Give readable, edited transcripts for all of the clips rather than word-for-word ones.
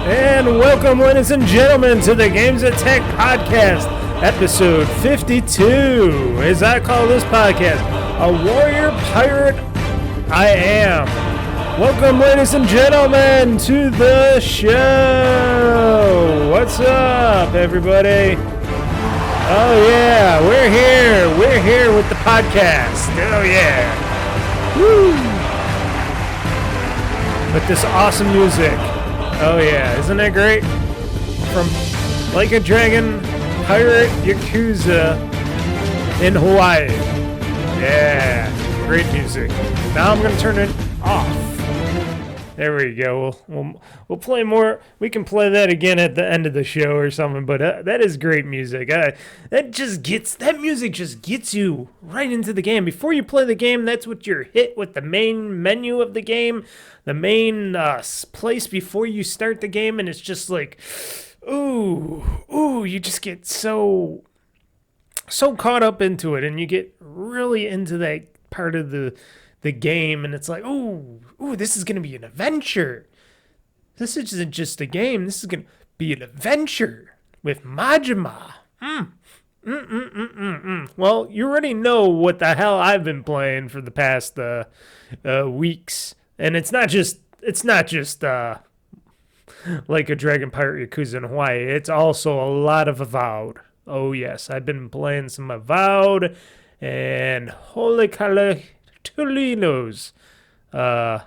And welcome, ladies and gentlemen, to the GamezAttack podcast, episode 52. As I call this podcast, A Warrior Pirate I Am. Welcome, ladies and gentlemen, to the show. What's up, everybody? Oh, yeah, we're here. We're here with the podcast. Oh, yeah. Woo. With this awesome music. Oh yeah, isn't that great? From Like a Dragon, Pirate Yakuza in Hawaii. Yeah, great music. Now I'm gonna turn it off. There we go. We'll play more. We can play that again at the end of the show or something. But that is great music. That music just gets you right into the game. Before you play the game, that's what you're hit with, the main menu of the game, the main place before you start the game, and it's just like, ooh, you just get so caught up into it, and you get really into that part of the game, and it's like, ooh, this is going to be an adventure. This isn't just a game. This is going to be an adventure with Majima. Well, you already know what the hell I've been playing for the past weeks, and it's not just Like a Dragon, Pirate Yakuza in Hawaii. It's also a lot of Avowed. Oh yes, I've been playing some Avowed, and holy Tolinos, a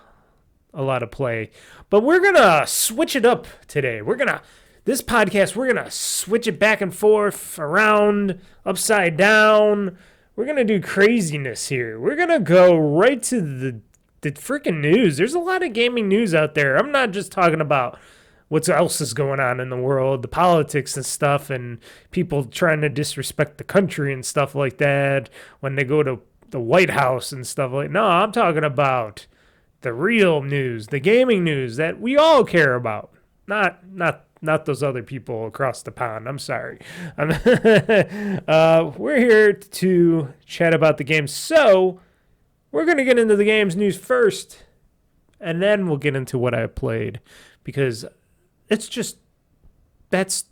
lot of play. But we're gonna switch it up today. This podcast, we're gonna switch it back and forth, around, upside down. We're gonna do craziness here. We're gonna go right to the freaking news. There's a lot of gaming news out there. I'm not just talking about what else is going on in the world, the politics and stuff, and people trying to disrespect the country and stuff like that when they go to the White House and stuff like that. No, I'm talking about the real news, the gaming news that we all care about. Not those other people across the pond. I'm sorry. We're here to chat about the game. So we're going to get into the game's news first, and then we'll get into what I played, because that's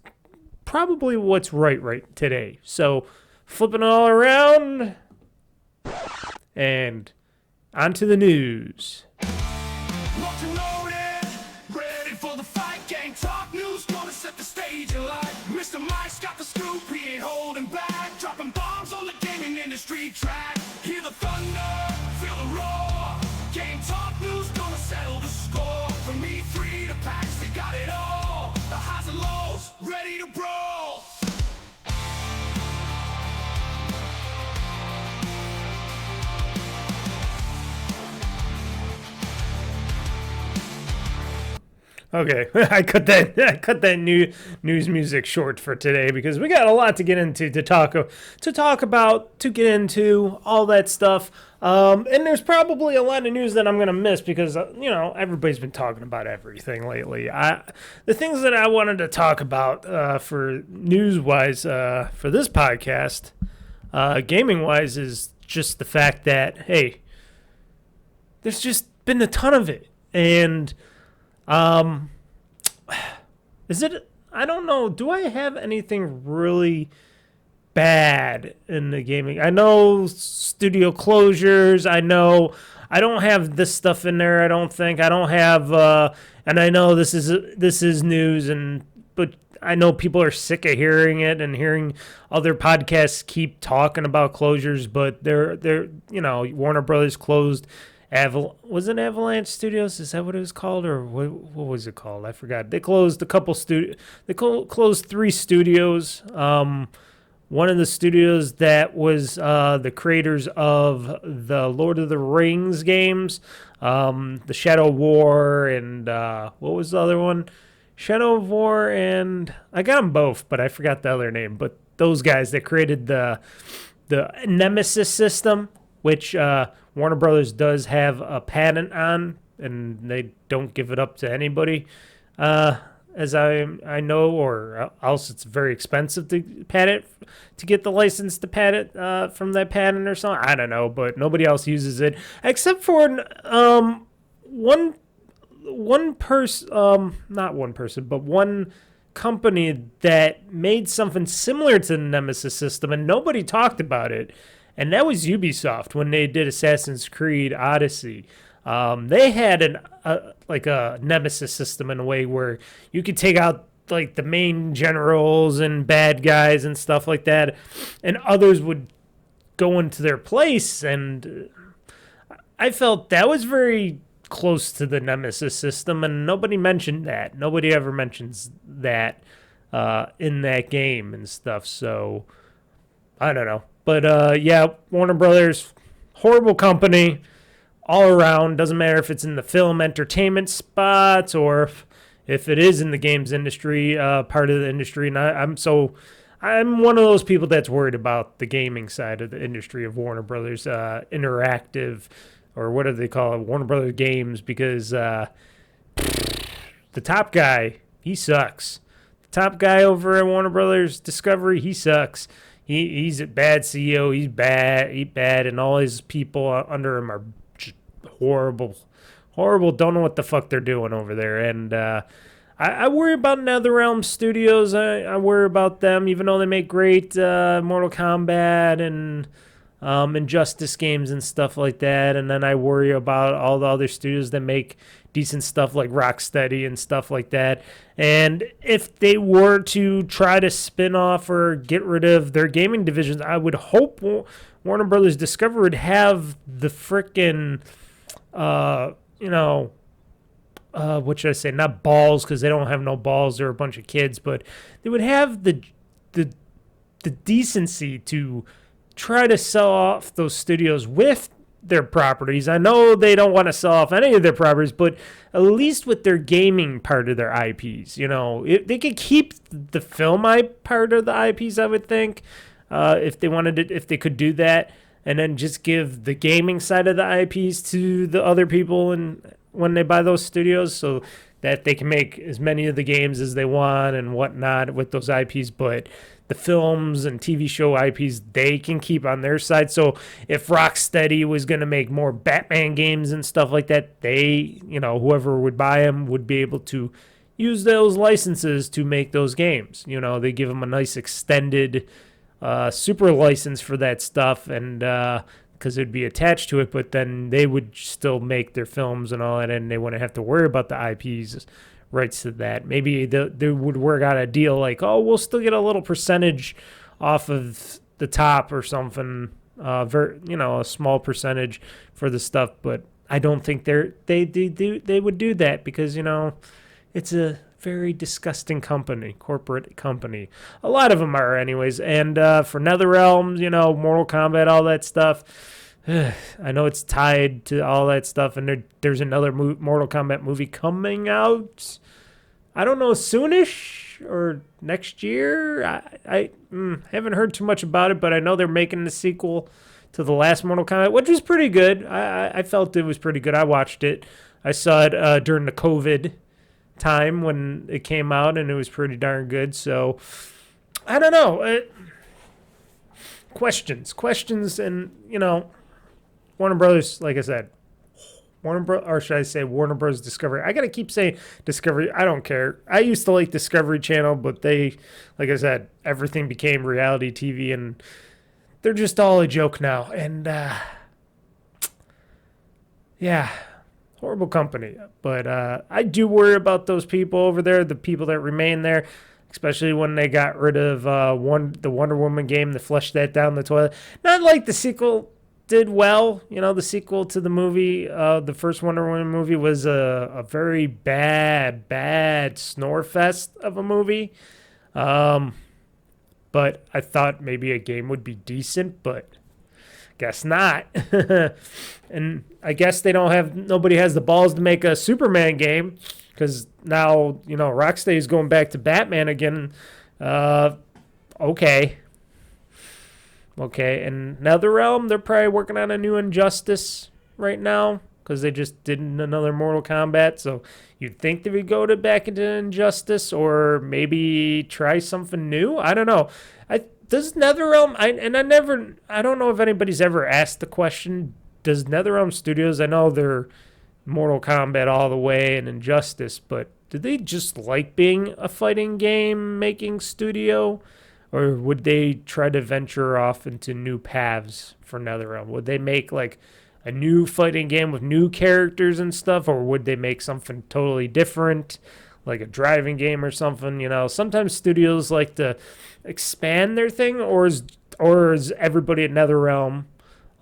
probably what's right today. So flipping all around and onto the news. Locked and loaded, ready for the fight. Game Talk Newz, gonna set the stage alight. Mr. Mike's got the scoop, he ain't holding back. Dropping bombs on the gaming industry track. Hear the thunder, feel the roar. Game Talk Newz, gonna settle the score. From E3 to PAX, they got it all. The highs and lows, ready to brawl. Okay, I cut that new news music short for today because we got a lot to get into, to talk about, to get into all that stuff. And there's probably a lot of news that I'm gonna miss because everybody's been talking about everything lately. The things that I wanted to talk about for news wise for this podcast, gaming wise, is just the fact that hey, there's just been a ton of it, and is it? I don't know. Do I have anything really bad in the gaming? I know studio closures. I know I don't have this stuff in there. I don't think I don't have. And I know this is news, but I know people are sick of hearing it and hearing other podcasts keep talking about closures. But they're Warner Brothers closed. Was it Avalanche Studios? Is that what it was called, or what was it called? I forgot. They closed a couple They closed 3 studios. One of the studios that was the creators of the Lord of the Rings games, the Shadow of War, and what was the other one? Shadow of War, and I got them both, but I forgot the other name. But those guys that created the Nemesis system, which Warner Brothers does have a patent on, and they don't give it up to anybody, as I know, or else it's very expensive to get the license to patent from that patent or something. I don't know, but nobody else uses it except for one one person, not one person, but one company that made something similar to the Nemesis system, and nobody talked about it, and that was Ubisoft when they did Assassin's Creed Odyssey. They had a Nemesis system in a way where you could take out like the main generals and bad guys and stuff like that, and others would go into their place, and I felt that was very close to the Nemesis system, and nobody mentioned that. Nobody ever mentions that in that game and stuff, so I don't know. But yeah, Warner Brothers, horrible company all around. Doesn't matter if it's in the film entertainment spots or if it is in the games industry, part of the industry. And I'm one of those people that's worried about the gaming side of the industry of Warner Brothers Interactive, or what do they call it, Warner Brothers Games, because the top guy, he sucks. The top guy over at Warner Brothers Discovery, he sucks. He's a bad CEO. He's bad, and all his people under him are just horrible. Don't know what the fuck they're doing over there. And I worry about NetherRealm Studios. I worry about them, even though they make great Mortal Kombat and Injustice games and stuff like that. And then I worry about all the other studios that make decent stuff like Rocksteady and stuff like that. And if they were to try to spin off or get rid of their gaming divisions, I would hope Warner Brothers Discovery would have the frickin' what should I say? Not balls, because they don't have no balls. They're a bunch of kids, but they would have the decency to try to sell off those studios with their properties. I know they don't want to sell off any of their properties, but at least with their gaming part of their IPs, they could keep the film part of the IPs. I would think, if they could do that, and then just give the gaming side of the IPs to the other people, and when they buy those studios, so that they can make as many of the games as they want and whatnot with those IPs, but the films and TV show IPs they can keep on their side. So if Rocksteady was going to make more Batman games and stuff like that, they, whoever would buy them would be able to use those licenses to make those games. They give them a nice extended super license for that stuff, and because it'd be attached to it, but then they would still make their films and all that, and they wouldn't have to worry about the IPs rights to that. Maybe they would work out a deal like, oh, we'll still get a little percentage off of the top or something, a small percentage for the stuff. But I don't think they would do that, because it's a very disgusting corporate company. A lot of them are, anyways. And for NetherRealm, Mortal Kombat, all that stuff. I know it's tied to all that stuff, and there's another Mortal Kombat movie coming out. I don't know, soonish or next year. I haven't heard too much about it, but I know they're making the sequel to the last Mortal Kombat, which was pretty good. I felt it was pretty good. I watched it. I saw it during the COVID time when it came out, and it was pretty darn good. So I don't know. Questions, and Warner Brothers, like I said, Warner Bros. Discovery. I gotta keep saying Discovery. I don't care. I used to like Discovery Channel, but they, like I said, everything became reality TV, and they're just all a joke now. And yeah, horrible company. But I do worry about those people over there, the people that remain there, especially when they got rid of the Wonder Woman game, to flush that down the toilet. Not like the sequel did well. The sequel to the movie, the first Wonder Woman movie, was a very bad snore fest of a movie. But I thought maybe a game would be decent, but guess not. And I guess nobody has the balls to make a Superman game, because now, Rocksteady is going back to Batman again. Okay, and NetherRealm, they're probably working on a new Injustice right now, because they just did another Mortal Kombat. So you'd think they would go back into Injustice, or maybe try something new. I don't know. Does NetherRealm? I don't know if anybody's ever asked the question. Does NetherRealm Studios? I know they're Mortal Kombat all the way and Injustice, but do they just like being a fighting game making studio? Or would they try to venture off into new paths for NetherRealm? Would they make like a new fighting game with new characters and stuff? Or would they make something totally different, like a driving game or something? You know, sometimes studios like to expand their thing, or is everybody at NetherRealm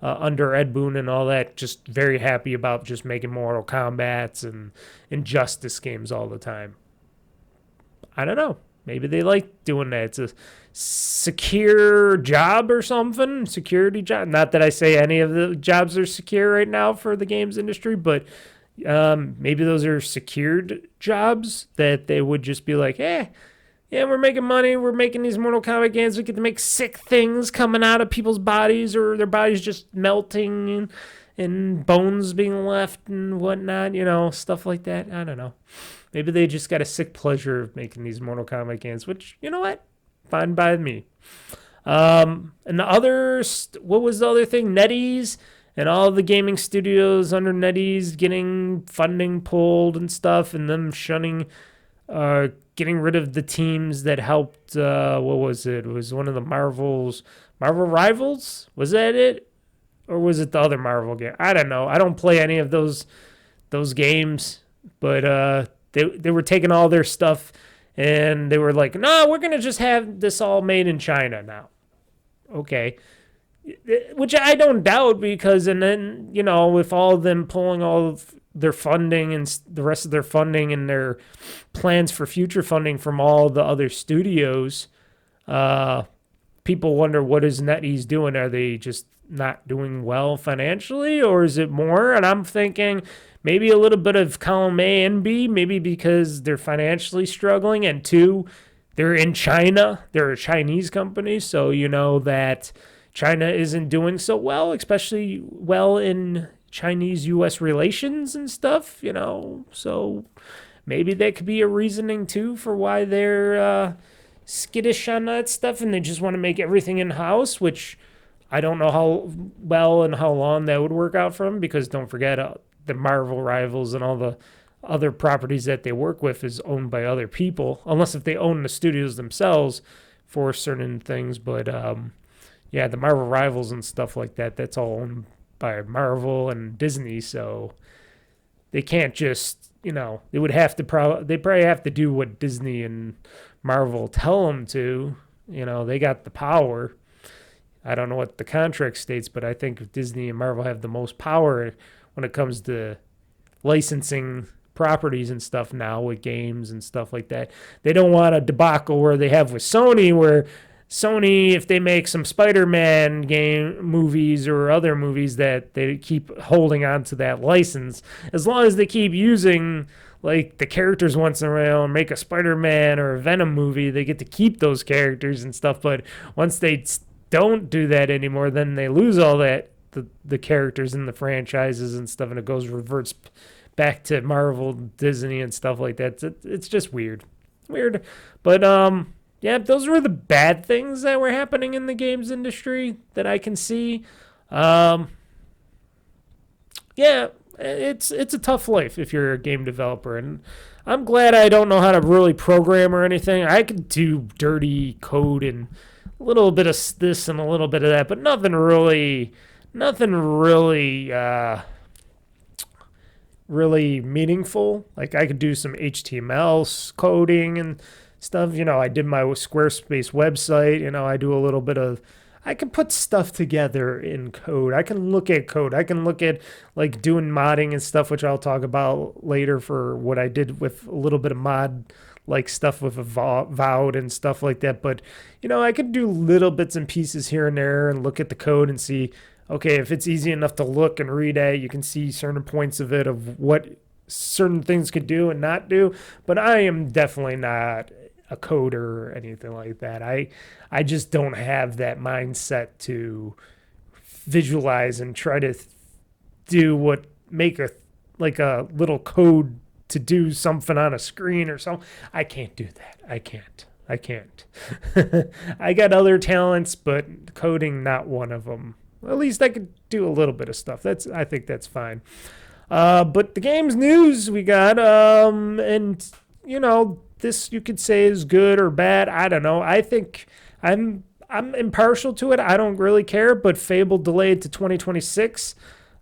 under Ed Boon and all that just very happy about just making Mortal Kombats and Injustice games all the time? I don't know. Maybe they like doing that. It's a secure job or something, security job. Not that I say any of the jobs are secure right now for the games industry, but maybe those are secured jobs that they would just be like, yeah, we're making money. We're making these Mortal Kombat games. We get to make sick things coming out of people's bodies, or their bodies just melting and bones being left and whatnot, you know, stuff like that. I don't know. Maybe they just got a sick pleasure of making these Mortal Kombat games, which, you know what? Fine by me. And the other, what was the other thing? NetEase and all the gaming studios under NetEase getting funding pulled and stuff, and them shunning, getting rid of the teams that helped, what was it? It was one of the Marvel Rivals? Was that it? Or was it the other Marvel game? I don't know. I don't play any of those games, but they were taking all their stuff and they were like, no, we're going to just have this all made in China now. Okay. Which I don't doubt, because, and then, you know, with all of them pulling all of their funding and the rest of their funding and their plans for future funding from all the other studios, people wonder, what is NetEase doing? Are they just not doing well financially, or is it more? And I'm thinking maybe a little bit of column A and B, maybe because they're financially struggling, and two, they're in China. They're a Chinese company, so you know that China isn't doing so well, especially well in Chinese-U.S. relations and stuff, you know. So maybe that could be a reasoning, too, for why they're skittish on that stuff, and they just want to make everything in-house, which I don't know how well and how long that would work out for them, because don't forget, the Marvel Rivals and all the other properties that they work with is owned by other people, unless if they own the studios themselves for certain things. But yeah, the Marvel Rivals and stuff like that, that's all owned by Marvel and Disney, so they can't just, you know, they would have to they probably have to do what Disney and Marvel tell them to. You know, they got the power. I don't know what the contract states, but I think Disney and Marvel have the most power when it comes to licensing properties and stuff now with games and stuff like that. They don't want a debacle where they have with Sony, where Sony, if they make some Spider-Man game movies or other movies, that they keep holding on to that license. As long as they keep using like the characters once in a while, make a Spider-Man or a Venom movie, they get to keep those characters and stuff. But once they don't do that anymore, then they lose all that, the characters in the franchises and stuff, and it reverts back to Marvel, Disney, and stuff like that. It's just weird. But yeah, those were the bad things that were happening in the games industry that I can see. Yeah, it's a tough life if you're a game developer, and I'm glad I don't know how to really program or anything. I could do dirty code and a little bit of this and a little bit of that, but nothing really really meaningful. Like, I could do some HTML coding and stuff. You know, I did my Squarespace website. You know, I do a little bit of, I can put stuff together in code. I can look at code. I can look at like doing modding and stuff, which I'll talk about later for what I did with a little bit of mod like stuff with Avowed and stuff like that. But, you know, I could do little bits and pieces here and there and look at the code and see, okay, if it's easy enough to look and read at, you can see certain points of it, of what certain things could do and not do. But I am definitely not a coder or anything like that. I just don't have that mindset to visualize and try to do make a little code to do something on a screen or something. I can't do that. I can't. I got other talents, but coding, not one of them. At least I could do a little bit of stuff. I think that's fine. But the game's news we got, and this you could say is good or bad. I don't know. I think I'm impartial to it. I don't really care. But Fable delayed to 2026.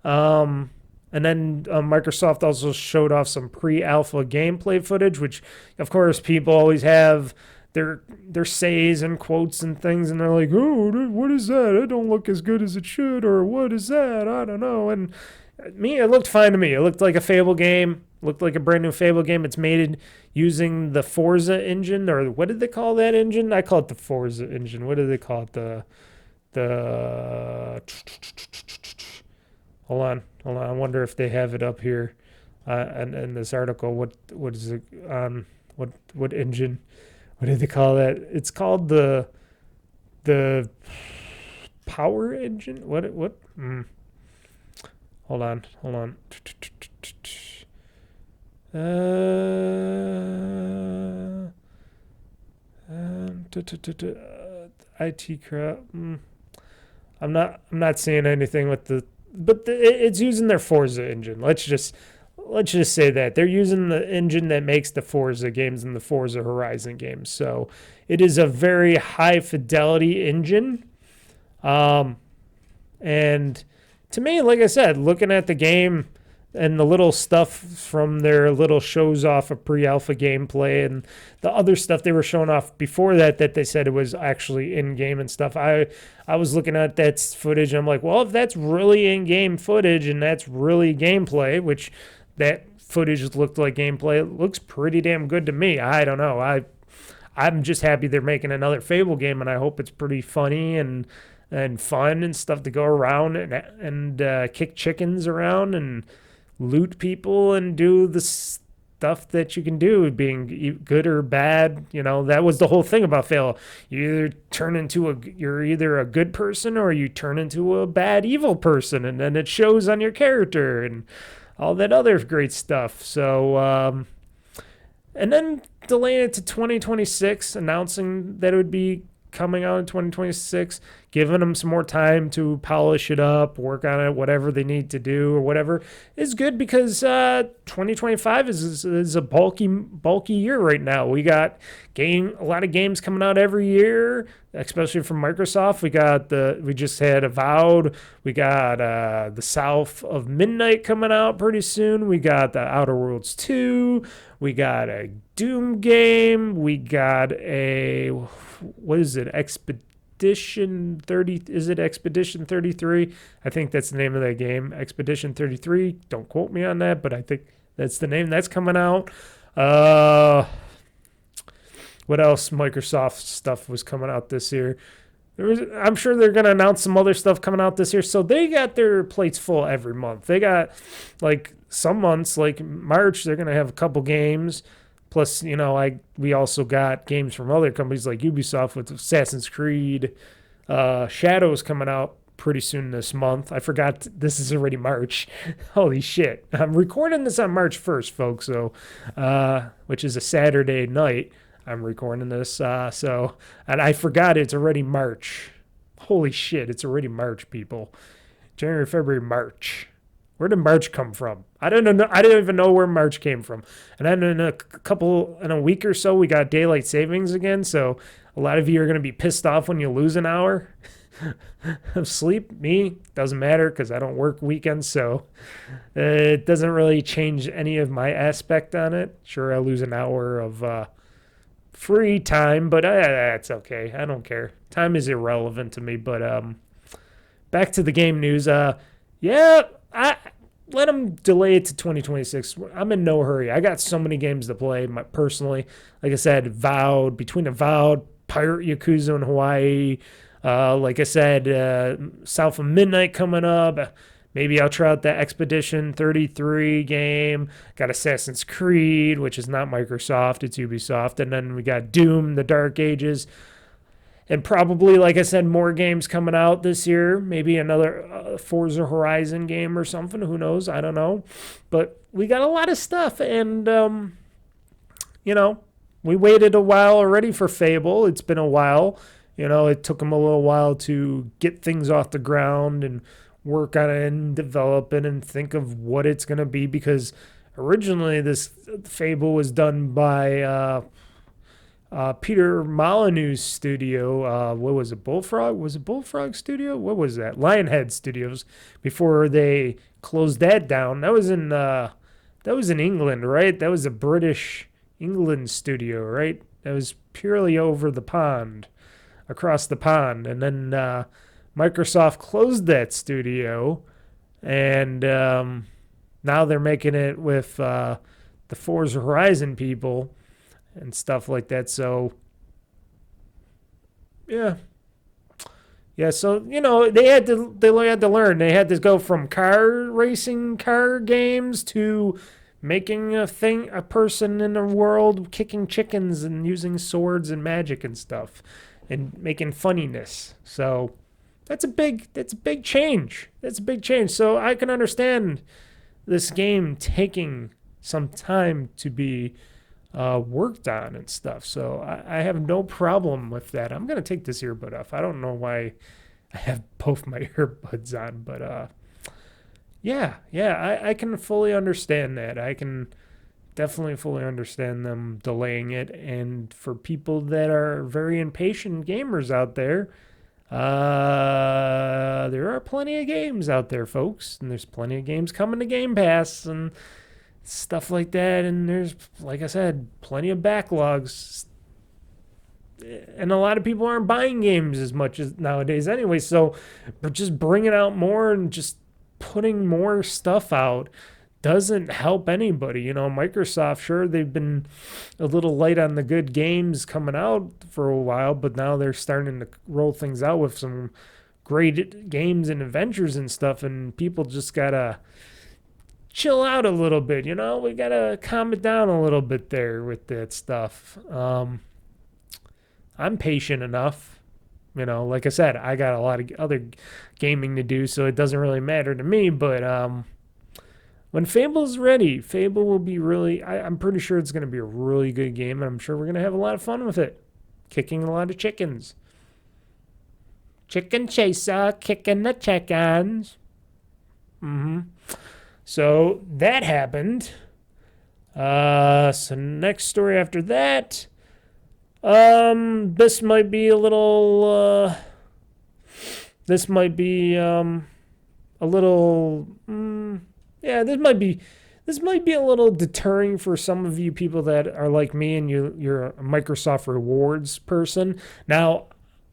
And then Microsoft also showed off some pre-alpha gameplay footage, which, of course, people always have their says and quotes and things, and they're like, "Oh, what is that? It don't look as good as it should," or "What is that? I don't know." And it looked fine to me. It looked like a Fable game. Looked like a brand new Fable game. It's made using the Forza engine, or what did they call that engine? I call it the Forza engine. What do they call it? The Hold on. I wonder if they have it up here, in this article. What is it on? What engine? What do they call that? It's called the power engine. What? Hold on. IT crap. I'm not seeing anything with it's using their Forza engine. Let's just say that they're using the engine that makes the Forza games and the Forza Horizon games. So it is a very high fidelity engine. And to me, like I said, looking at the game and the little stuff from their little shows off of pre-alpha gameplay and the other stuff they were showing off before that they said it was actually in-game and stuff. I was looking at that footage and I'm like, well, if that's really in-game footage and that's really gameplay, which that footage looked like gameplay, it looks pretty damn good to me. I don't know. I'm just happy they're making another Fable game, and I hope it's pretty funny and fun and stuff to go around and kick chickens around and loot people and do the stuff that you can do, being good or bad. That was the whole thing about Fable. You're either a good person or you turn into a bad evil person, and then it shows on your character and all that other great stuff. So and then delaying it to 2026, announcing that it would be coming out in 2026, giving them some more time to polish it up, work on it, whatever they need to do or whatever is good, because 2025 is a bulky year right now. We got a lot of games coming out every year, especially from Microsoft. We just had Avowed. We got the South of Midnight coming out pretty soon. We got the Outer Worlds 2. We got a Doom game. We got what is it? Expedition 30. Is it Expedition 33? I think that's the name of that game. Expedition 33. Don't quote me on that, but I think that's the name. That's coming out. What else? Microsoft stuff was coming out this year. I'm sure they're going to announce some other stuff coming out this year. So they got their plates full every month. They got, like, some months, like March, they're going to have a couple games. Plus, we also got games from other companies like Ubisoft with Assassin's Creed. Shadows coming out pretty soon this month. I forgot this is already March. Holy shit. I'm recording this on March 1st, folks. So, which is a Saturday night. I'm recording this. And I forgot it's already March. Holy shit. It's already March, people. January, February, March. Where did March come from? I don't know. I didn't even know where March came from. And then in a week or so, we got daylight savings again. So a lot of you are going to be pissed off when you lose an hour of sleep. Me, doesn't matter because I don't work weekends. So it doesn't really change any of my aspect on it. Sure, I lose an hour of free time, but that's okay. I don't care. Time is irrelevant to me. But back to the game news. I let them delay it to 2026. I'm in no hurry. I got so many games to play personally. Like I said, between Avowed, Pirate Yakuza in Hawaii. Like I said, South of Midnight coming up. Maybe I'll try out that Expedition 33 game. Got Assassin's Creed, which is not Microsoft, it's Ubisoft. And then we got Doom, The Dark Ages. And probably, like I said, more games coming out this year. Maybe another Forza Horizon game or something. Who knows? I don't know. But we got a lot of stuff. And, we waited a while already for Fable. It's been a while. It took them a little while to get things off the ground and work on it and develop it and think of what it's going to be, because originally this Fable was done by Peter Molyneux's studio. What was it? Bullfrog? Was it Bullfrog Studio? What was that? Lionhead Studios. Before they closed that down, that was in England, right? That was a British England studio, right? That was purely over the pond, across the pond, and then Microsoft closed that studio, and now they're making it with the Forza Horizon people and stuff like that. So yeah, so they had to learn. They had to go from car games to making a person in a world kicking chickens and using swords and magic and stuff, and making funniness. So that's a big change. That's a big change. So I can understand this game taking some time to be worked on and stuff. So I have no problem with that. I'm going to take this earbud off. I don't know why I have both my earbuds on, but yeah, I can fully understand that. I can definitely fully understand them delaying it. And for people that are very impatient gamers out there are plenty of games out there, folks. And there's plenty of games coming to Game Pass and stuff like that. And there's, like I said, plenty of backlogs. And a lot of people aren't buying games as much as nowadays anyway. So just bringing out more and just putting more stuff out doesn't help anybody. Microsoft, sure, they've been a little light on the good games coming out for a while, but now they're starting to roll things out with some great games and adventures and stuff, and people just gotta chill out a little bit. We gotta calm it down a little bit there with that stuff. I'm patient enough. Like I said, I got a lot of other gaming to do, so it doesn't really matter to me. But when Fable's ready, Fable will be really, I'm pretty sure it's going to be a really good game, and I'm sure we're going to have a lot of fun with it. Kicking a lot of chickens. Chicken chaser, kicking the chickens. So that happened. So next story after that. This might be a little, this might be a little deterring for some of you people that are like me and you're a Microsoft Rewards person. Now,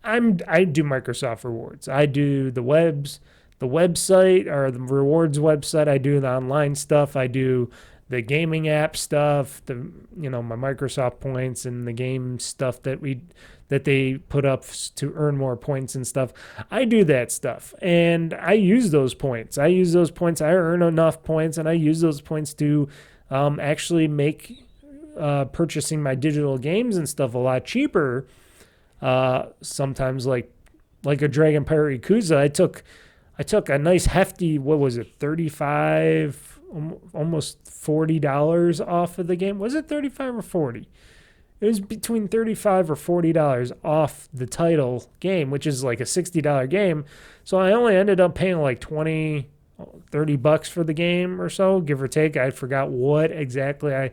I do Microsoft Rewards. I do the website, or the rewards website. I do the online stuff. I do the gaming app stuff, my Microsoft points and the game stuff that they put up to earn more points and stuff. I do that stuff, and I use those points. I earn enough points, and I use those points to actually make purchasing my digital games and stuff a lot cheaper. Sometimes like a Dragon Pirate Yakuza, I took a nice hefty, what was it, $35, almost $40 off of the game. Was it 35 or 40? It was between $35 or $40 off the title game, which is like a $60 game. So I only ended up paying like $20, $30 for the game or so, give or take. I forgot what exactly I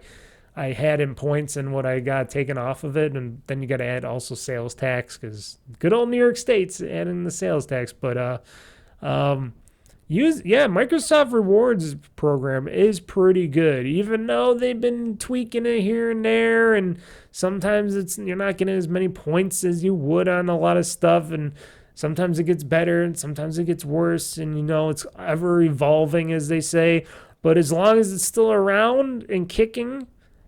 had in points and what I got taken off of it. And then you got to add also sales tax, because good old New York State's adding the sales tax. But Microsoft Rewards program is pretty good, even though they've been tweaking it here and there, and sometimes you're not getting as many points as you would on a lot of stuff, and sometimes it gets better and sometimes it gets worse, and it's ever evolving, as they say. But as long as it's still around and kicking,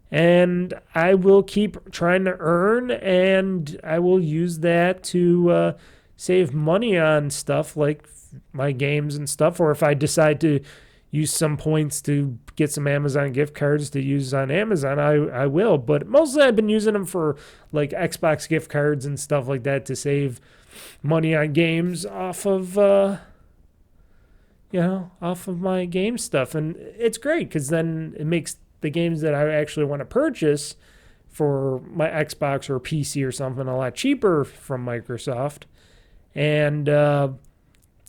and I will keep trying to earn, and I will use that to save money on stuff like my games and stuff, or if I decide to use some points to get some Amazon gift cards to use on Amazon, I will. But mostly I've been using them for like Xbox gift cards and stuff like that to save money on games off of my game stuff. And it's great, because then it makes the games that I actually want to purchase for my Xbox or PC or something a lot cheaper from Microsoft. And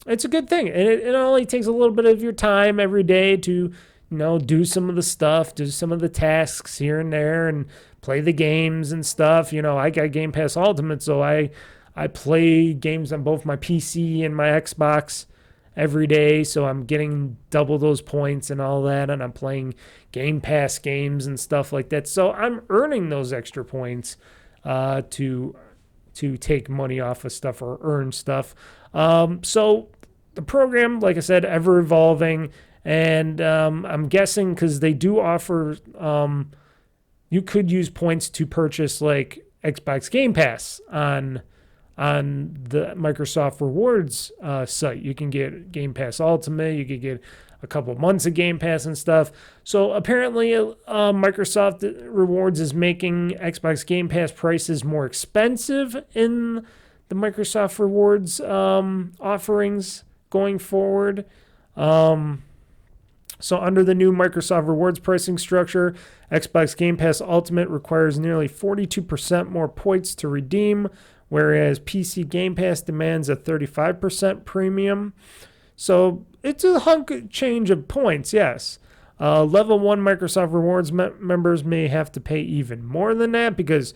it's a good thing. And it only takes a little bit of your time every day to, do some of the stuff, do some of the tasks here and there, and play the games and stuff. I got Game Pass Ultimate, so I play games on both my PC and my Xbox every day, so I'm getting double those points and all that, and I'm playing Game Pass games and stuff like that. So I'm earning those extra points to take money off of stuff or earn stuff. So the program, like I said, ever evolving, and I'm guessing because they do offer, you could use points to purchase like Xbox Game Pass on the Microsoft Rewards site. You can get Game Pass Ultimate. You could get a couple months of Game Pass and stuff. So apparently, Microsoft Rewards is making Xbox Game Pass prices more expensive in the Microsoft Rewards offerings going forward. So under the new Microsoft Rewards pricing structure, Xbox Game Pass Ultimate requires nearly 42% more points to redeem, whereas PC Game Pass demands a 35% premium. So it's a hunk change of points, yes. Level 1 Microsoft Rewards members may have to pay even more than that, because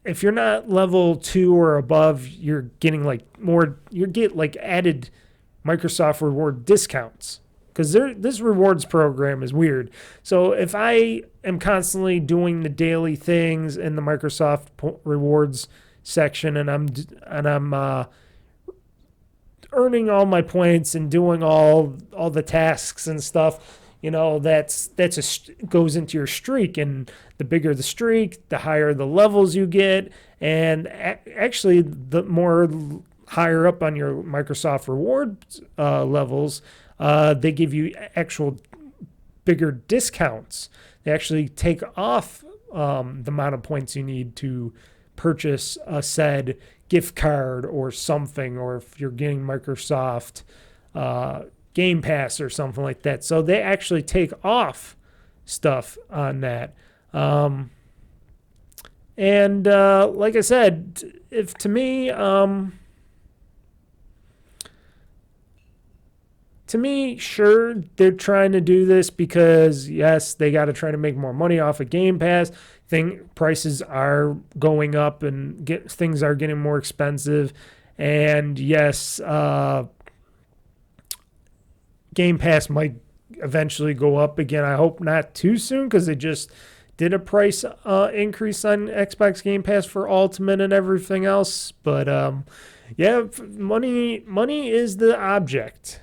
if you're not level 2 or above, you're getting added Microsoft Reward discounts. Because this rewards program is weird. So if I am constantly doing the daily things in the Microsoft Rewards section, and I'm earning all my points and doing all the tasks and stuff, goes into your streak, and the bigger the streak, the higher the levels you get, and actually the more higher up on your Microsoft Rewards levels, they give you actual bigger discounts. They actually take off the amount of points you need to purchase a said gift card or something, or if you're getting Microsoft Game Pass or something like that. So they actually take off stuff on that. And like I said, if to me, sure, they're trying to do this because, yes, they got to try to make more money off of Game Pass. Prices are going up and things are getting more expensive. And, yes, Game Pass might eventually go up again. I hope not too soon, because they just did a price increase on Xbox Game Pass for Ultimate and everything else. But, yeah, money is the object.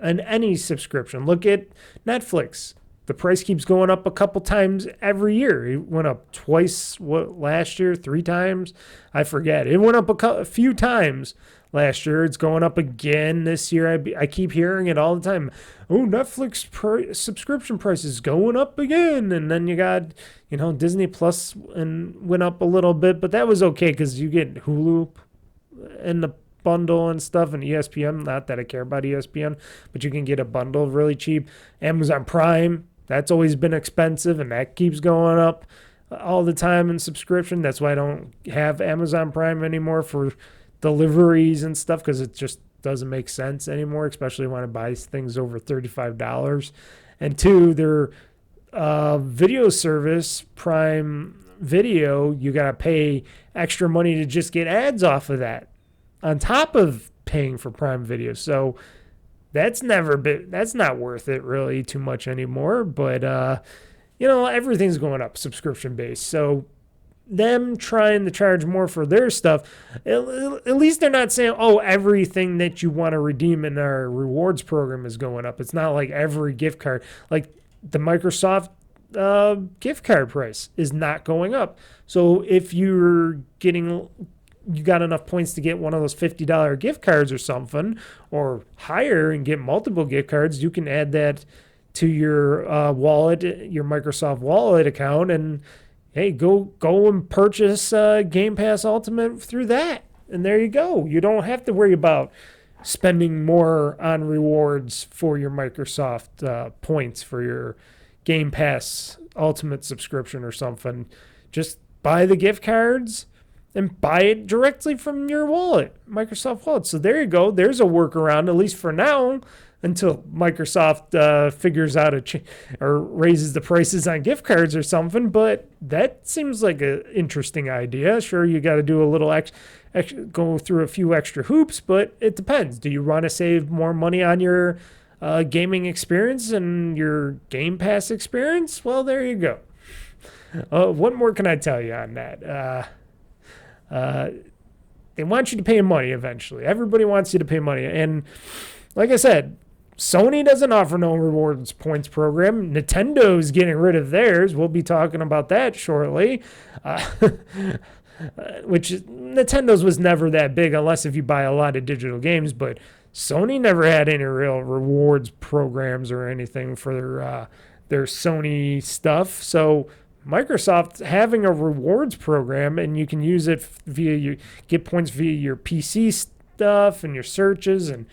And any subscription. Look at Netflix. The price keeps going up a couple times every year. It went up twice last year, 3 times. I forget. It went up a few times last year. It's going up again this year. I keep hearing it all the time. Oh, Netflix subscription prices going up again. And then you got, Disney Plus and went up a little bit. But that was okay because you get Hulu in the bundle and stuff, and ESPN. Not that I care about ESPN, but you can get a bundle really cheap. Amazon Prime, that's always been expensive, and that keeps going up all the time in subscription. That's why I don't have Amazon Prime anymore for deliveries and stuff, because it just doesn't make sense anymore, especially when I buy things over $35. And 2, their video service, Prime Video, you got to pay extra money to just get ads off of that, on top of paying for Prime Video. So that's not worth it really too much anymore. But, everything's going up subscription based. So them trying to charge more for their stuff, at least they're not saying, oh, everything that you want to redeem in our rewards program is going up. It's not like every gift card, like the Microsoft gift card price is not going up. So if you got enough points to get one of those $50 gift cards or something, or higher and get multiple gift cards, you can add that to your wallet, your Microsoft Wallet account, and hey, go and purchase Game Pass Ultimate through that. And there you go. You don't have to worry about spending more on rewards for your Microsoft points for your Game Pass Ultimate subscription or something. Just buy the gift cards and buy it directly from your wallet, Microsoft Wallet. So there you go. There's a workaround, at least for now, until Microsoft figures out or raises the prices on gift cards or something. But that seems like an interesting idea. Sure, you got to do a little go through a few extra hoops, but it depends. Do you want to save more money on your gaming experience and your Game Pass experience? Well, there you go. What more can I tell you on that? They want you to pay money eventually. Everybody wants you to pay money. And like I said, Sony doesn't offer no rewards points program. Nintendo's getting rid of theirs. We'll be talking about that shortly. Which Nintendo's was never that big unless if you buy a lot of digital games. But Sony never had any real rewards programs or anything for their Sony stuff. So Microsoft having a rewards program, and you can use it get points via your PC stuff and your searches and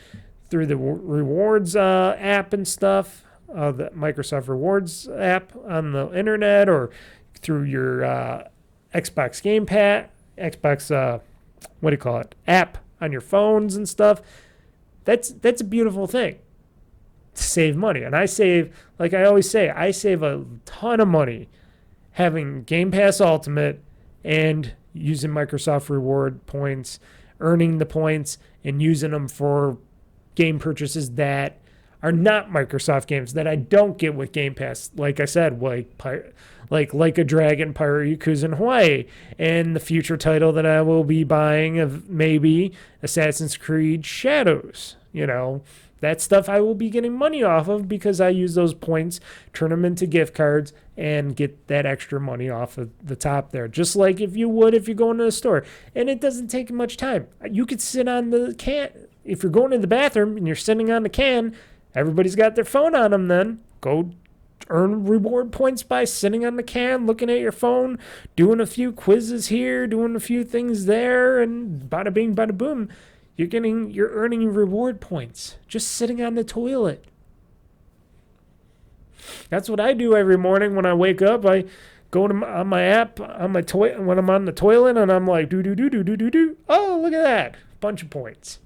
through the rewards app and stuff, the Microsoft Rewards app on the internet, or through your Xbox Game Pass, app on your phones and stuff. That's a beautiful thing to save money. And I save, like I always say, I save a ton of money having Game Pass Ultimate and using Microsoft Reward points, earning the points, and using them for game purchases that are not Microsoft games that I don't get with Game Pass. Like I said, like a Dragon, Pirate Yakuza in Hawaii, and the future title that I will be buying of maybe Assassin's Creed Shadows. You know, that stuff I will be getting money off of because I use those points, turn them into gift cards, and get that extra money off of the top there. Just like if you would if you go into the store. And it doesn't take much time. You could sit on the can. If you're going to the bathroom and you're sitting on the can, everybody's got their phone on them then. Go earn reward points by sitting on the can, looking at your phone, doing a few quizzes here, doing a few things there, and bada bing, bada boom. You're earning reward points just sitting on the toilet. That's what I do every morning when I wake up. I go on my app on my when I'm on the toilet, and I'm like do. Oh, look at that, bunch of points.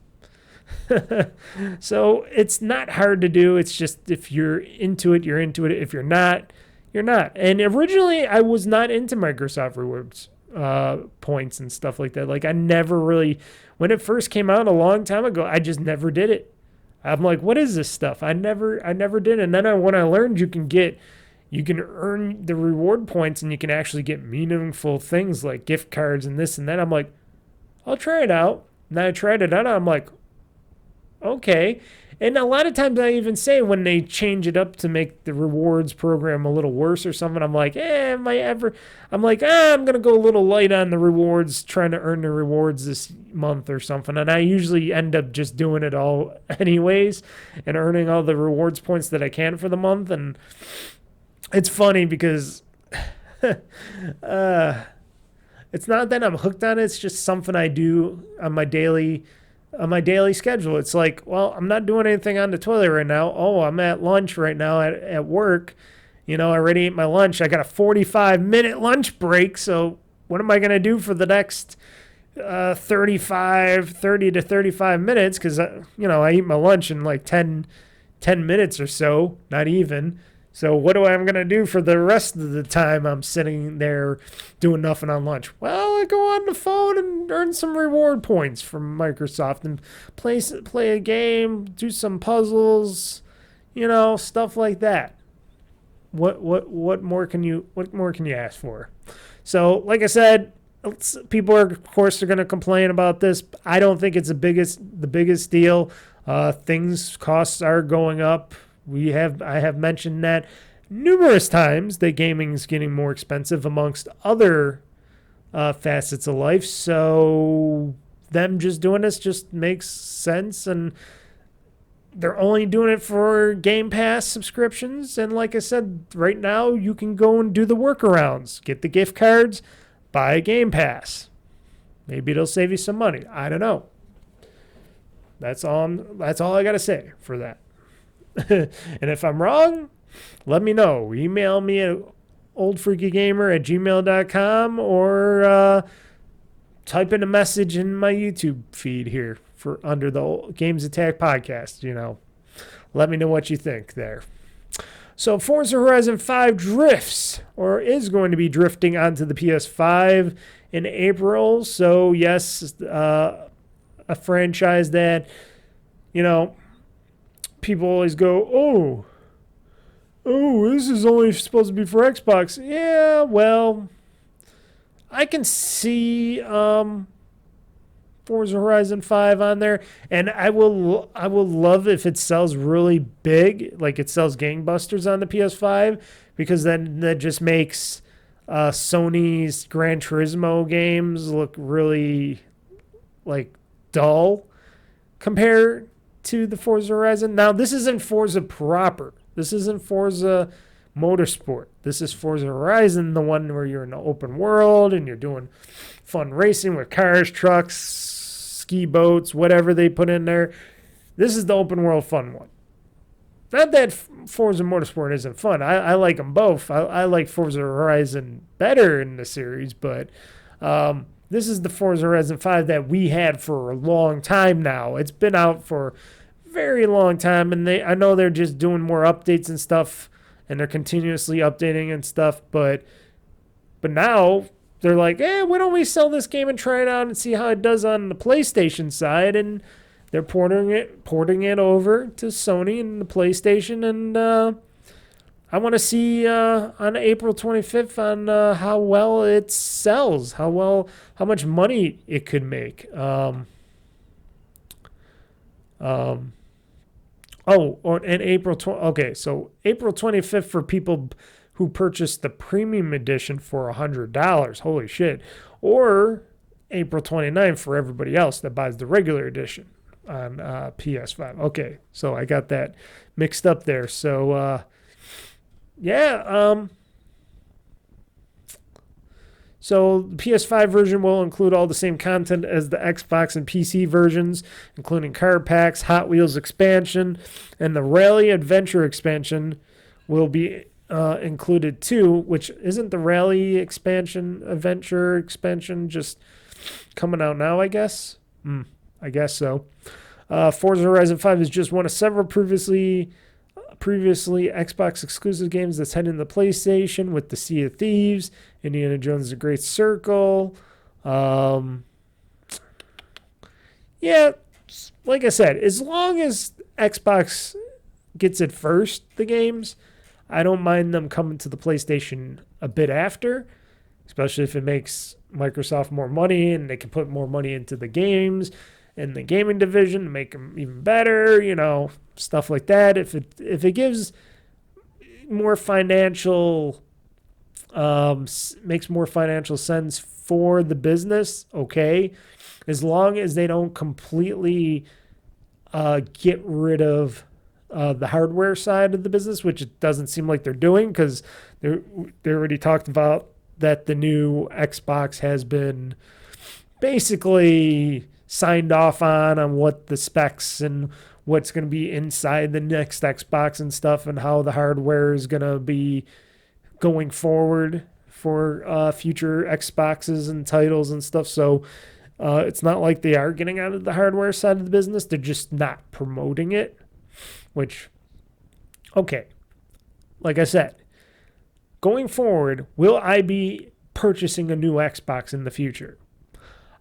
So it's not hard to do. It's just if you're into it, you're into it. If you're not, you're not. And originally, I was not into Microsoft Rewards points and stuff like that. Like I never really, when it first came out a long time ago, I just never did it. I'm like, what is this stuff? I never did. And then when I learned you can earn the reward points and you can actually get meaningful things like gift cards and this and that. I'm like, I'll try it out. And I tried it out. I'm like, okay. And a lot of times I even say when they change it up to make the rewards program a little worse or something, I'm like, I'm going to go a little light on the rewards, trying to earn the rewards this month or something. And I usually end up just doing it all anyways and earning all the rewards points that I can for the month. And it's funny because it's not that I'm hooked on it. It's just something I do on my daily schedule. It's like, well, I'm not doing anything on the toilet right now. Oh, I'm at lunch right now at work. You know, I already ate my lunch. I got a 45-minute lunch break. So what am I going to do for the next 30 to 35 minutes? Because, I eat my lunch in like 10 minutes or so, not even. So what am I going to do for the rest of the time I'm sitting there doing nothing on lunch? Well, I go on the phone and earn some reward points from Microsoft and play a game, do some puzzles, stuff like that. What more can you ask for? So, like I said, people are going to complain about this. I don't think it's the biggest deal. Costs are going up. I have mentioned that numerous times that gaming is getting more expensive amongst other facets of life. So them just doing this just makes sense, and they're only doing it for Game Pass subscriptions. And like I said, right now you can go and do the workarounds. Get the gift cards, buy a Game Pass. Maybe it'll save you some money. I don't know. That's all I got to say for that. And if I'm wrong, let me know. Email me at oldfreakygamer@gmail.com or type in a message in my YouTube feed here for under the GamezAttack podcast. Let me know what you think there. So Forza Horizon 5 drifts, or is going to be drifting onto the PS5 in April. So yes, a franchise that, people always go, this is only supposed to be for Xbox. Yeah, well, I can see Forza Horizon 5 on there, and I will love if it sells really big, like it sells gangbusters on the PS5, because then that just makes Sony's Gran Turismo games look really like dull compared to the Forza Horizon. Now, this isn't Forza proper. This isn't Forza Motorsport. This is Forza Horizon, the one where you're in the open world and you're doing fun racing with cars, trucks, ski boats, whatever they put in there. This is the open world fun one. Not that Forza Motorsport isn't fun. I like them both. I like Forza Horizon better in the series, but this is the Forza Horizon 5 that we had for a long time now. It's been out for a very long time, and I know they're just doing more updates and stuff, and they're continuously updating and stuff, but now they're like, why don't we sell this game and try it out and see how it does on the PlayStation side? And they're porting it over to Sony and the PlayStation, and I want to see on April 25th on how well it sells, how much money it could make. And April 20. Okay, so April 25th for people who purchased the premium edition for $100. Holy shit! Or April 29th for everybody else that buys the regular edition on PS5. Okay, so I got that mixed up there. So so the PS5 version will include all the same content as the Xbox and PC versions, including card packs, Hot Wheels expansion, and the Rally Adventure expansion will be included too, which isn't the Rally Adventure expansion just coming out now, I guess? I guess so. Forza Horizon 5 is just one of several previously Xbox exclusive games that's heading to the PlayStation with the Sea of Thieves, Indiana Jones: The Great Circle. Like I said, as long as Xbox gets it first, the games, I don't mind them coming to the PlayStation a bit after, especially if it makes Microsoft more money and they can put more money into the games and the gaming division to make them even better, stuff like that. If it gives more financial, makes more financial sense for the business, okay, as long as they don't completely get rid of the hardware side of the business, which it doesn't seem like they're doing, because they already talked about that the new Xbox has been basically signed off on what the specs and what's going to be inside the next Xbox and stuff, and how the hardware is going to be going forward for future Xboxes and titles and stuff. So it's not like they are getting out of the hardware side of the business. They're just not promoting it, which, okay, like I said, going forward, will I be purchasing a new Xbox in the future?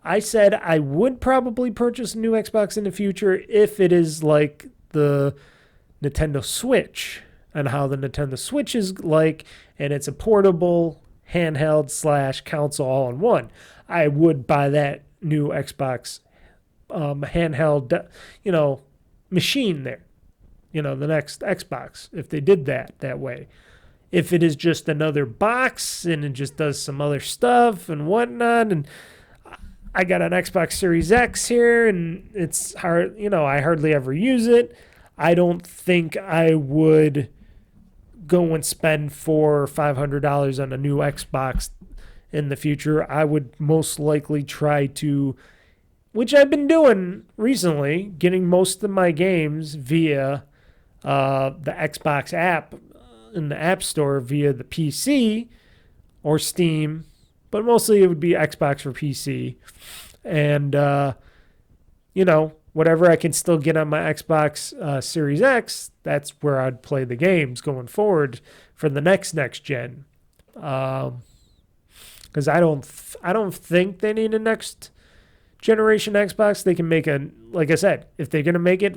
I said I would probably purchase a new Xbox in the future if it is like the Nintendo Switch, and how the Nintendo Switch is like, and it's a portable handheld / console all in one. I would buy that new Xbox handheld, machine there, the next Xbox, if they did that way. If it is just another box and it just does some other stuff and whatnot, and I got an Xbox Series X here, and it's hard, I hardly ever use it. I don't think I would go and spend $400 or $500 on a new Xbox in the future. I would most likely try to, which I've been doing recently, getting most of my games via the Xbox app in the App Store via the PC or Steam but mostly it would be Xbox for PC. And, whatever I can still get on my Xbox Series X, that's where I'd play the games going forward for the next gen. Because I don't think they need a next generation Xbox. They can make like I said, if they're gonna make it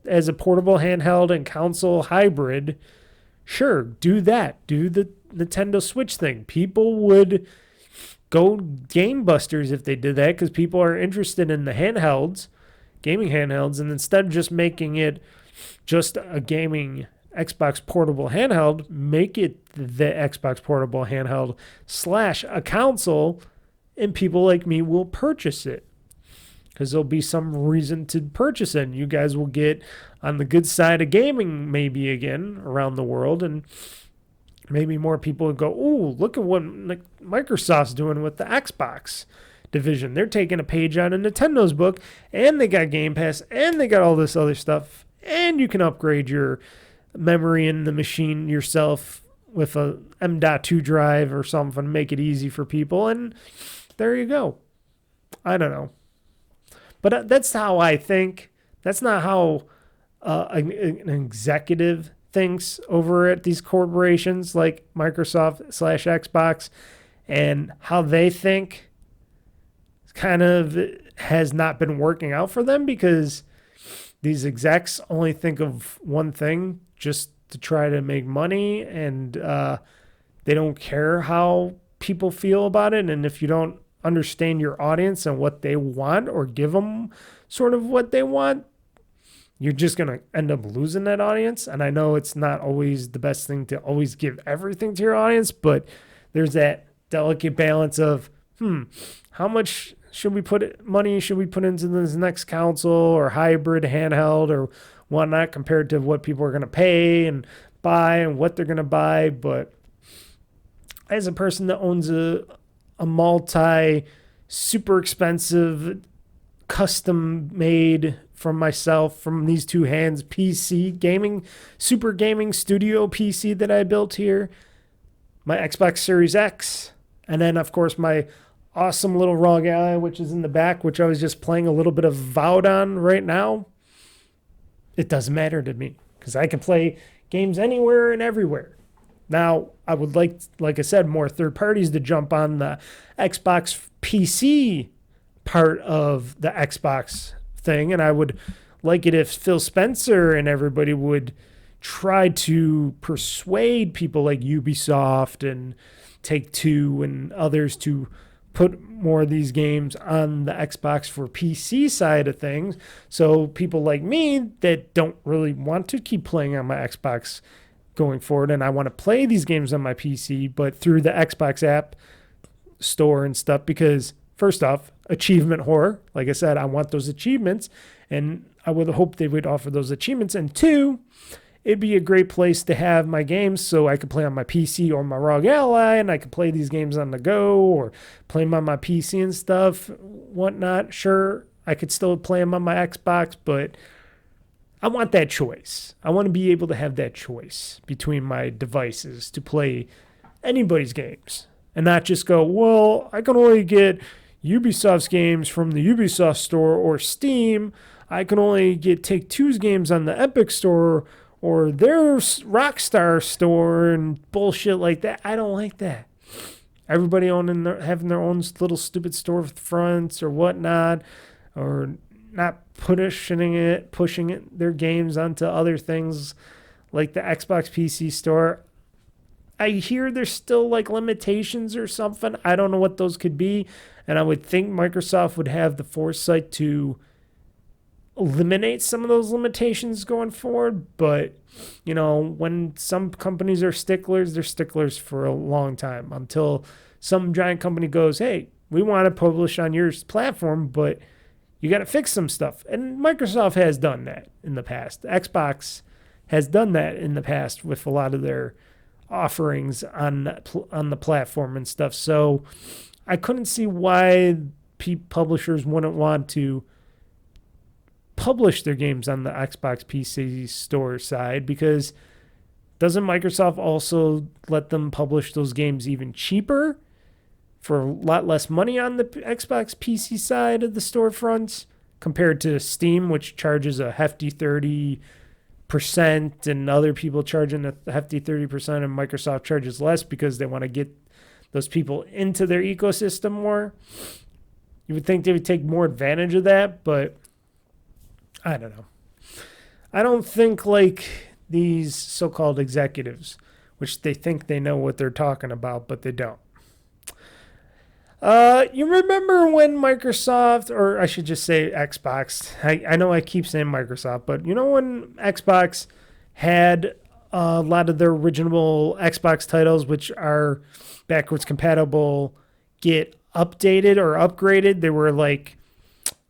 as a portable handheld and console hybrid, sure, do that. Do the Nintendo Switch thing. People would go game busters if they did that, because people are interested in the handhelds, gaming handhelds, and instead of just making it just a gaming Xbox portable handheld, make it the Xbox portable handheld / a console, and people like me will purchase it because there'll be some reason to purchase it. And you guys will get on the good side of gaming maybe again around the world, and maybe more people would go, "Ooh, look at what Microsoft's doing with the Xbox division. They're taking a page out of Nintendo's book, and they got Game Pass, and they got all this other stuff, and you can upgrade your memory in the machine yourself with a M.2 drive or something, make it easy for people." And there you go. I don't know. But that's how I think. That's not how an executive thinks over at these corporations like Microsoft / Xbox, and how they think kind of has not been working out for them, because these execs only think of one thing, just to try to make money, and they don't care how people feel about it. And if you don't understand your audience and what they want, or give them sort of what they want, you're just going to end up losing that audience. And I know it's not always the best thing to always give everything to your audience, but there's that delicate balance of, how much money should we put into this next console or hybrid handheld or whatnot, compared to what people are going to pay and buy and what they're going to buy. But as a person that owns a super expensive, custom made from myself, from these two hands, PC super gaming studio PC that I built here, my Xbox Series X, and then of course my awesome little ROG Ally, which is in the back, which I was just playing a little bit of Avowed on right now. It doesn't matter to me, because I can play games anywhere and everywhere. Now, I would like I said, more third parties to jump on the Xbox PC part of the Xbox thing, and I would like it if Phil Spencer and everybody would try to persuade people like Ubisoft and Take-Two and others to put more of these games on the Xbox for PC side of things, so people like me that don't really want to keep playing on my Xbox going forward, and I want to play these games on my PC, but through the Xbox app store and stuff, because first off, achievement horror. Like I said, I want those achievements, and I would hope they would offer those achievements. And two, it'd be a great place to have my games so I could play on my PC or my ROG Ally, and I could play these games on the go or play them on my PC and stuff, whatnot. Sure, I could still play them on my Xbox, but I want that choice. I want to be able to have that choice between my devices to play anybody's games and not just go, well, I can only get Ubisoft's games from the Ubisoft store or Steam. I can only get Take-Two's games on the Epic store or their Rockstar store and bullshit like that. I don't like that. Everybody having their own little stupid storefronts or whatnot, or not pushing their games onto other things like the Xbox PC store. I hear there's still like limitations or something. I don't know what those could be. And I would think Microsoft would have the foresight to eliminate some of those limitations going forward. But, when some companies are sticklers, they're sticklers for a long time, until some giant company goes, hey, we want to publish on your platform, but you got to fix some stuff. And Microsoft has done that in the past. Xbox has done that in the past with a lot of their offerings on the platform and stuff. So I couldn't see why publishers wouldn't want to publish their games on the Xbox PC store side, because doesn't Microsoft also let them publish those games even cheaper for a lot less money on the Xbox PC side of the storefronts compared to Steam, which charges a hefty 30%, and other people charging a hefty 30%, and Microsoft charges less because they want to get those people into their ecosystem more. You would think they would take more advantage of that, but I don't know. I don't think like these so-called executives, which they think they know what they're talking about, but they don't. You remember when Microsoft, or I should just say Xbox, I know I keep saying Microsoft, but you know when Xbox had a lot of their original Xbox titles, which are backwards compatible, get updated or upgraded? They were like,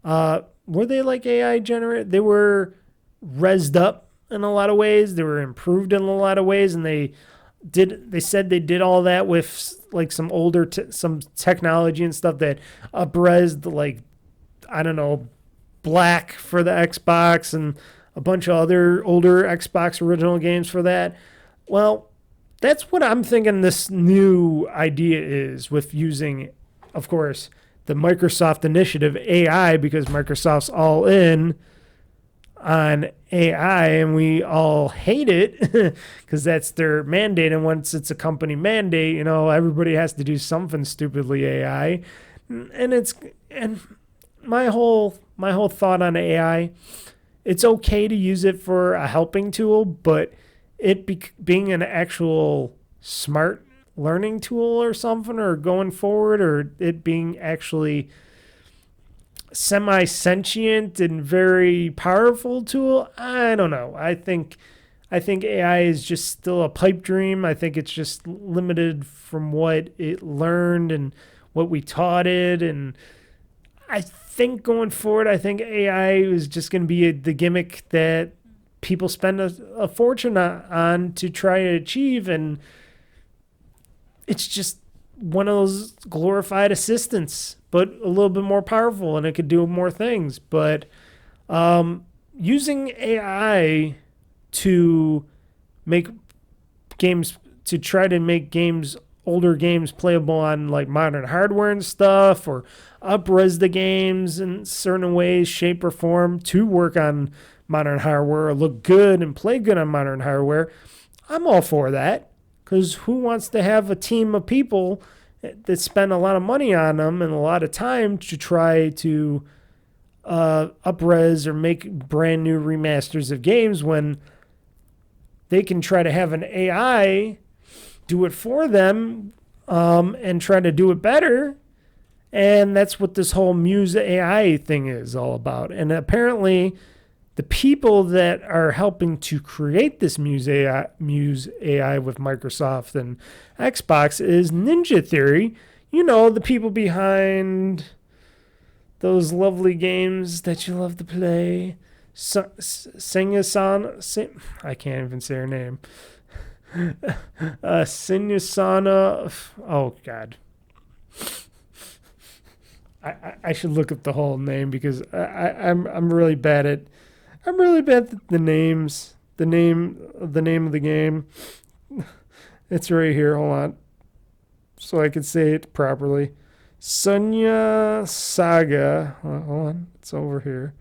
were they like AI generated? They were rezzed up in a lot of ways. They were improved in a lot of ways, and they said they did all that with like some older some technology and stuff that up-resed, like, I don't know, Black for the Xbox and a bunch of other older Xbox original games for that. Well, that's what I'm thinking this new idea is, with using, of course, the Microsoft initiative AI, because Microsoft's all in on AI and we all hate it because that's their mandate. And once it's a company mandate, you know, everybody has to do something stupidly AI. And my whole thought on AI, it's okay to use it for a helping tool, but being an actual smart learning tool or something, or going forward, or it being actually semi-sentient and very powerful tool, I don't know. I think AI is just still a pipe dream. I think it's just limited from what it learned and what we taught it. And I think going forward, I think AI is just going to be the gimmick that people spend a fortune on to try to achieve. And it's just one of those glorified assistants, but a little bit more powerful, and it could do more things. But using AI to make games, to try to make games, older games, playable on like modern hardware and stuff, or up-res the games in certain ways, shape, or form to work on modern hardware, or look good and play good on modern hardware, I'm all for that. Because who wants to have a team of people that spend a lot of money on them and a lot of time to try to up-res or make brand new remasters of games, when they can try to have an AI do it for them and try to do it better? And that's what this whole Muse AI thing is all about. And apparently the people that are helping to create this Muse AI with Microsoft and Xbox is Ninja Theory. You know, the people behind those lovely games that you love to play. Senya-sana, I can't even say her name. Senya-sana. Oh, God. I should look up the whole name, because I'm really bad at the names. The name of the game. It's right here. Hold on, so I can say it properly. Sunya Saga. Hold on, it's over here.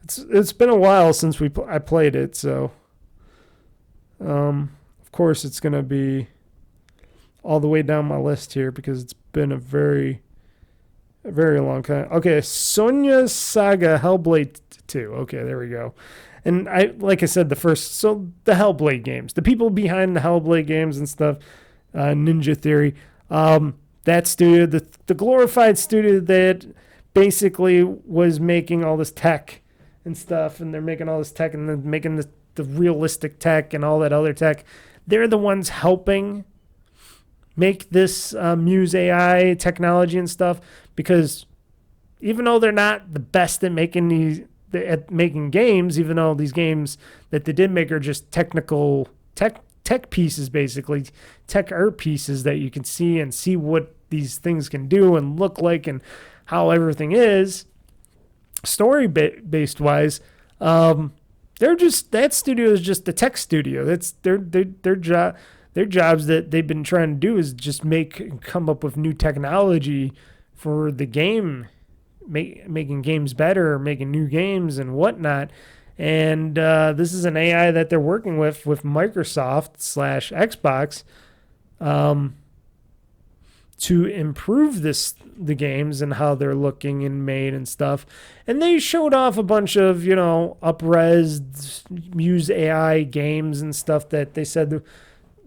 It's been a while since I played it, so of course it's gonna be all the way down my list here, because it's been a very long time. Okay, Sonya Saga Hellblade 2. Okay, there we go. And like I said, the Hellblade games, the people behind the Hellblade games and stuff, Ninja Theory, that studio, the glorified studio that basically was making all this tech and stuff, and they're making all this tech and then making the realistic tech and all that other tech. They're the ones helping make this Muse AI technology and stuff, because even though they're not the best at making games, even though these games that they did make are just technical tech pieces, basically tech art pieces that you can see and see what these things can do and look like and how everything is story based wise, that studio is just a tech studio. That's their job. their jobs that they've been trying to do is just come up with new technology for the game, making games better, making new games and whatnot. And this is an AI that they're working with Microsoft / Xbox to improve the games and how they're looking and made and stuff. And they showed off a bunch of, up-res Muse AI games and stuff that they said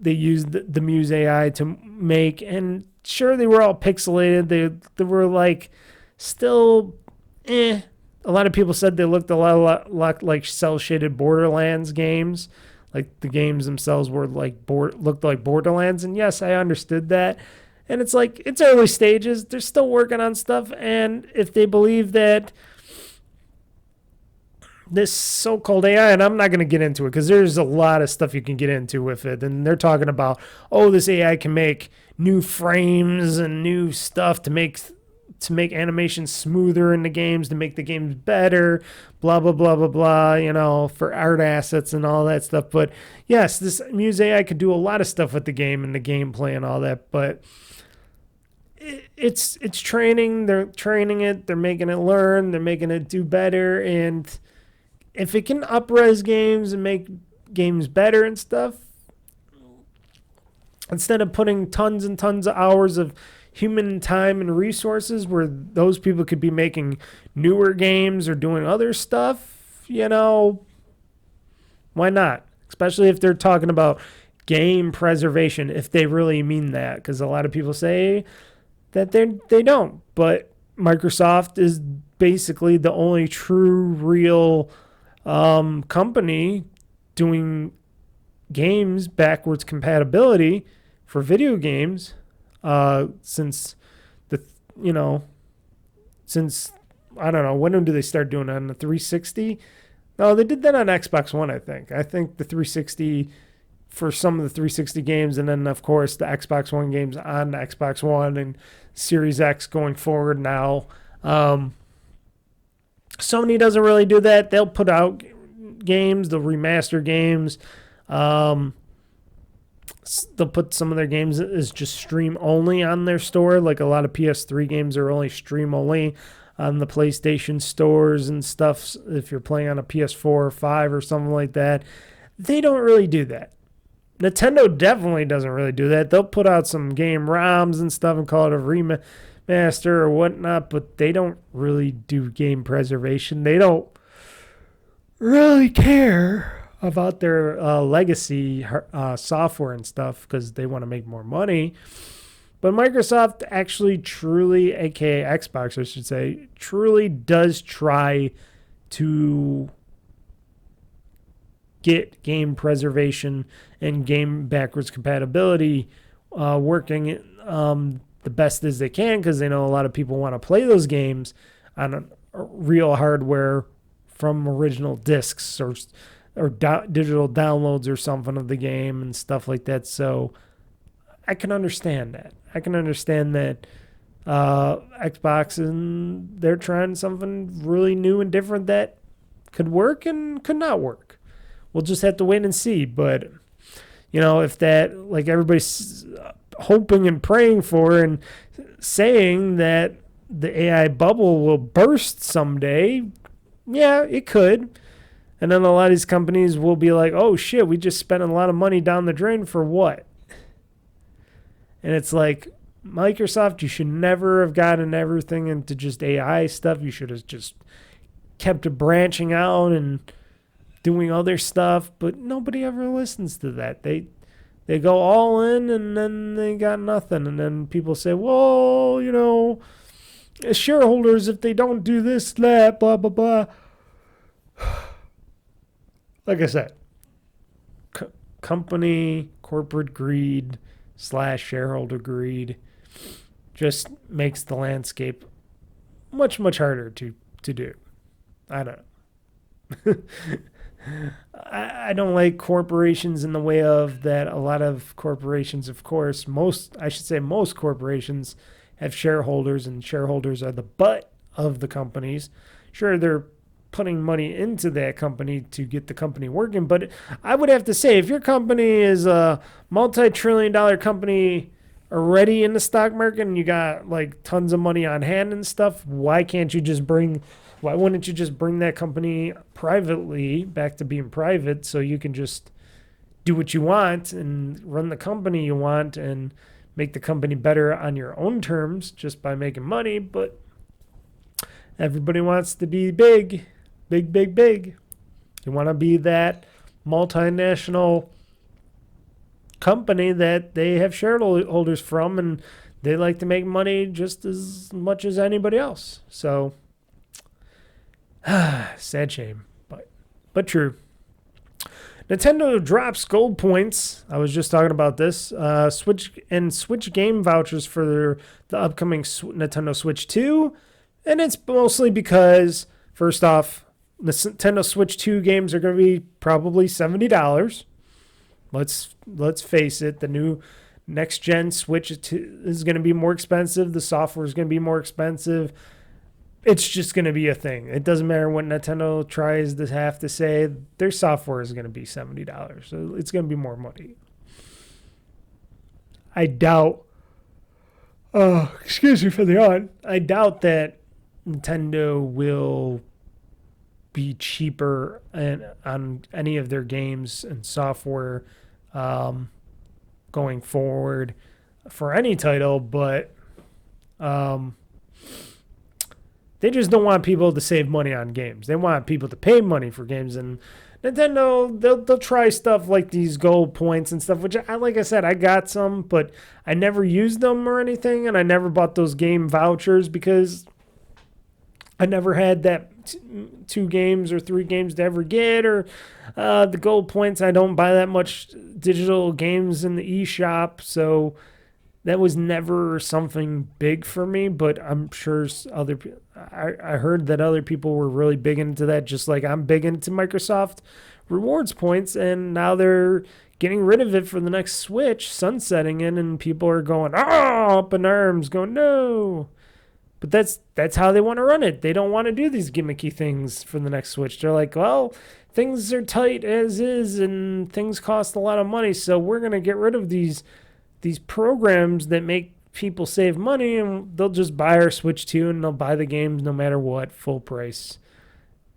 they used the Muse AI to make. And sure, they were all pixelated. They were like still A lot of people said they looked a lot like cel-shaded Borderlands games. Like the games themselves were looked like Borderlands. And yes, I understood that. And it's like, it's early stages. They're still working on stuff. And if they believe that this so-called AI, and I'm not going to get into it because there's a lot of stuff you can get into with it. And they're talking about, this AI can make new frames and new stuff to make animations smoother in the games, to make the games better, blah, blah, blah, blah, blah, for art assets and all that stuff. But yes, this Muse AI could do a lot of stuff with the game and the gameplay and all that, but it's training. They're training it. They're making it learn. They're making it do better. And if it can up-res games and make games better and stuff, instead of putting tons and tons of hours of human time and resources where those people could be making newer games or doing other stuff, why not? Especially if they're talking about game preservation, if they really mean that, because a lot of people say that they don't. But Microsoft is basically the only true, real company doing games backwards compatibility for video games since I don't know, when do they start doing it, on the 360? No, they did that on Xbox One, I think. I think the 360 for some of the 360 games, and then of course the Xbox One games on the Xbox One and Series X going forward now. Sony doesn't really do that. They'll put out games, they'll remaster games. They'll put some of their games as just stream only on their store. Like a lot of PS3 games are only stream only on the PlayStation stores and stuff. If you're playing on a PS4 or 5 or something like that, they don't really do that. Nintendo definitely doesn't really do that. They'll put out some game ROMs and stuff and call it a remaster or whatnot, but they don't really do game preservation. They don't really care about their legacy software and stuff because they want to make more money. But Microsoft actually truly, aka Xbox I should say, truly does try to get game preservation and game backwards compatibility working the best as they can, because they know a lot of people want to play those games on real hardware from original discs or digital downloads or something of the game and stuff like that. So I can understand that. I can understand that Xbox, and they're trying something really new and different that could work and could not work. We'll just have to wait and see. But, if that, like everybody's hoping and praying for and saying that the AI bubble will burst someday, yeah, it could. And then a lot of these companies will be like, oh shit, we just spent a lot of money down the drain for what? And it's like, Microsoft, you should never have gotten everything into just AI stuff. You should have just kept branching out and doing other stuff, but nobody ever listens to that. They go all in and then they got nothing. And then people say, well, shareholders, if they don't do this, that, blah, blah, blah. Like I said, company, corporate greed / shareholder greed just makes the landscape much, much harder to do. I don't know. I don't like corporations in the way of that. A lot of corporations, of course, most corporations have shareholders, and shareholders are the butt of the companies. Sure, they're putting money into that company to get the company working. But I would have to say, if your company is a multi-trillion-dollar company already in the stock market and you got like tons of money on hand and stuff, why wouldn't you just bring that company privately back to being private, so you can just do what you want and run the company you want and make the company better on your own terms just by making money? But everybody wants to be big. You want to be that multinational company that they have shareholders from, and they like to make money just as much as anybody else. So, sad shame, but true. Nintendo drops gold points. I was just talking about this. Switch game vouchers for the upcoming Nintendo Switch 2. And it's mostly because, first off, the Nintendo Switch 2 games are going to be probably $70. Let's face it, the new next-gen Switch is going to be more expensive. The software is going to be more expensive. It's just going to be a thing. It doesn't matter what Nintendo tries to have to say. Their software is going to be $70. So it's going to be more money. I doubt... excuse me for the yawn. I doubt that Nintendo will be cheaper on any of their games and software going forward for any title, but they just don't want people to save money on games. They want people to pay money for games. And Nintendo, they'll try stuff like these gold points and stuff, which, like I said, I got some, but I never used them or anything, and I never bought those game vouchers because I never had that 2 games or 3 games to ever get, or the gold points. I don't buy that much digital games in the eShop, so that was never something big for me. But I'm sure I heard that other people were really big into that, just like I'm big into Microsoft rewards points, and now they're getting rid of it for the next Switch, sunsetting it, and people are going, up in arms, going, no. But that's how they want to run it. They don't want to do these gimmicky things for the next Switch. They're like, well, things are tight as is, and things cost a lot of money, so we're going to get rid of these programs that make people save money, and they'll just buy our Switch 2, and they'll buy the games no matter what, full price.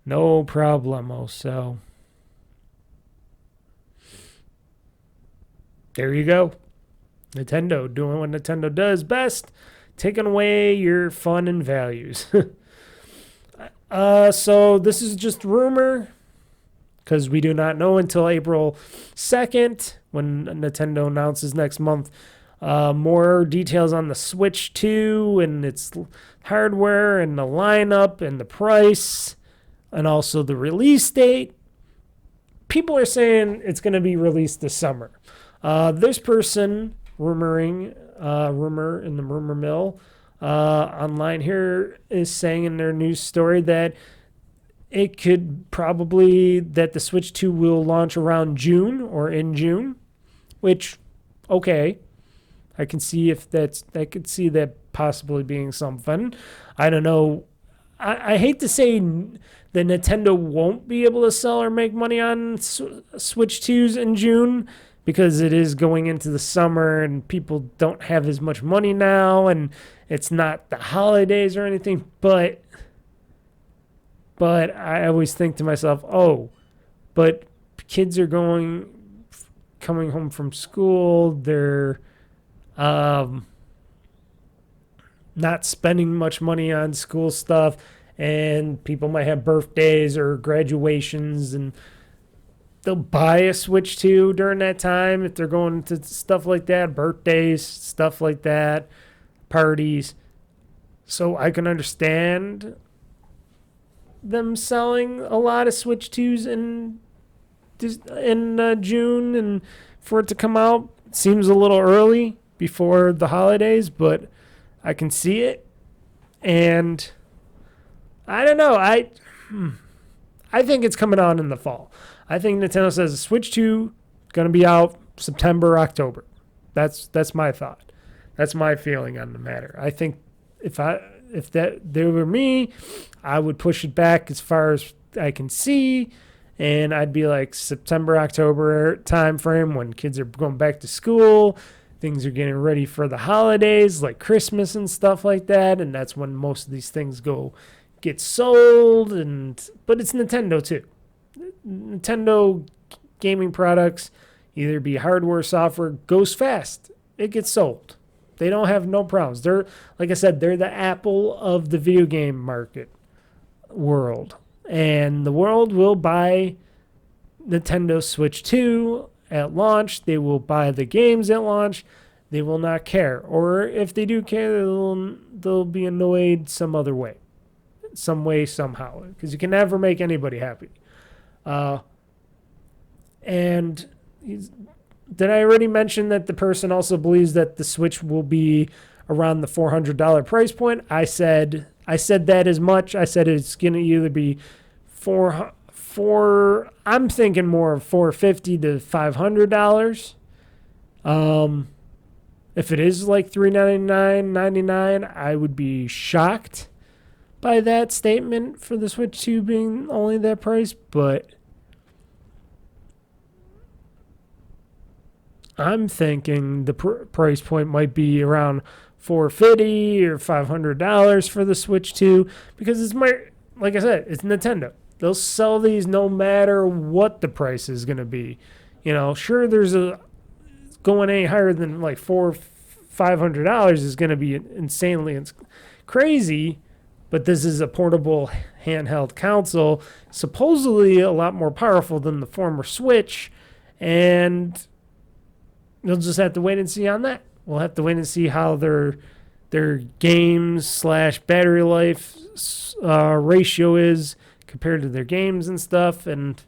No problemo. So there you go. Nintendo doing what Nintendo does best. Taking away your fun and values. So this is just rumor, because we do not know until April 2nd when Nintendo announces next month more details on the Switch 2 and its hardware and the lineup and the price and also the release date. People are saying it's going to be released this summer. This person rumor in the rumor mill online here is saying in their news story that it could probably that the Switch 2 will launch around June or in June, which, okay, I can see I could see that possibly being something. I don't know. I hate to say that Nintendo won't be able to sell or make money on Switch 2s in June, because it is going into the summer and people don't have as much money now, and it's not the holidays or anything. But I always think to myself, but kids are coming home from school. They're not spending much money on school stuff, and people might have birthdays or graduations, and they'll buy a Switch 2 during that time if they're going to stuff like that, birthdays, stuff like that, parties. So I can understand them selling a lot of Switch 2s in June, and for it to come out, it seems a little early before the holidays, but I can see it. And I don't know. I think it's coming out in the fall. I think Nintendo says the Switch 2 going to be out September, October. That's my thought. That's my feeling on the matter. I think if they were me, I would push it back as far as I can see. And I'd be like September, October time frame when kids are going back to school. Things are getting ready for the holidays, like Christmas and stuff like that. And that's when most of these things get sold. But it's Nintendo too. Nintendo gaming products, either be hardware, software, goes fast. It gets sold. They don't have no problems. They're, like I said, they're the Apple of the video game market world. And the world will buy Nintendo Switch 2 at launch. They will buy the games at launch. They will not care. Or if they do care, they'll be annoyed some other way. Some way, somehow. Because you can never make anybody happy. And did I already mention that the person also believes that the Switch will be around the $400 price point? I said that as much. I said it's going to either be I'm thinking more of $450 to $500. If it is like $399.99, I would be shocked by that statement for the Switch 2 being only that price, but I'm thinking the price point might be around $450 or $500 for the Switch 2 because like I said, it's Nintendo. They'll sell these no matter what the price is going to be. Sure, going any higher than like $500 is going to be insanely crazy, but this is a portable handheld console, supposedly a lot more powerful than the former Switch, and you'll just have to wait and see on that. We'll have to wait and see how their games/battery life ratio is compared to their games and stuff. And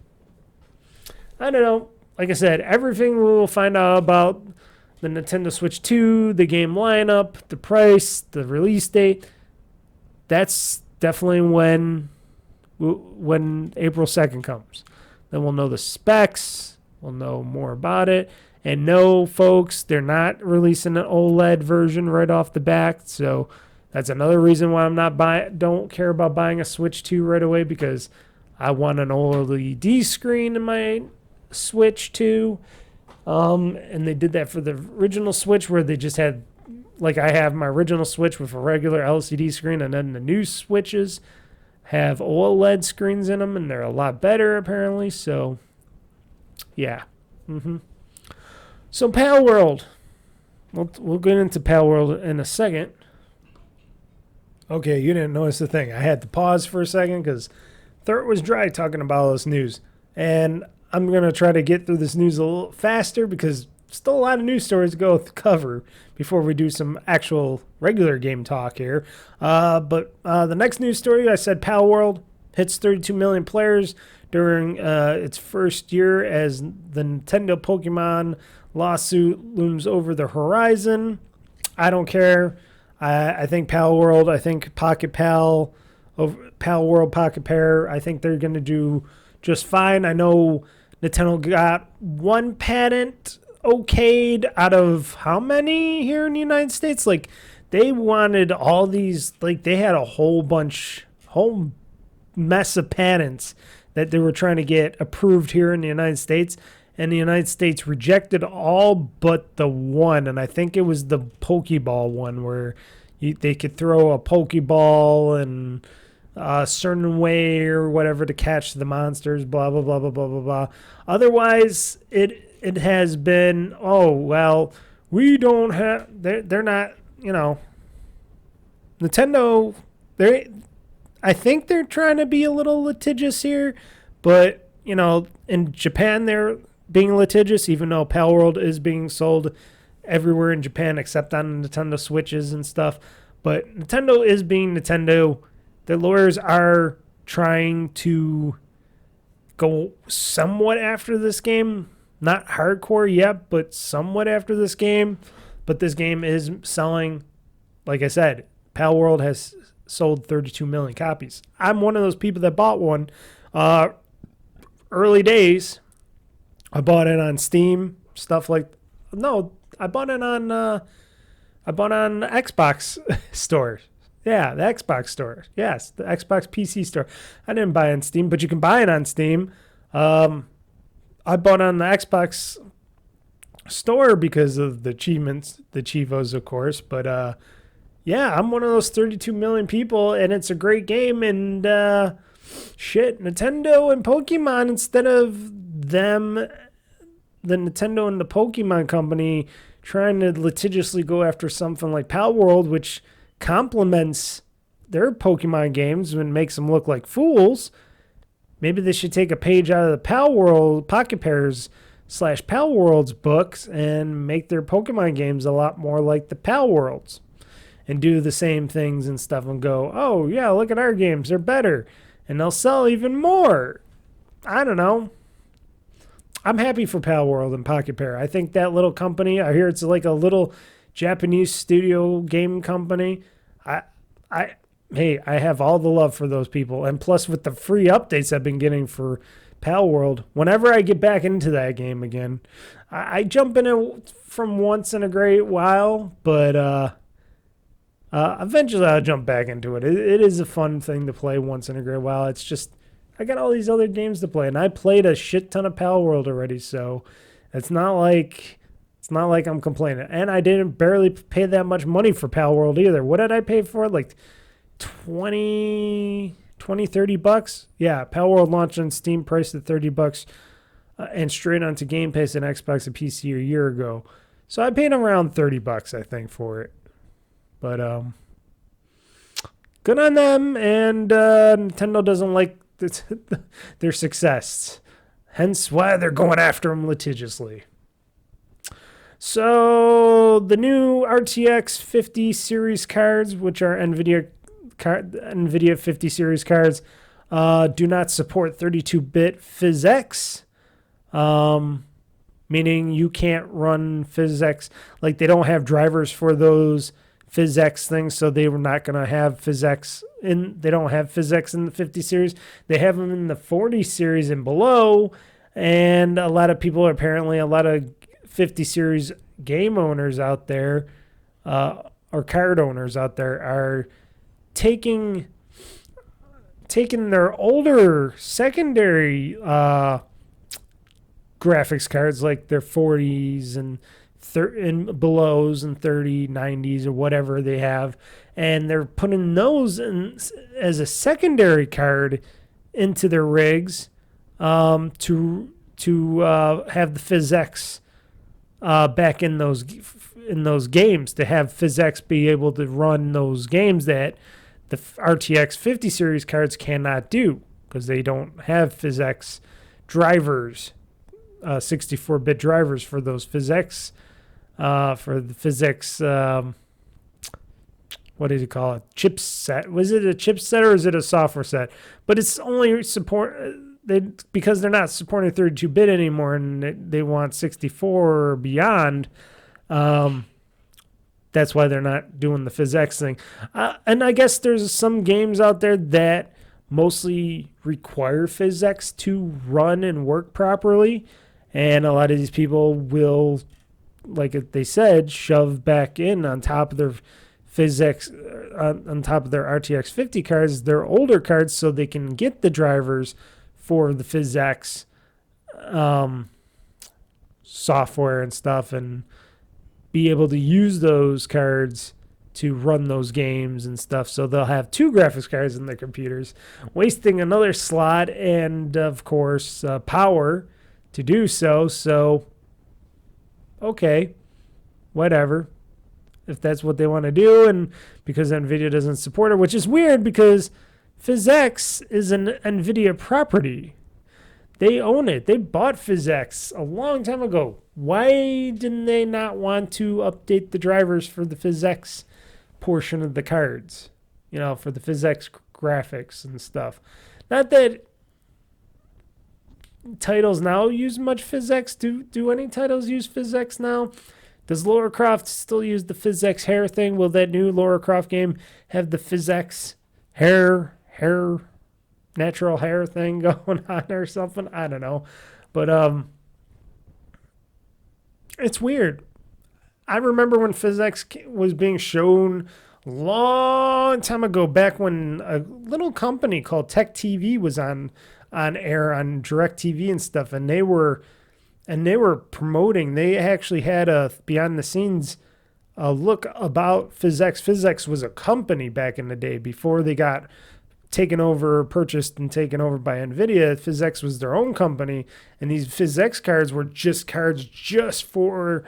I don't know. Like I said, everything we'll find out about the Nintendo Switch 2, the game lineup, the price, the release date. That's definitely when April 2nd comes. Then we'll know the specs. We'll know more about it. And no, folks, they're not releasing an OLED version right off the bat. So that's another reason why don't care about buying a Switch 2 right away, because I want an OLED screen in my Switch 2. And they did that for the original Switch, where they just had, like I have my original Switch with a regular LCD screen, and then the new Switches have OLED screens in them, and they're a lot better apparently. So, yeah. So Pal World. We'll get into Pal World in a second. Okay, you didn't notice the thing. I had to pause for a second because throat was dry talking about all this news. And I'm going to try to get through this news a little faster because still a lot of news stories to cover before we do some actual regular game talk here. But the next news story, I said Pal World hits 32 million players during its first year as the Nintendo Pokemon lawsuit looms over the horizon. I don't care. I think Pal World, I think Pocket Pal, Pal World Pocket Pair, I think they're going to do just fine. I know Nintendo got one patent okayed out of how many here in the United States? Like, they wanted all these, like, they had a whole mess of patents that they were trying to get approved here in the United States. And the United States rejected all but the one. And I think it was the Pokeball one where they could throw a Pokeball and a certain way or whatever to catch the monsters, blah, blah, blah, blah, blah, blah, blah. Otherwise, it has been, oh, well, we don't have, they're not, Nintendo, I think they're trying to be a little litigious here, but, in Japan, they're being litigious, even though Pal World is being sold everywhere in Japan except on Nintendo Switches and stuff. But Nintendo is being Nintendo. Their lawyers are trying to go somewhat after this game. Not hardcore yet, but somewhat after this game. But this game is selling, like I said, Pal World has sold 32 million copies. I'm one of those people that bought one early days. I bought it on Steam, stuff like. No, I bought it on Xbox store. Yeah, the Xbox store. Yes, the Xbox PC store. I didn't buy it on Steam, but you can buy it on Steam. I bought on the Xbox store because of the achievements, the Chivos, of course. But yeah, I'm one of those 32 million people, and it's a great game. And shit, Nintendo and Pokemon, instead of them, the Nintendo and the Pokemon company trying to litigiously go after something like Pal World, which complements their Pokemon games and makes them look like fools. Maybe they should take a page out of the Pal World, Pocket Pairs / Pal Worlds books and make their Pokemon games a lot more like the Pal Worlds and do the same things and stuff and go, oh, yeah, look at our games. They're better. And they'll sell even more. I don't know. I'm happy for Pal World and Pocket Pair. I think that little company, I hear it's like a little Japanese studio game company. Hey, I have all the love for those people. And plus with the free updates I've been getting for Pal World, whenever I get back into that game again, I jump in it from once in a great while, but eventually I'll jump back into it. It is a fun thing to play once in a great while. It's just, I got all these other games to play, and I played a shit ton of Pal World already, so it's not like I'm complaining. And I didn't barely pay that much money for Pal World either. What did I pay for it? Like 30 bucks? Yeah, Pal World launched on Steam, priced at 30 bucks, and straight onto Game Pass and Xbox and PC a year ago. So I paid around 30 bucks, I think, for it. But good on them, and Nintendo doesn't like their success. Hence why they're going after them litigiously. So the new RTX 50 series cards, which are NVIDIA 50 series cards, do not support 32-bit PhysX, meaning you can't run PhysX. Like, they don't have drivers for those PhysX things, so they were not going to have PhysX they don't have PhysX in the 50 series. They have them in the 40 series and below, and a lot of 50 series game owners out there, or card owners out there, are taking their older secondary graphics cards, like their 40s and belows and 30, 90s, or whatever they have, and they're putting those in as a secondary card into their rigs to have the PhysX back in those games, to have PhysX be able to run those games that the RTX 50 series cards cannot do, because they don't have PhysX drivers, 64-bit drivers for those PhysX. For the PhysX, what did you call it? Chipset. Was it a chipset or is it a software set? But it's only because they're not supporting 32-bit anymore, and they want 64 or beyond. That's why they're not doing the PhysX thing. And I guess there's some games out there that mostly require PhysX to run and work properly, and a lot of these people will, like they said, shove back in on top of their PhysX, on top of their RTX 50 cards, their older cards, so they can get the drivers for the PhysX software and stuff, and be able to use those cards to run those games and stuff. So they'll have two graphics cards in their computers, wasting another slot and, of course, power to do so. So, okay, whatever, if that's what they want to do. And because NVIDIA doesn't support it, which is weird because PhysX is an NVIDIA property. They own it. They bought PhysX a long time ago. Why didn't they not want to update the drivers for the PhysX portion of the cards? You know, for the PhysX graphics and stuff. Not that titles now use much PhysX. Do any titles use PhysX now? Does Lara Croft still use the PhysX hair thing? Will that new Lara Croft game have the PhysX natural hair thing going on or something? I don't know. But it's weird. I remember when PhysX was being shown long time ago, back when a little company called Tech TV was on air on Direct TV and stuff, and they were promoting. They actually had a behind the scenes look about PhysX. PhysX was a company back in the day before they got purchased and taken over by NVIDIA. PhysX was their own company, and these PhysX cards were just cards just for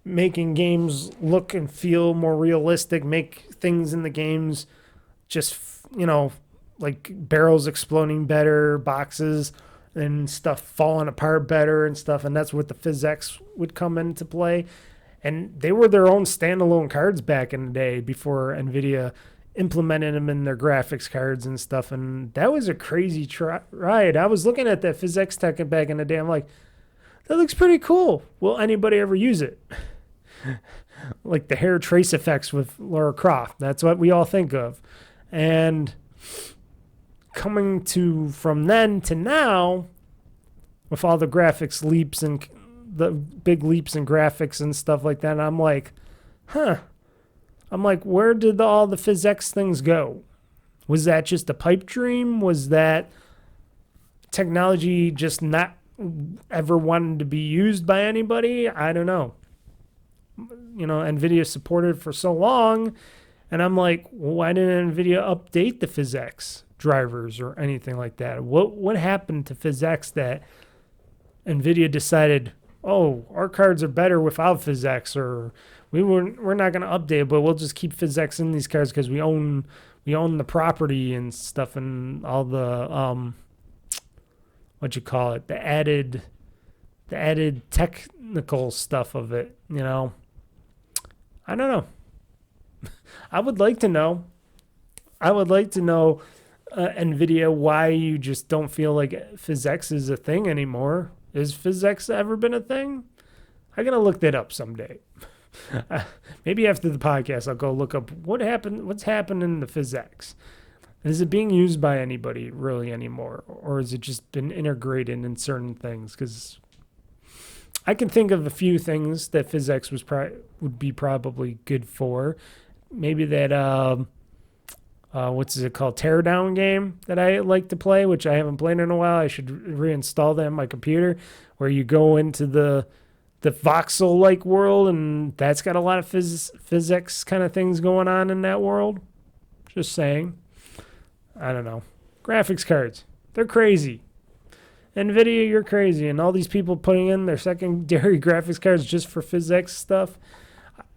making games look and feel more realistic, make things in the games just, like barrels exploding better, boxes and stuff falling apart better and stuff. And that's what the PhysX would come into play. And they were their own standalone cards back in the day before NVIDIA implemented them in their graphics cards and stuff. And that was a crazy ride. I was looking at that PhysX tech back in the day. I'm like, that looks pretty cool. Will anybody ever use it? Like the hair trace effects with Lara Croft. That's what we all think of. And coming from then to now, with all the graphics leaps and the big leaps in graphics and stuff like that, I'm like, where did all the PhysX things go? Was that just a pipe dream? Was that technology just not ever wanted to be used by anybody? I don't know. NVIDIA supported for so long, and I'm like, well, why didn't NVIDIA update the PhysX drivers or anything like that? What happened to PhysX that NVIDIA decided, oh, our cards are better without PhysX, or we're not going to update, but we'll just keep PhysX in these cards because we own the property and stuff and all the the added technical stuff of it. I don't know. I would like to know. NVIDIA, why you just don't feel like PhysX is a thing anymore. Is PhysX ever been a thing? I'm going to look that up someday. Maybe after the podcast, I'll go look up what's happening to PhysX. Is it being used by anybody really anymore? Or has it just been integrated in certain things? Because I can think of a few things that PhysX would be probably good for. Maybe that, what's it called, Teardown game that I like to play, which I haven't played in a while. I should reinstall that on my computer, where you go into the voxel-like world, and that's got a lot of physics kind of things going on in that world. Just saying. I don't know. Graphics cards. They're crazy. NVIDIA, you're crazy. And all these people putting in their secondary graphics cards just for PhysX stuff.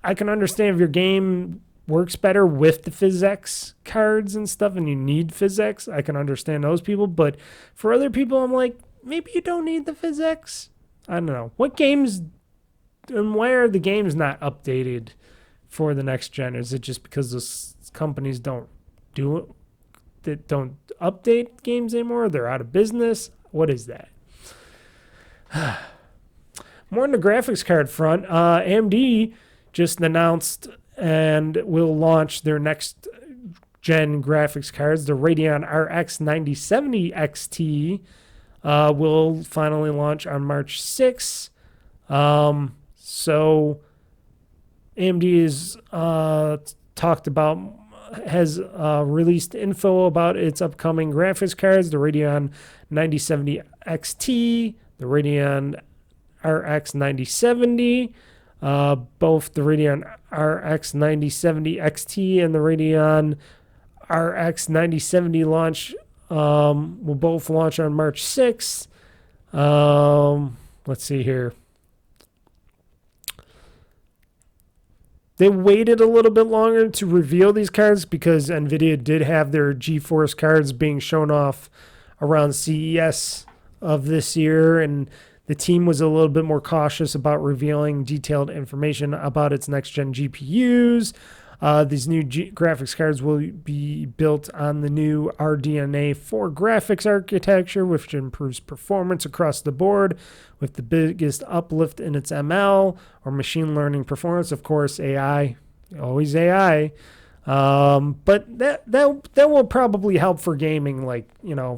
I can understand if your game works better with the PhysX cards and stuff and you need PhysX. I can understand those people. But for other people, I'm like, maybe you don't need the PhysX. I don't know. What games and why are the games not updated for the next gen? Is it just because those companies don't do it? That don't update games anymore? They're out of business? What is that? More on the graphics card front, AMD just announced and will launch their next gen graphics cards. The Radeon RX 9070 XT will finally launch on March 6th. So AMD is has released info about its upcoming graphics cards, the Radeon 9070 XT, the Radeon RX 9070. Both the Radeon RX 9070 XT and the Radeon RX 9070 launch will both launch on March 6th. Let's see here. They waited a little bit longer to reveal these cards because NVIDIA did have their GeForce cards being shown off around CES of this year, and the team was a little bit more cautious about revealing detailed information about its next-gen GPUs. These new graphics cards will be built on the new RDNA 4 graphics architecture, which improves performance across the board with the biggest uplift in its ML or machine learning performance. Of course, AI, always AI. But that will probably help for gaming, like,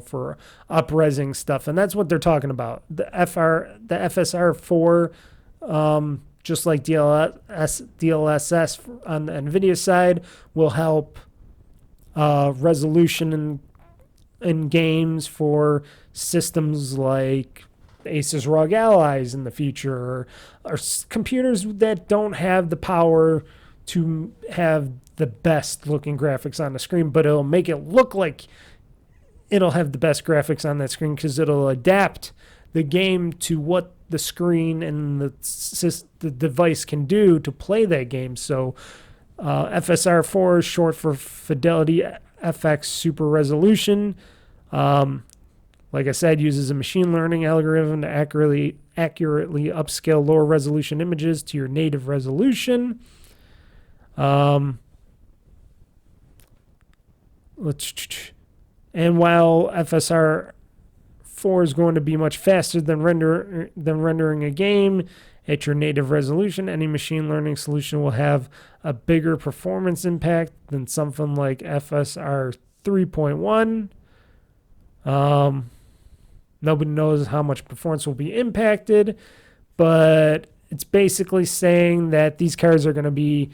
for up-resing stuff. And that's what they're talking about. The FSR 4 just like DLSS on the NVIDIA side, will help resolution in games for systems like Asus ROG Allies in the future, or computers that don't have the power to have the best looking graphics on the screen, but it'll make it look like it'll have the best graphics on that screen because it'll adapt the game to what the screen and the device can do to play that game. So FSR4 is short for Fidelity FX Super Resolution. Like I said, uses a machine learning algorithm to accurately upscale lower resolution images to your native resolution. And while FSR 4 is going to be much faster than rendering a game at your native resolution, any machine learning solution will have a bigger performance impact than something like FSR 3.1. Nobody knows how much performance will be impacted, but it's basically saying that these cards are going to be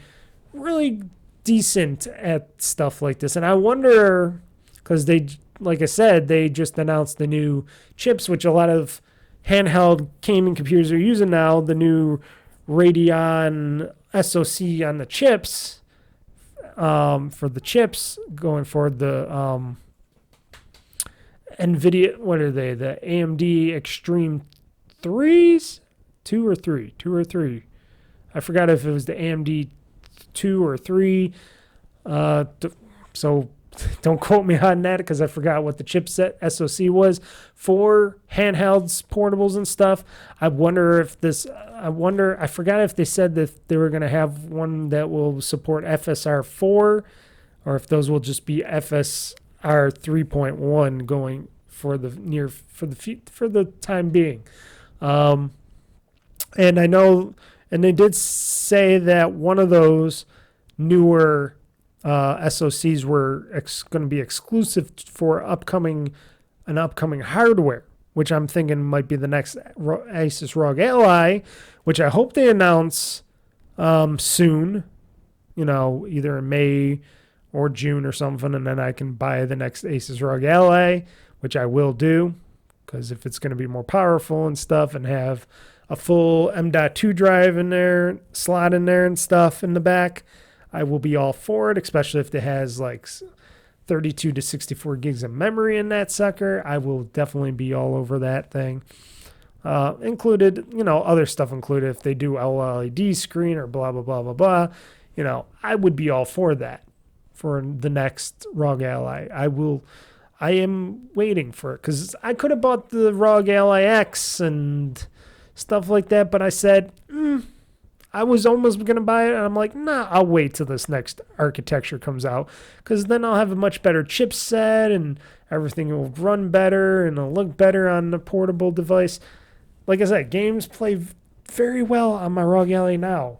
really decent at stuff like this. And I wonder, because they, like I said, they just announced the new chips, which a lot of handheld gaming computers are using now, the new Radeon SoC on the chips, for the chips going forward, the NVIDIA, what are they, the AMD Extreme 3s? 2 or 3? 2 or 3. I forgot if it was the AMD 2 or 3. So don't quote me on that because I forgot what the chipset SoC was for handhelds, portables, and stuff. I forgot if they said that they were going to have one that will support FSR 4 or if those will just be FSR 3.1 going for the time being. And I know, and they did say that one of those newer SoCs were going to be exclusive for upcoming hardware, which I'm thinking might be the next Asus ROG Ally, which I hope they announce soon, either in May or June or something, and then I can buy the next Asus ROG Ally, which I will do, because if it's going to be more powerful and stuff and have a full M.2 drive in there, slot in there and stuff in the back, I will be all for it, especially if it has like 32 to 64 gigs of memory in that sucker. I will definitely be all over that thing. Included, other stuff included. If they do OLED screen or blah, blah, blah, blah, blah, I would be all for that for the next ROG Ally. I am waiting for it because I could have bought the ROG Ally X and stuff like that, but I said, I was almost going to buy it, and I'm like, nah, I'll wait till this next architecture comes out, because then I'll have a much better chipset, and everything will run better, and it'll look better on the portable device. Like I said, games play very well on my ROG Ally now,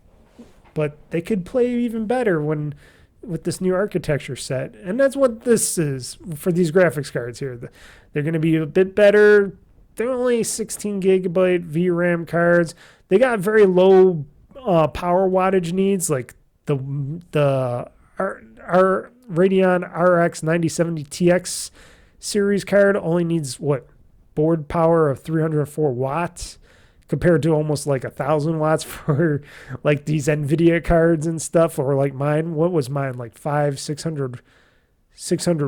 but they could play even better with this new architecture set, and that's what this is for these graphics cards here. They're going to be a bit better. They're only 16 gigabyte VRAM cards. They got very low power wattage needs, like the Radeon RX 9070 TX series card only needs board power of 304 watts compared to almost like 1,000 watts for like these NVIDIA cards and stuff, or like mine. What was mine, like 600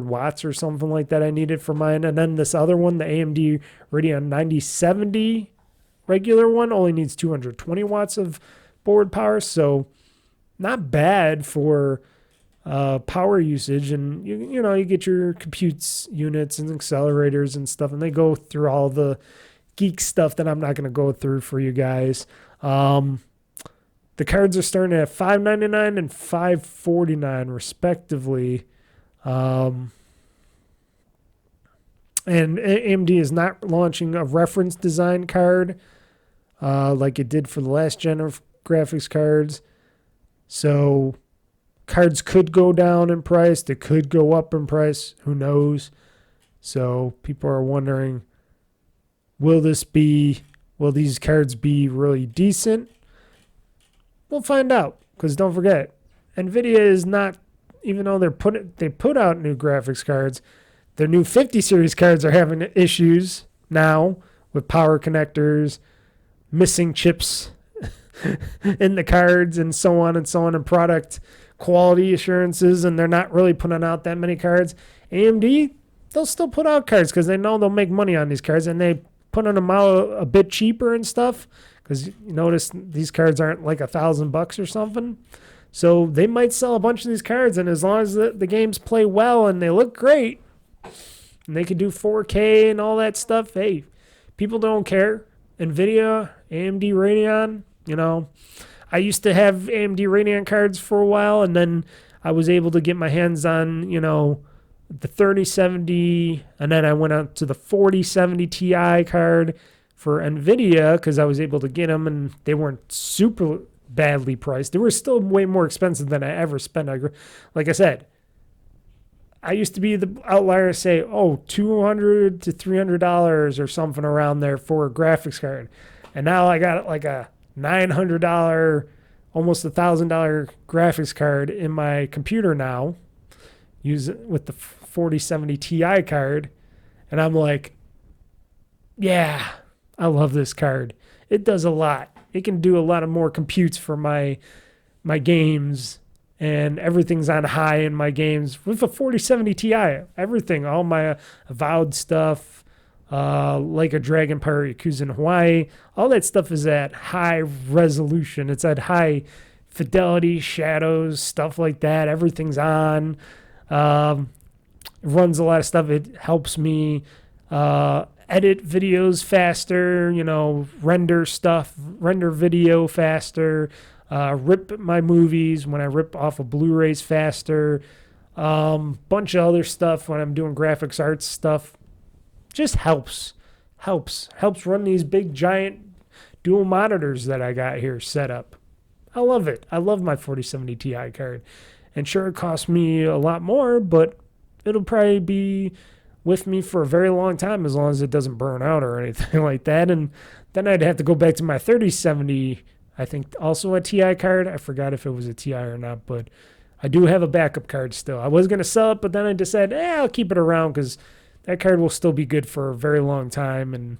watts or something like that I needed for mine. And then this other one, the AMD Radeon 9070 regular one, only needs 220 watts of board power, so not bad for power usage. And you get your compute units and accelerators and stuff, and they go through all the geek stuff that I'm not going to go through for you guys. The cards are starting at $599 and $549 respectively. And AMD is not launching a reference design card like it did for the last gen of graphics cards. So cards could go down in price. They could go up in price. Who knows? So people are wondering, will these cards be really decent? We'll find out, because don't forget, NVIDIA is not, even though they put out new graphics cards, their new 50 series cards are having issues now with power connectors, missing chips in the cards, and so on and product quality assurances, and they're not really putting out that many cards. AMD, they'll still put out cards because they know they'll make money on these cards, and they put them out a bit cheaper and stuff, because you notice these cards aren't like $1,000 or something. So they might sell a bunch of these cards, and as long as the games play well and they look great, and they can do 4K and all that stuff, hey, people don't care. NVIDIA, AMD Radeon, I used to have AMD Radeon cards for a while, and then I was able to get my hands on, the 3070, and then I went out to the 4070 Ti card for NVIDIA because I was able to get them, and they weren't super badly priced. They were still way more expensive than I ever spent. Like I said, I used to be the outlier to say, $200 to $300 or something around there for a graphics card. And now I got like a $900, almost $1,000 graphics card in my computer now, use it with the 4070 Ti card. And I'm like, yeah, I love this card. It does a lot. It can do a lot of more computes for my games, and everything's on high in my games with a 4070 Ti. Everything, all my Avowed stuff, like a Dragon Pirate Yakuza in Hawaii, all that stuff is at high resolution. It's at high fidelity, shadows, stuff like that. Everything's on. Runs a lot of stuff. It helps me edit videos faster, render video faster, rip my movies when I rip off of Blu-rays faster, bunch of other stuff when I'm doing graphics arts stuff. Just helps run these big giant dual monitors that I got here set up. I love it. I love my 4070 Ti card. And sure, it costs me a lot more, but it'll probably be with me for a very long time, as long as it doesn't burn out or anything like that. And then I'd have to go back to my 3070, I think also a Ti card. I forgot if it was a Ti or not, but I do have a backup card still. I was going to sell it, but then I decided, I'll keep it around because that card will still be good for a very long time. And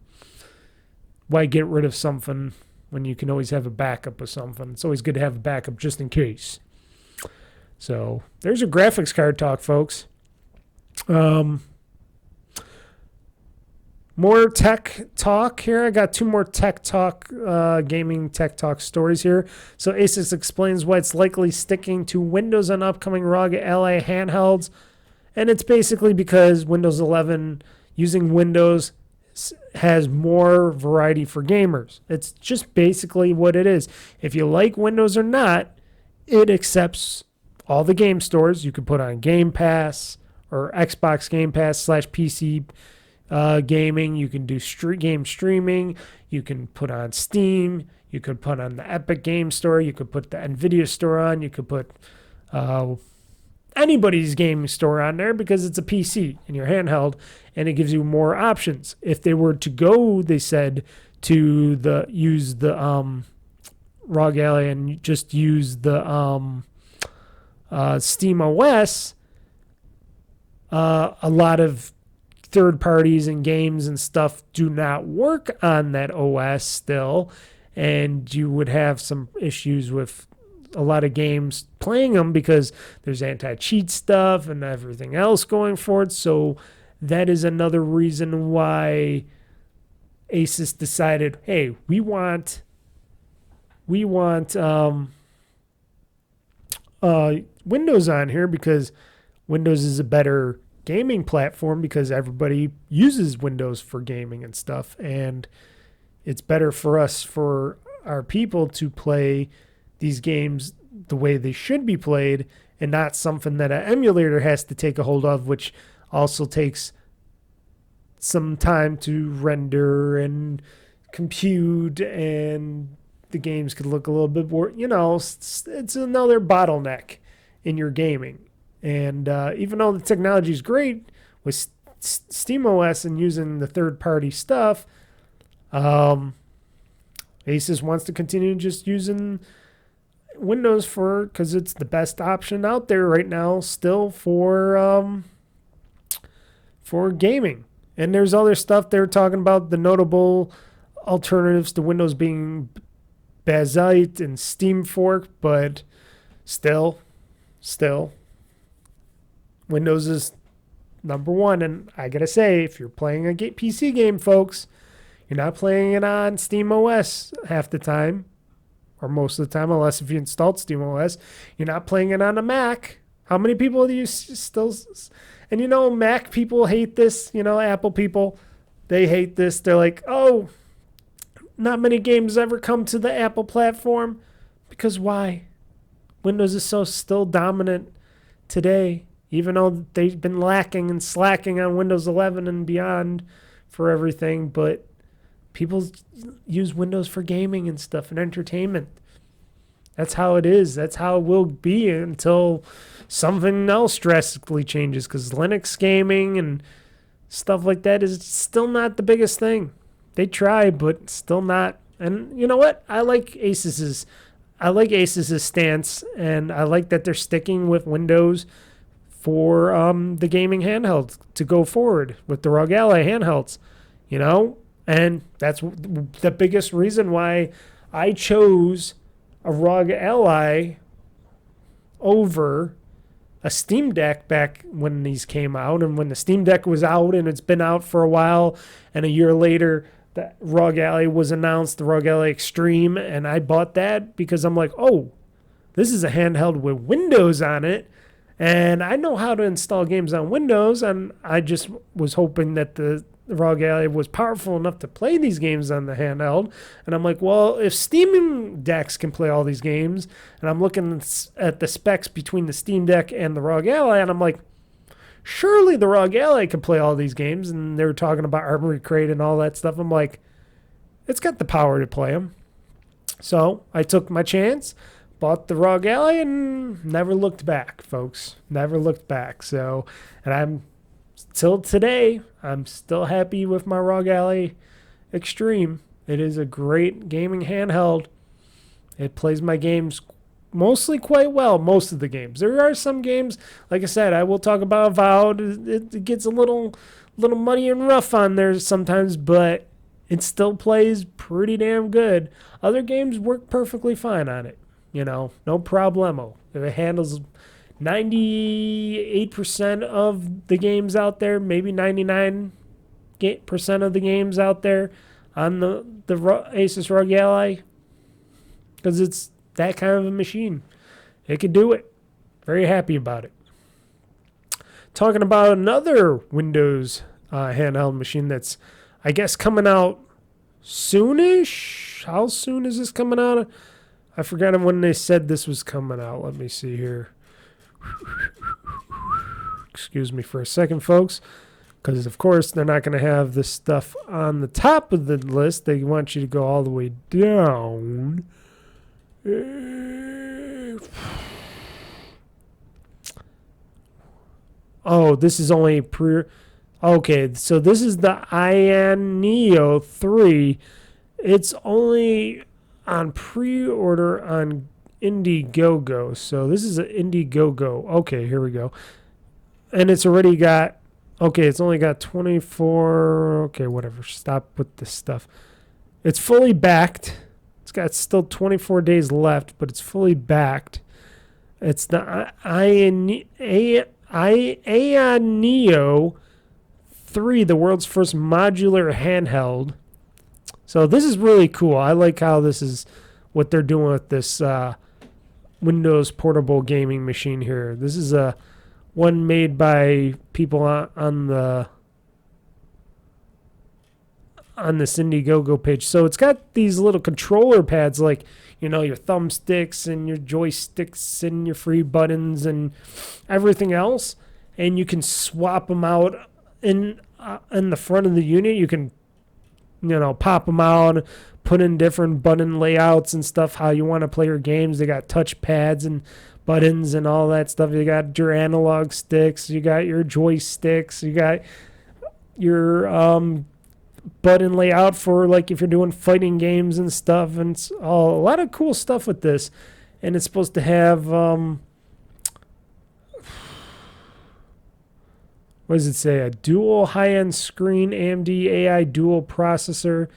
why get rid of something when you can always have a backup of something? It's always good to have a backup just in case. So there's your graphics card talk, folks. More tech talk here. I got two more tech talk, gaming tech talk stories here. So Asus explains why it's likely sticking to Windows on upcoming ROG Ally handhelds. And it's basically because Windows 11 using Windows has more variety for gamers. It's just basically what it is. If you like Windows or not, it accepts all the game stores. You can put on Game Pass or Xbox Game Pass / PC gaming. You can do game streaming. You can put on Steam. You could put on the Epic Game Store. You could put the NVIDIA Store on. You could put anybody's game store on there because it's a PC in your handheld, and it gives you more options. If they were to go, they said, to use the ROG Ally and just use the Steam OS, a lot of third parties and games and stuff do not work on that OS still, and you would have some issues with a lot of games playing them because there's anti-cheat stuff and everything else going for it. So that is another reason why Asus decided, hey, we want Windows on here because Windows is a better gaming platform because everybody uses Windows for gaming and stuff, and it's better for us, for our people, to play these games the way they should be played and not something that an emulator has to take a hold of, which also takes some time to render and compute, and the games could look a little bit more, it's another bottleneck in your gaming. And even though the technology is great with SteamOS and using the third-party stuff, Asus wants to continue just using Windows because it's the best option out there right now still for gaming. And there's other stuff they're talking about, the notable alternatives to Windows being Bazite and Steam Fork, but still, Windows is number one. And I gotta say, if you're playing a PC game, folks, you're not playing it on Steam OS half the time, or most of the time, unless if you installed Steam OS. You're not playing it on a Mac. How many people do you still... And you know, Mac people hate this. You know, Apple people, they hate this. They're like, oh, not many games ever come to the Apple platform. Because why? Windows is so still dominant today, even though they've been lacking and slacking on Windows 11 and beyond for everything. But people use Windows for gaming and stuff and entertainment. That's how it is. That's how it will be until something else drastically changes, because Linux gaming and stuff like that is still not the biggest thing. They try, but still not. And you know what? I like Asus's stance, and I like that they're sticking with Windows for the gaming handhelds to go forward with the ROG Ally handhelds, you know? And that's the biggest reason why I chose a ROG Ally over a Steam Deck back when these came out, and when the Steam Deck was out, and it's been out for a while, and a year later the ROG Ally was announced, the ROG Ally Extreme, and I bought that because I'm like, oh, this is a handheld with Windows on it, and I know how to install games on Windows, and I just was hoping that the ROG Ally was powerful enough to play these games on the handheld. And I'm like, well, if Steam Decks can play all these games, and I'm looking at the specs between the Steam Deck and the ROG Ally, and I'm like, surely the ROG Ally can play all these games. And they were talking about Armory Crate and all that stuff. I'm like, it's got the power to play them. So I took my chance, bought the ROG Ally, and never looked back, folks. Never looked back. So, and I'm till today, I'm still happy with my ROG Ally Extreme. It is a great gaming handheld. It plays my games mostly quite well, most of the games. There are some games, like I said, I will talk about Avowed. It gets a little muddy and rough on there sometimes, but it still plays pretty damn good. Other games work perfectly fine on it. You know, no problemo. It handles 98% of the games out there, maybe 99% of the games out there on the Asus ROG Ally, because it's that kind of a machine. It could do it. Very happy about it. Talking about another Windows handheld machine that's, I guess, coming out soonish. How soon is this coming out? I forgot when they said this was coming out. Let me see here. Excuse me for a second, folks, because of course they're not going to have this stuff on the top of the list. They want you to go all the way down. Oh, this is only okay, so this is the Ion Neo 3. It's only on pre-order on Indiegogo. So this is an Indiegogo. Okay, here we go. And it's already got, okay, it's only got 24. Okay, whatever. Stop with this stuff. It's fully backed. It's got still 24 days left, but it's fully backed. It's the Ion Neo 3, the world's first modular handheld. So this is really cool. I like how this is what they're doing with this Windows portable gaming machine here. This is a one made by people on this Indiegogo page. So it's got these little controller pads, like, you know, your thumbsticks and your joysticks and your free buttons and everything else, and you can swap them out in the front of the unit. You can, you know, pop them out, put in different button layouts and stuff, how you want to play your games. They got touch pads and buttons and all that stuff. You got your analog sticks, you got your joysticks, you got your button layout for, like, if you're doing fighting games and stuff, and a lot of cool stuff with this. and it's supposed to have what does it say? A dual high-end screen, AMD AI dual processor,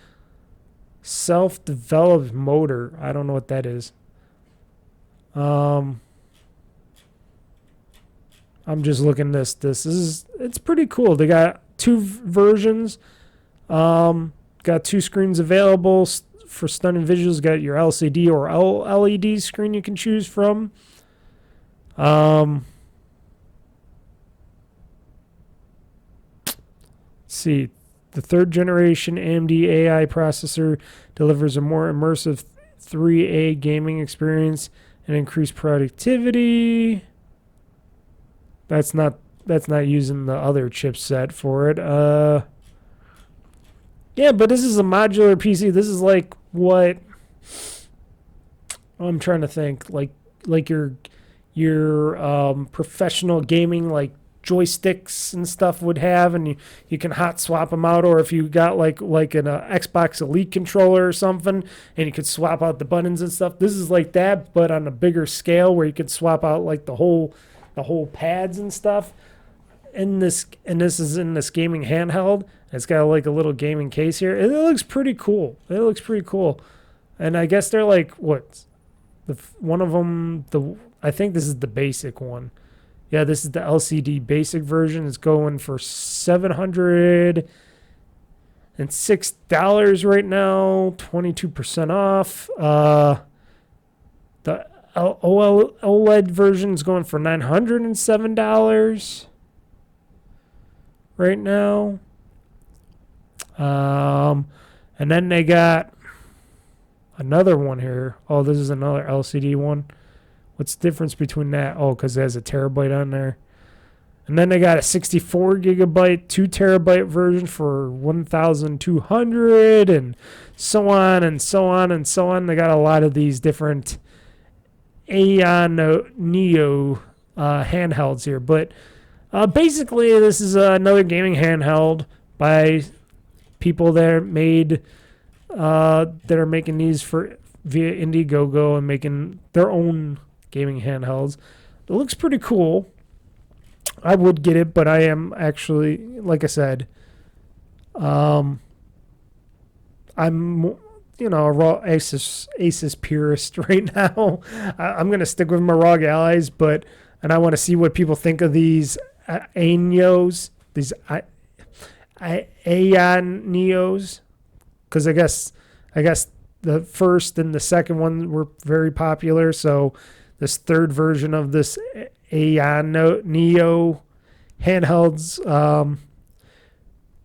self-developed motor. I don't know what that is. I'm just looking at this. It's pretty cool. They got two versions. Got two screens available for stunning visuals. Got your LCD or LED screen you can choose from. Let's see. The third generation AMD AI processor delivers a more immersive 3A gaming experience and increased productivity. That's not using the other chipset for it. Yeah, but this is a modular PC. This is like what I'm trying to think. Like your professional gaming like joysticks and stuff would have, and you can hot swap them out, or if you got like an Xbox Elite controller or something, and you could swap out the buttons and stuff. This is like that, but on a bigger scale, where you could swap out like the whole pads and stuff. And this is in this gaming handheld. It's got like a little gaming case here. It looks pretty cool. And I guess they're like what? One of them. I think this is the basic one. Yeah, this is the LCD basic version. It's going for $706 right now, 22% off. The OLED version is going for $907 right now. And then they got another one here. Oh, this is another LCD one. What's the difference between that? Oh, because it has a terabyte on there. And then they got a 64 gigabyte, 2 terabyte version for $1,200, and so on and so on and so on. They got a lot of these different Aeon Neo handhelds here. But basically, this is another gaming handheld by people that are making these via Indiegogo and making their own gaming handhelds. It looks pretty cool. I would get it, but I am actually, like I said, I'm a raw Asus purist right now. I'm gonna stick with my ROG Allies, and I want to see what people think of these Aeons, these Aeon Neos, because I guess the first and the second one were very popular. So this third version of this Aeon Neo handhelds,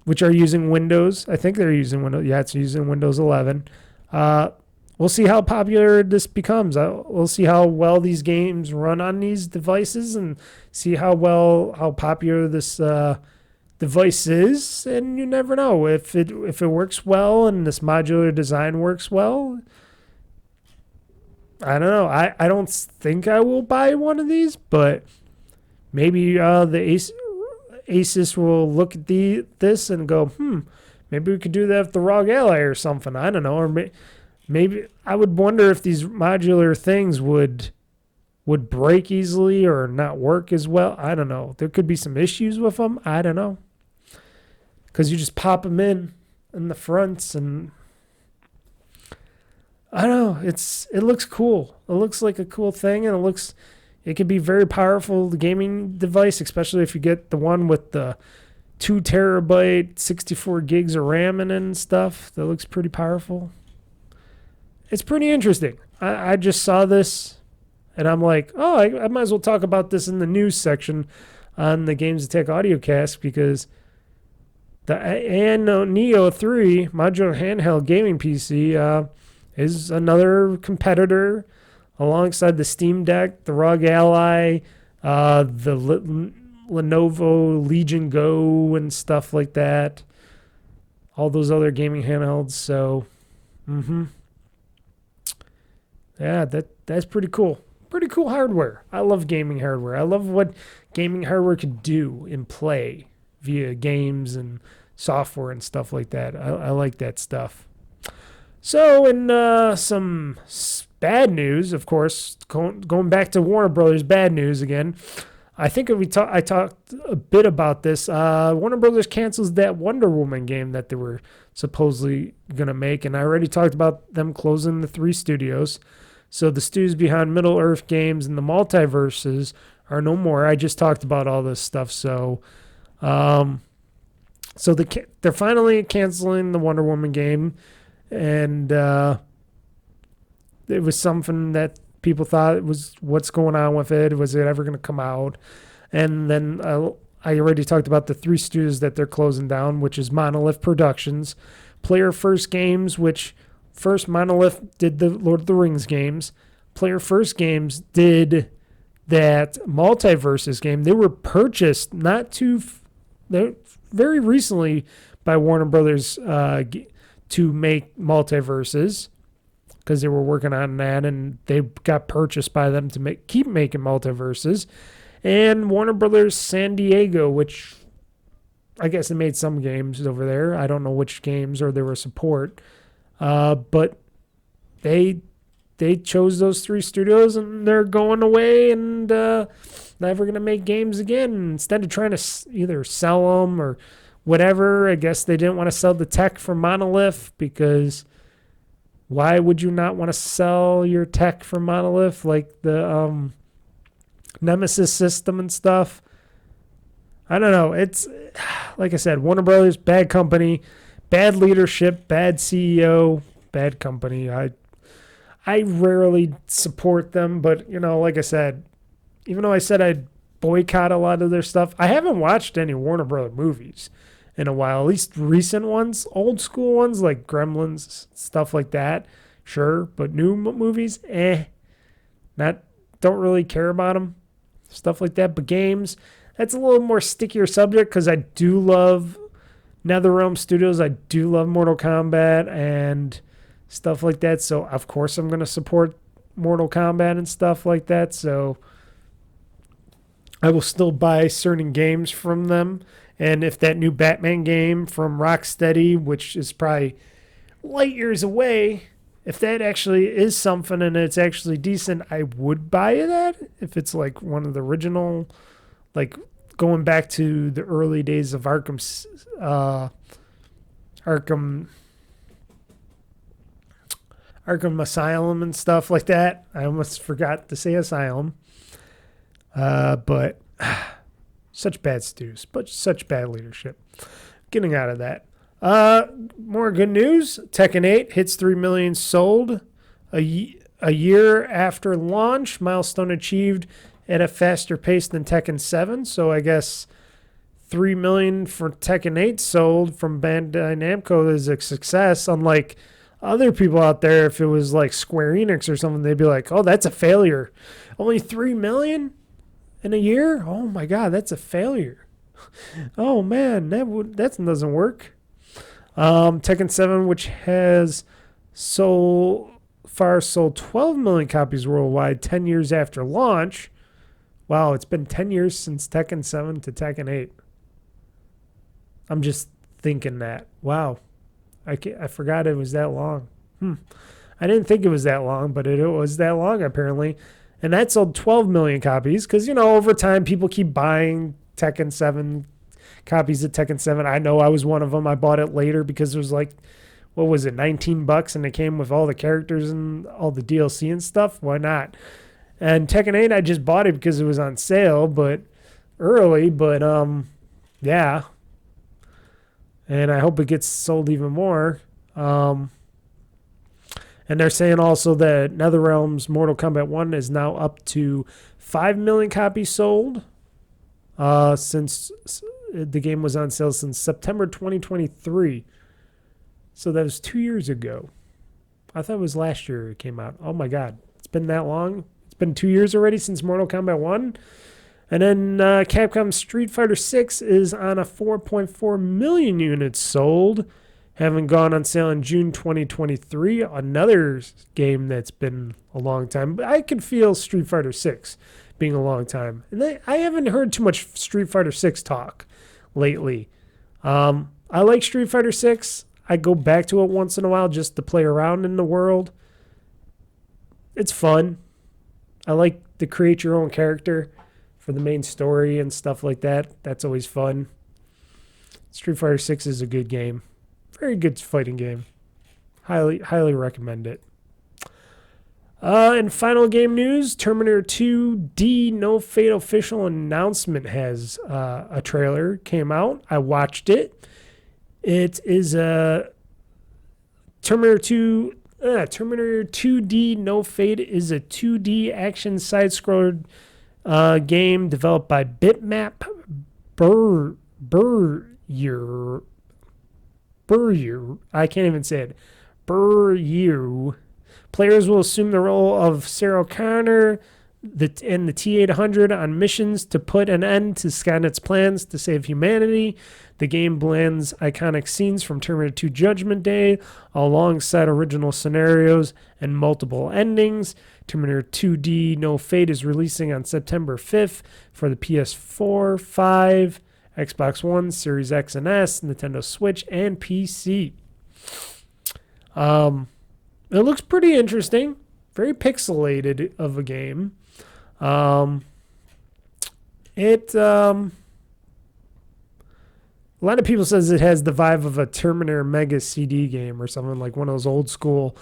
which are using Windows. I think they're using Windows. Yeah, it's using Windows 11. We'll see how popular this becomes. We'll see how well these games run on these devices, and see how popular this device is. And you never know if it works well and this modular design works well. I don't know. I don't think I will buy one of these, but maybe the Asus will look at this and go, maybe we could do that with the ROG Ally or something. I don't know. Or maybe I would wonder if these modular things would break easily or not work as well. I don't know. There could be some issues with them. I don't know. Because you just pop them in the fronts, and I don't know. It looks cool. It looks like a cool thing, and it could be very powerful gaming device, especially if you get the one with the 2 terabyte, 64 gigs of RAM in it and stuff. That looks pretty powerful. It's pretty interesting. I just saw this, and I'm like, oh, I might as well talk about this in the news section on the GamezAttack audiocast, because the Neo 3 modular handheld gaming PC is another competitor alongside the Steam Deck, the ROG Ally, the Lenovo Legion Go, and stuff like that. All those other gaming handhelds. So, yeah, that's pretty cool. Pretty cool hardware. I love gaming hardware. I love what gaming hardware could do in play via games and software and stuff like that. I like that stuff. So, in some bad news, of course, going back to Warner Brothers, bad news again. I think I talked a bit about this. Warner Brothers cancels that Wonder Woman game that they were supposedly going to make, and I already talked about them closing the 3 studios. So the studios behind Middle-earth Games and the Multiverses are no more. I just talked about all this stuff. So they're finally canceling the Wonder Woman game, and it was something that people thought it was what's going on with it. Was it ever going to come out? And then I already talked about the 3 studios that they're closing down, which is Monolith Productions, Player First Games, which first Monolith did the Lord of the Rings games. Player First Games did that Multiverses game. They were purchased very recently by Warner Brothers to make Multiverses, because they were working on that, and they got purchased by them to keep making Multiverses. And Warner Brothers San Diego, which I guess they made some games over there. I don't know which games, or they were support. But they chose those 3 studios, and they're going away and never going to make games again. Instead of trying to either sell them or whatever, I guess they didn't want to sell the tech for Monolith, because why would you not want to sell your tech for Monolith, like the Nemesis system and stuff? I don't know. It's, like I said, Warner Brothers, bad company, bad leadership, bad CEO, bad company. I rarely support them, but, like I said, even though I said I'd boycott a lot of their stuff, I haven't watched any Warner Brothers movies in a while, at least recent ones. Old school ones like Gremlins, stuff like that, sure, but new movies, don't really care about them, stuff like that. But games, that's a little more stickier subject, because I do love NetherRealm Studios, I do love Mortal Kombat and stuff like that, so of course I'm going to support Mortal Kombat and stuff like that. So I will still buy certain games from them. And if that new Batman game from Rocksteady, which is probably light years away, if that actually is something and it's actually decent, I would buy that. If it's like one of the original, like going back to the early days of Arkham Asylum and stuff like that. I almost forgot to say Asylum. But such bad studios, but such bad leadership. Getting out of that. More good news. Tekken 8 hits 3 million sold a year after launch. Milestone achieved at a faster pace than Tekken 7. So I guess 3 million for Tekken 8 sold from Bandai Namco is a success. Unlike other people out there, if it was like Square Enix or something, they'd be like, oh, that's a failure. Only 3 million in a year? Oh my God, that's a failure. Oh man, that doesn't work. Tekken 7, which has sold 12 million copies worldwide 10 years after launch. Wow, it's been 10 years since Tekken 7 to Tekken 8. I'm just thinking that. Wow. I forgot it was that long. I didn't think it was that long, but it was that long apparently. And that sold 12 million copies because, over time people keep buying Tekken 7 copies of Tekken 7. I know I was one of them. I bought it later because it was like, what was it, $19, and it came with all the characters and all the DLC and stuff. Why not? And Tekken 8, I just bought it because it was on sale, but early. But yeah. And I hope it gets sold even more. And they're saying also that NetherRealm's Mortal Kombat 1 is now up to 5 million copies sold since the game was on sale since September 2023. So that was 2 years ago. I thought it was last year it came out. Oh my God. It's been that long? It's been 2 years already since Mortal Kombat 1? And then Capcom Street Fighter 6 is on a 4.4 million units sold, having gone on sale in June 2023. Another game that's been a long time. But I can feel Street Fighter 6 being a long time. And I haven't heard too much Street Fighter 6 talk lately. I like Street Fighter 6. I go back to it once in a while just to play around in the world. It's fun. I like to create your own character for the main story and stuff like that. That's always fun. Street Fighter 6 is a good game. Very good fighting game. Highly recommend it. In final game news, Terminator 2D No Fate official announcement has a trailer came out. I watched it. It is a Terminator 2D No Fate is a 2D action side-scroller game developed by Bitmap Buryear. I can't even say it. Buryear. Players will assume the role of Sarah Connor and the T-800 on missions to put an end to Skynet's plans to save humanity. The game blends iconic scenes from Terminator 2 Judgment Day alongside original scenarios and multiple endings. Terminator 2D No Fate is releasing on September 5th for the PS4, 5, Xbox One, Series X and S, Nintendo Switch, and PC. It looks pretty interesting. Very pixelated of a game. A lot of people says it has the vibe of a Terminator Mega CD game or something, like one of those old school,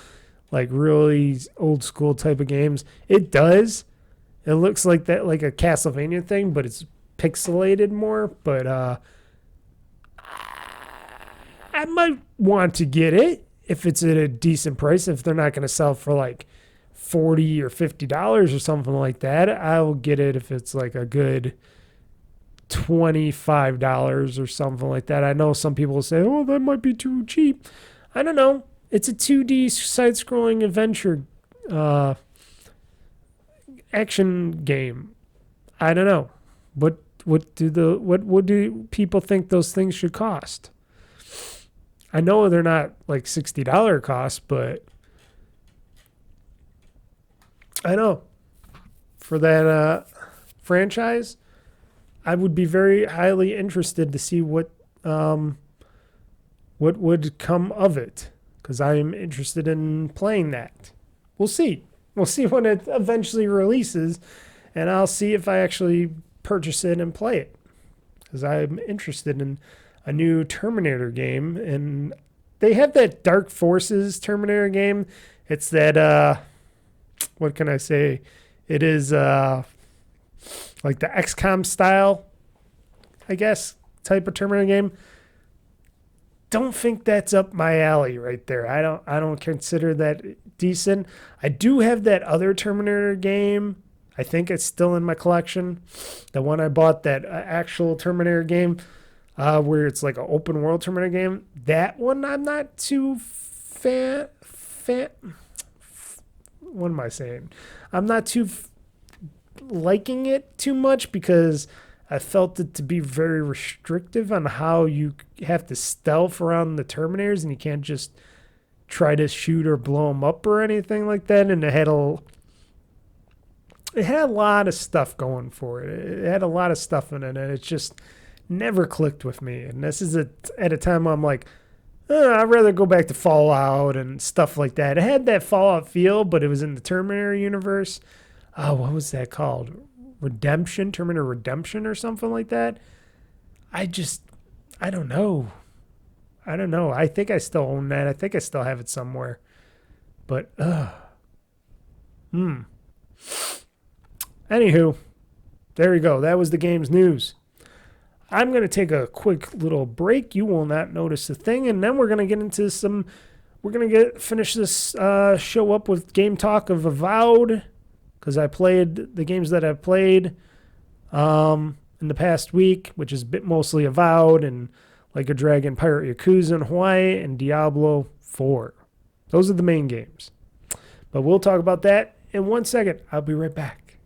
like really old school type of games. It does. It looks like that, like a Castlevania thing, but it's pixelated more. But I might want to get it if it's at a decent price. If they're not going to sell for like $40 or $50 or something like that, I'll get it if it's like a good $25 or something like that. I know some people will say, oh, that might be too cheap. I don't know. It's a 2D side-scrolling adventure action game. I don't know. What do people think those things should cost? I know they're not like $60 costs, but I know for that franchise, I would be very highly interested to see what would come of it, because I'm interested in playing that. We'll see. We'll see when it eventually releases, and I'll see if I actually purchase it and play it, because I'm interested in a new Terminator game. And they have that Dark Forces Terminator game. It's that what can I say? It is like the XCOM style, I guess, type of Terminator game. Don't think that's up my alley right there. I don't consider that decent. I do have that other Terminator game. I think it's still in my collection. The one I bought, that actual Terminator game, where it's like an open world Terminator game. That one I'm not too what am I saying? I'm not too liking it too much, because I felt it to be very restrictive on how you have to stealth around the Terminators, and you can't just try to shoot or blow them up or anything like that. And it had a lot of stuff going for it. It had a lot of stuff in it, and it just never clicked with me. And this is at a time where I'm like, I'd rather go back to Fallout and stuff like that. It had that Fallout feel, but it was in the Terminator universe. What was that called? Terminator Redemption or something like that. I don't know. I think I still own that. I think I still have it somewhere. But, Anywho, there we go. That was the game's news. I'm going to take a quick little break. You will not notice a thing. And then we're going to get into finish this show up with Game Talk of Avowed, because I played the games that I've played in the past week, which is mostly Avowed and Like a Dragon, Pirate Yakuza in Hawaii, and Diablo 4. Those are the main games. But we'll talk about that in 1 second. I'll be right back.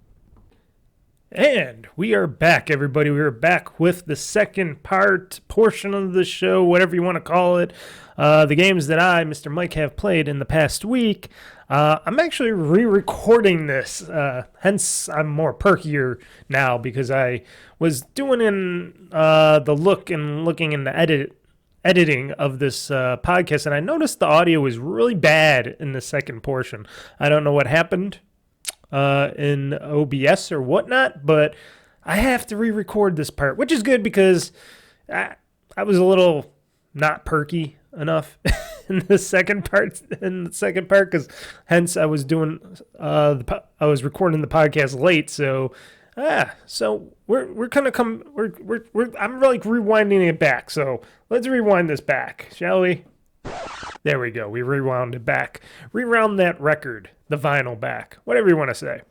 And we are back, everybody. We are back with the second portion of the show, whatever you want to call it. The games that I, Mr. Mike, have played in the past week. I'm actually re-recording this, hence I'm more perkier now, because I was doing in the look and looking in the editing of this podcast, and I noticed the audio was really bad in the second portion. I don't know what happened in OBS or whatnot, but I have to re-record this part, which is good because I was a little not perky enough in the second part. Because hence I was doing I was recording the podcast late, so we're gonna come. I'm like rewinding it back. So let's rewind this back, shall we? There we go. We rewound it back. Rewound that record, the vinyl back, whatever you want to say.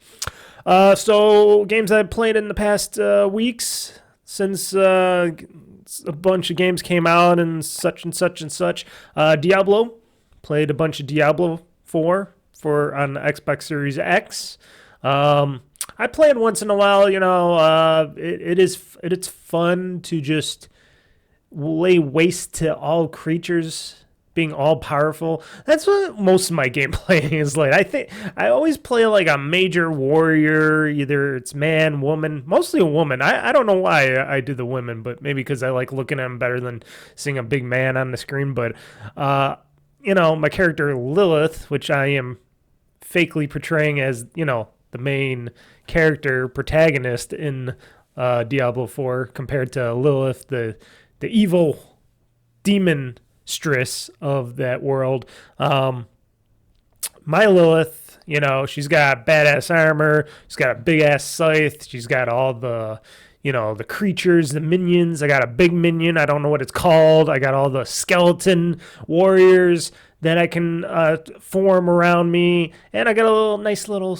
So games I've played in the past weeks since a bunch of games came out and such and such and such. Diablo, played a bunch of Diablo 4 on the Xbox Series X. I play it once in a while, you know. It's fun to just lay waste to all creatures being all powerful. That's what most of my game playing is like. I think I always play like a major warrior, either it's man, woman, mostly a woman. I don't know why I do the women, but maybe because I like looking at them better than seeing a big man on the screen. But, you know, my character Lilith, which I am fakely portraying as, you know, the main character protagonist in Diablo 4 compared to Lilith, the evil demon stress of that world. My Lilith, you know, she's got badass armor, she's got a big ass scythe, she's got all the, you know, the creatures, the minions. I got a big minion, I don't know what it's called. I got all the skeleton warriors that I can form around me, and I got a little nice little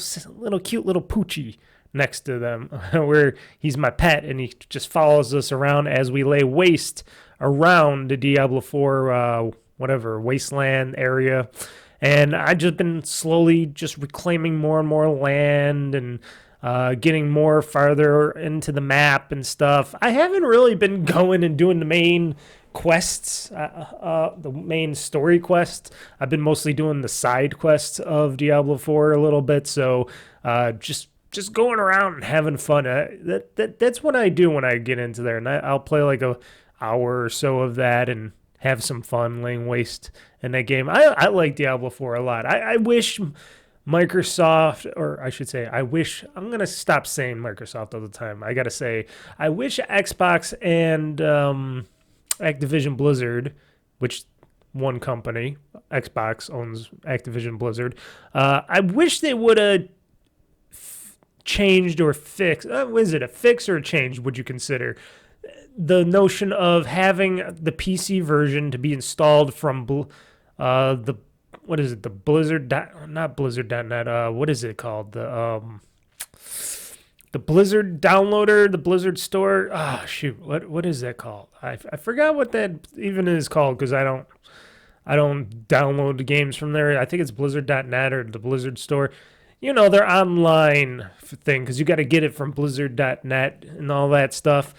cute little Poochie next to them where he's my pet and he just follows us around as we lay waste around the Diablo 4 wasteland area. And I've just been slowly just reclaiming more and more land and getting more farther into the map and stuff. I haven't really been going and doing the main quests, the main story quests. I've been mostly doing the side quests of Diablo 4 a little bit, so just going around and having fun. That's what I do when I get into there, and I'll play like a hour or so of that and have some fun laying waste in that game. I like Diablo 4 a lot. I wish Microsoft, or I should say, I'm going to stop saying Microsoft all the time. I got to say, I wish Xbox and Activision Blizzard, which one company, Xbox owns Activision Blizzard, I wish they would have changed or fixed, is it a fix or a change, would you consider? The notion of having the PC version to be installed from the Blizzard, not Blizzard.net, what is it called? The Blizzard downloader, the Blizzard store. Oh, shoot. What is that called? I forgot what that even is called because I don't download the games from there. I think it's Blizzard.net or the Blizzard store. You know, their online thing because you got to get it from Blizzard.net and all that stuff.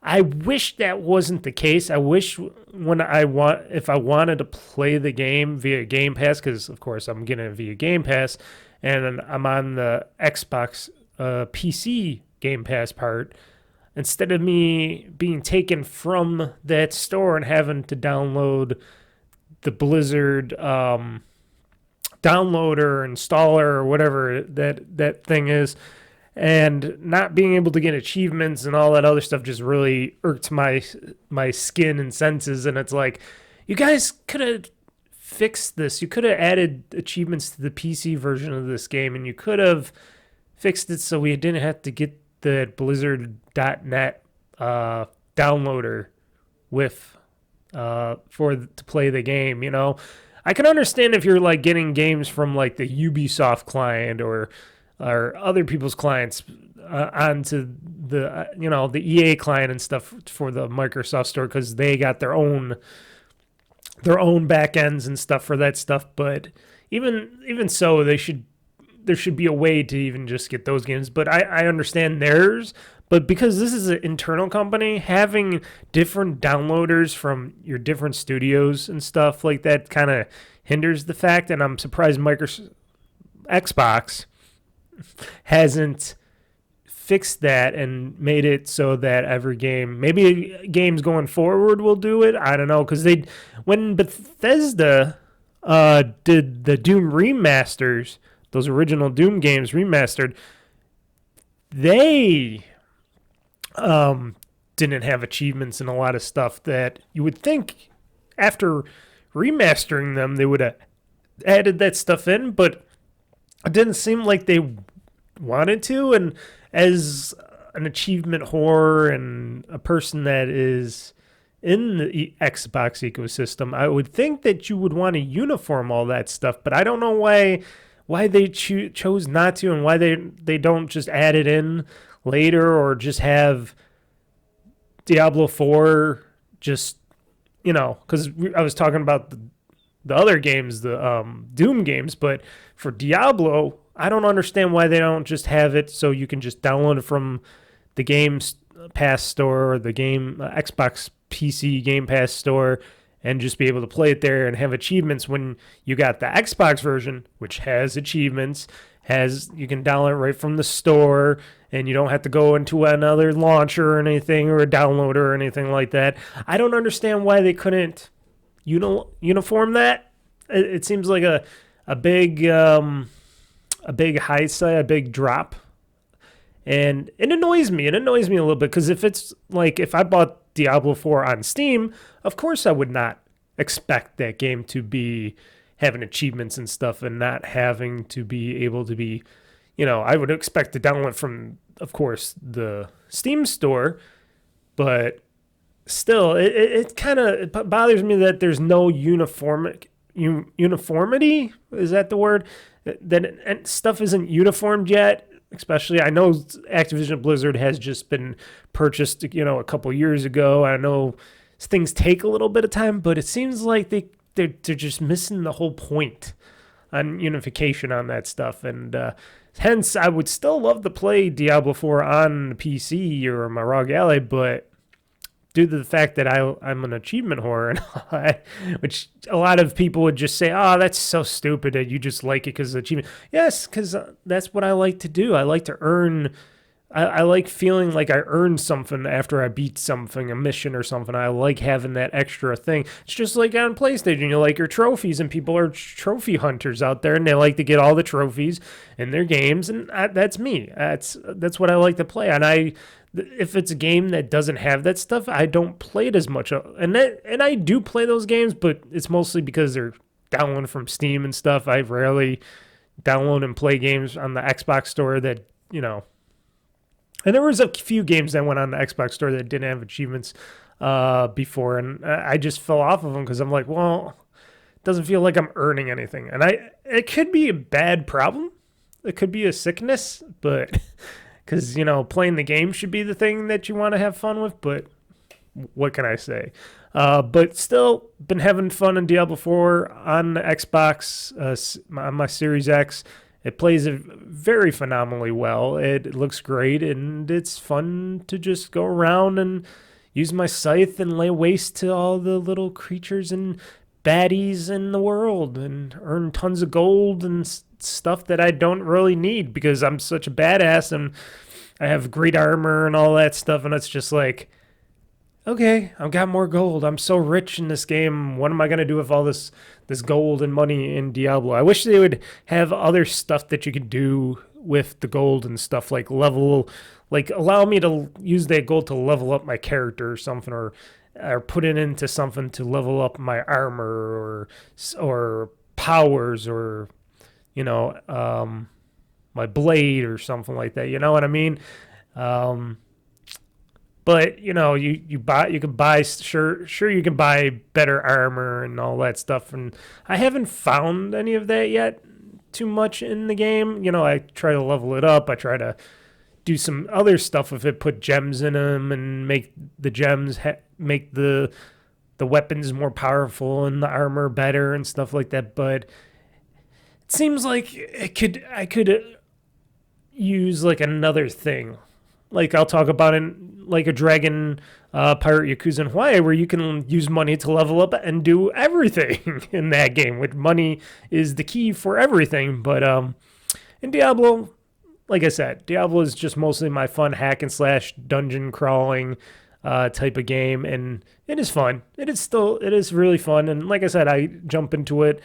I wish that wasn't the case. I wish if I wanted to play the game via Game Pass, because of course I'm getting it via Game Pass, and I'm on the Xbox PC Game Pass part, instead of me being taken from that store and having to download the Blizzard downloader, installer, or whatever that thing is, and not being able to get achievements and all that other stuff just really irked my skin and senses. And it's like, you guys could have fixed this. You could have added achievements to the PC version of this game, and you could have fixed it so we didn't have to get the Blizzard.net downloader with to play the game. You know, I can understand if you're like getting games from like the Ubisoft client or other people's clients onto the the EA client and stuff for the Microsoft store because they got their own back ends and stuff for that stuff. But even so, there should be a way to even just get those games. But I understand theirs. But because this is an internal company, having different downloaders from your different studios and stuff like that kind of hinders the fact. And I'm surprised Xbox hasn't fixed that and made it so that every game, maybe games going forward will do it. I don't know, because when Bethesda did the Doom remasters, those original Doom games remastered, they didn't have achievements and a lot of stuff that you would think after remastering them they would have added that stuff in, but it didn't seem like they wanted to. And as an achievement whore and a person that is in the Xbox ecosystem, I would think that you would want to uniform all that stuff, but I don't know why they chose not to, and why they don't just add it in later, or just have Diablo 4 just, because I was talking about the other games, the Doom games, but for Diablo, I don't understand why they don't just have it so you can just download it from the Games Pass store or the Xbox PC Game Pass store and just be able to play it there and have achievements when you got the Xbox version, which has achievements, you can download it right from the store, and you don't have to go into another launcher or anything, or a downloader or anything like that. I don't understand why they couldn't uniform that. It seems like a big high side, a big drop, and it annoys me. It annoys me a little bit, because if I bought Diablo 4 on Steam, of course I would not expect that game to be having achievements and stuff, and not having to be able to be, I would expect to download from, of course, the Steam store, but still, it kind of bothers me that there's no uniformity. Is that the word? That stuff isn't uniformed yet. Especially, I know Activision Blizzard has just been purchased, a couple years ago. I know things take a little bit of time, but it seems like they're just missing the whole point on unification on that stuff. And hence, I would still love to play Diablo 4 on the PC or my ROG Ally, but due to the fact that I'm an achievement whore, and all that, which a lot of people would just say, oh, that's so stupid that you just like it because of achievement. Yes, because that's what I like to do. I like to earn. I like feeling like I earned something after I beat something, a mission or something. I like having that extra thing. It's just like on PlayStation. You like your trophies, and people are trophy hunters out there, and they like to get all the trophies in their games, and that's me. That's what I like to play. And if it's a game that doesn't have that stuff, I don't play it as much. And I do play those games, but it's mostly because they're downloaded from Steam and stuff. I rarely download and play games on the Xbox store that, And there was a few games that went on the Xbox store that didn't have achievements before, and I just fell off of them because I'm like, well, it doesn't feel like I'm earning anything. And it could be a bad problem. It could be a sickness, but because, playing the game should be the thing that you want to have fun with, but what can I say? But still, been having fun in Diablo 4 on the Xbox, on my Series X. It plays it very phenomenally well. It looks great, and it's fun to just go around and use my scythe and lay waste to all the little creatures and baddies in the world and earn tons of gold and stuff that I don't really need because I'm such a badass and I have great armor and all that stuff, and it's just like, okay, I've got more gold. I'm so rich in this game. What am I going to do with all this gold and money in Diablo? I wish they would have other stuff that you could do with the gold and stuff, like allow me to use that gold to level up my character or something, or put it into something to level up my armor or powers, or my blade or something like that. You know what I mean? But you can buy better armor and all that stuff, and I haven't found any of that yet too much in the game. I try to level it up. I try to do some other stuff with it, put gems in them, and make the gems make the weapons more powerful and the armor better and stuff like that. But it seems like I could use like another thing. Like I'll talk about it like a Dragon Pirate Yakuza in Hawaii, where you can use money to level up and do everything in that game, which money is the key for everything. But in Diablo, like I said, Diablo is just mostly my fun hack and slash dungeon crawling type of game, and it is fun. It is really fun, and like I said, I jump into it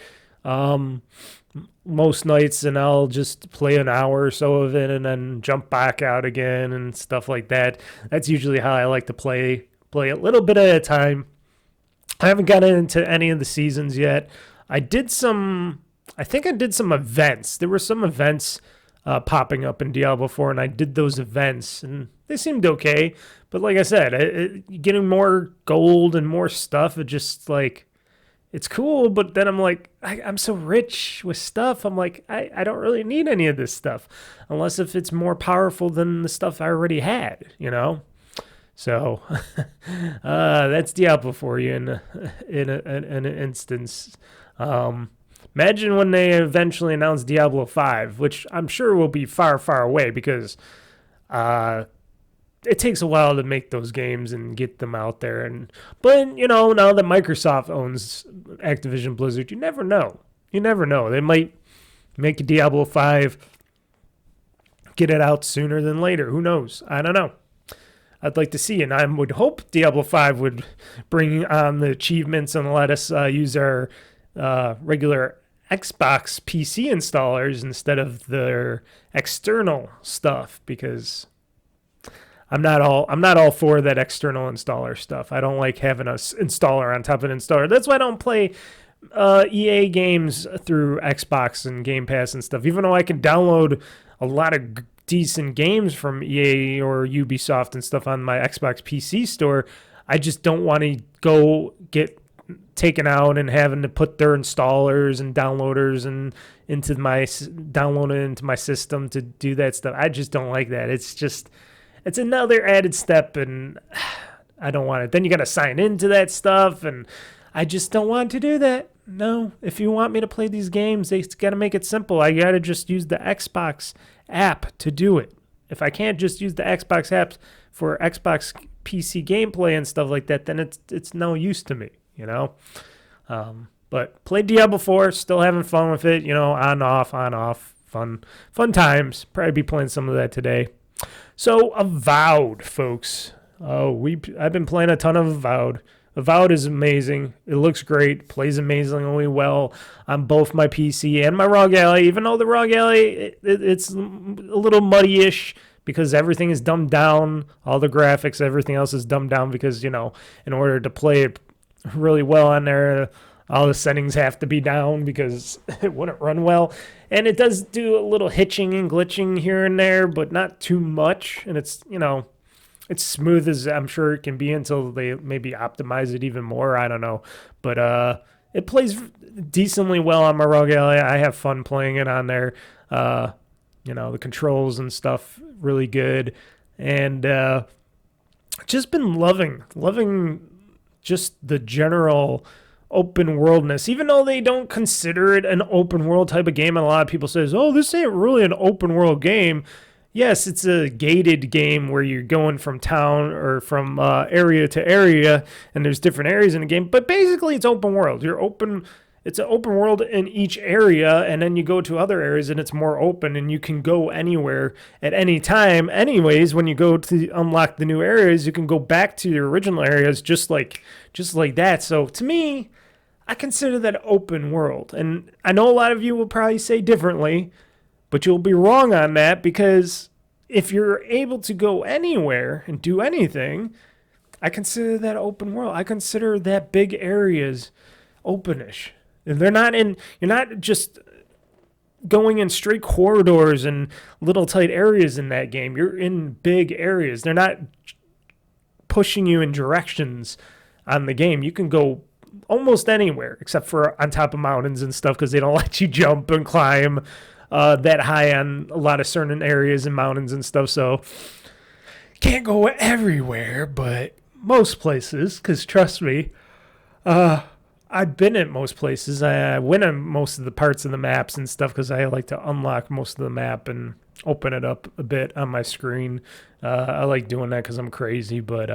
most nights, and I'll just play an hour or so of it, and then jump back out again and stuff like that. That's usually how I like to play a little bit at a time. I haven't gotten into any of the seasons yet. I think I did some events. There were some events popping up in Diablo 4, and I did those events, and they seemed okay. But like I said, getting more gold and more stuff, it just like, it's cool. But then I'm like, I'm so rich with stuff. I'm like, I don't really need any of this stuff, unless if it's more powerful than the stuff I already had, you know? So that's Diablo for you in an instance. Imagine when they eventually announce Diablo 5, which I'm sure will be far, far away, because it takes a while to make those games and get them out there. But you know, now that Microsoft owns Activision Blizzard, you never know. You never know. They might make Diablo 5, get it out sooner than later. Who knows? I don't know. I'd like to see, and I would hope Diablo 5 would bring on the achievements and let us use our regular Xbox PC installers instead of their external stuff, because I'm not all for that external installer stuff. I don't like having an installer on top of an installer. That's why I don't play EA games through Xbox and Game Pass and stuff, even though I can download a lot of decent games from EA or Ubisoft and stuff on my Xbox PC store. I just don't want to go get taken out and having to put their installers and downloaders and download it into my system to do that stuff. I just don't like that. It's another added step, and I don't want it. Then you got to sign into that stuff, and I just don't want to do that. No, if you want me to play these games, they got to make it simple. I got to just use the Xbox app to do it. If I can't just use the Xbox app for Xbox PC gameplay and stuff like that, then it's no use to me, you know? But played Diablo 4, still having fun with it, you know, on, off, fun times. Probably be playing some of that today. So, Avowed, folks. I've been playing a ton of Avowed. Avowed is amazing. It looks great. Plays amazingly well on both my PC and my ROG Ally. Even though the ROG Ally, it's a little muddy-ish because everything is dumbed down. All the graphics, everything else is dumbed down because, you know, in order to play it really well on there, all the settings have to be down because it wouldn't run well. And it does do a little hitching and glitching here and there, but not too much. And it's, you know, it's smooth as I'm sure it can be until they maybe optimize it even more. I don't know. But it plays decently well on my ROG Ally. I have fun playing it on there. You know, the controls and stuff, really good. And just been loving just the general open worldness, even though they don't consider it an open world type of game. And a lot of people says, oh, this ain't really an open world game. Yes, it's a gated game where you're going from town or from area to area, and there's different areas in the game. But basically, it's open world. It's an open world in each area, and then you go to other areas, and it's more open, and you can go anywhere at any time. Anyways, when you go to unlock the new areas, you can go back to your original areas just like that. So to me, I consider that open world, and I know a lot of you will probably say differently. But you'll be wrong on that, because if you're able to go anywhere and do anything, I consider that open world. I consider that big areas openish. You're not just going in straight corridors and little tight areas in that game. You're in big areas. They're not pushing you in directions on the game. You can go almost anywhere except for on top of mountains and stuff, because they don't let you jump and climb that high on a lot of certain areas and mountains and stuff. So can't go everywhere, but most places, because trust me, I've been at most places. I went on most of the parts of the maps and stuff because I like to unlock most of the map and open it up a bit on my screen. I like doing that because I'm crazy, but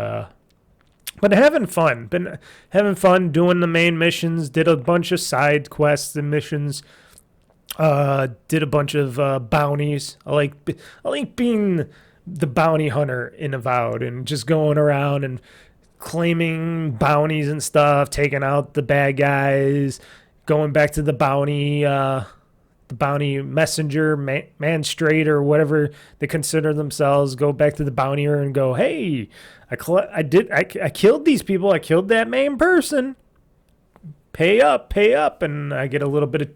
having fun. Been having fun doing the main missions. Did a bunch of side quests and missions. Did a bunch of bounties. I like being the bounty hunter in Avowed and just going around and claiming bounties and stuff, taking out the bad guys, going back to the bounty messenger, man straight or whatever they consider themselves. Go back to the bountier and go, hey, I killed these people. I killed that main person. Pay up, and I get a little bit of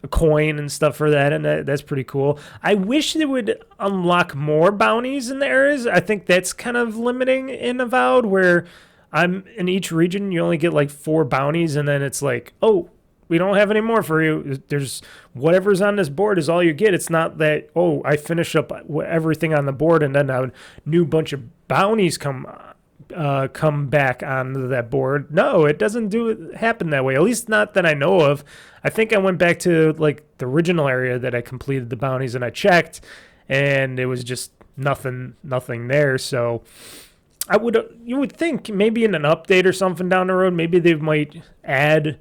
a coin and stuff for that, and that's pretty cool. I wish they would unlock more bounties in the areas. I think that's kind of limiting in Avowed, where I'm in each region, you only get like 4 bounties, and then it's like, oh, we don't have any more for you. There's whatever's on this board is all you get. It's not that, oh, I finish up everything on the board, and then a new bunch of bounties come back onto that board. No, it doesn't happen that way. At least not that I know of. I think I went back to like the original area that I completed the bounties and I checked, and it was just nothing there. So you would think maybe in an update or something down the road, maybe they might add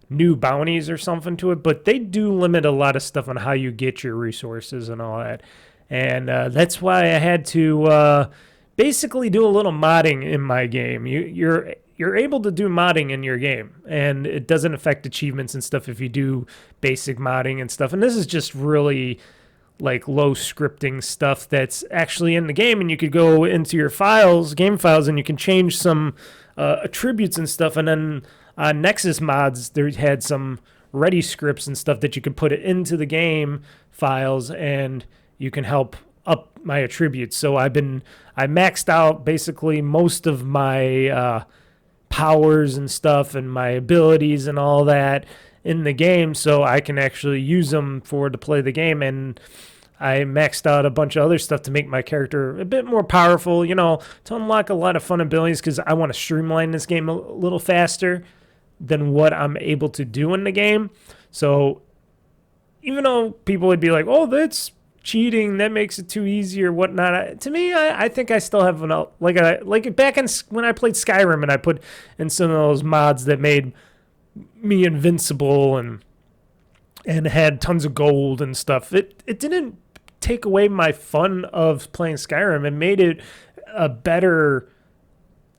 new bounties or something to it, but they do limit a lot of stuff on how you get your resources and all that. And that's why I had to basically do a little modding in my game. You're able to do modding in your game, and it doesn't affect achievements and stuff if you do basic modding and stuff. And this is just really like low scripting stuff that's actually in the game, and you could go into your game files, and you can change some attributes and stuff. And then Nexus mods, they had some ready scripts and stuff that you could put it into the game files, and you can help up my attributes. So I maxed out basically most of my powers and stuff and my abilities and all that in the game, so I can actually use them to play the game. And I maxed out a bunch of other stuff to make my character a bit more powerful, to unlock a lot of fun abilities, because I want to streamline this game a little faster than what I'm able to do in the game. So even though people would be like, oh, that's cheating, that makes it too easy or whatnot, to me, I think I still have like back when I played Skyrim, and I put in some of those mods that made me invincible and had tons of gold and stuff. It didn't take away my fun of playing Skyrim. It made it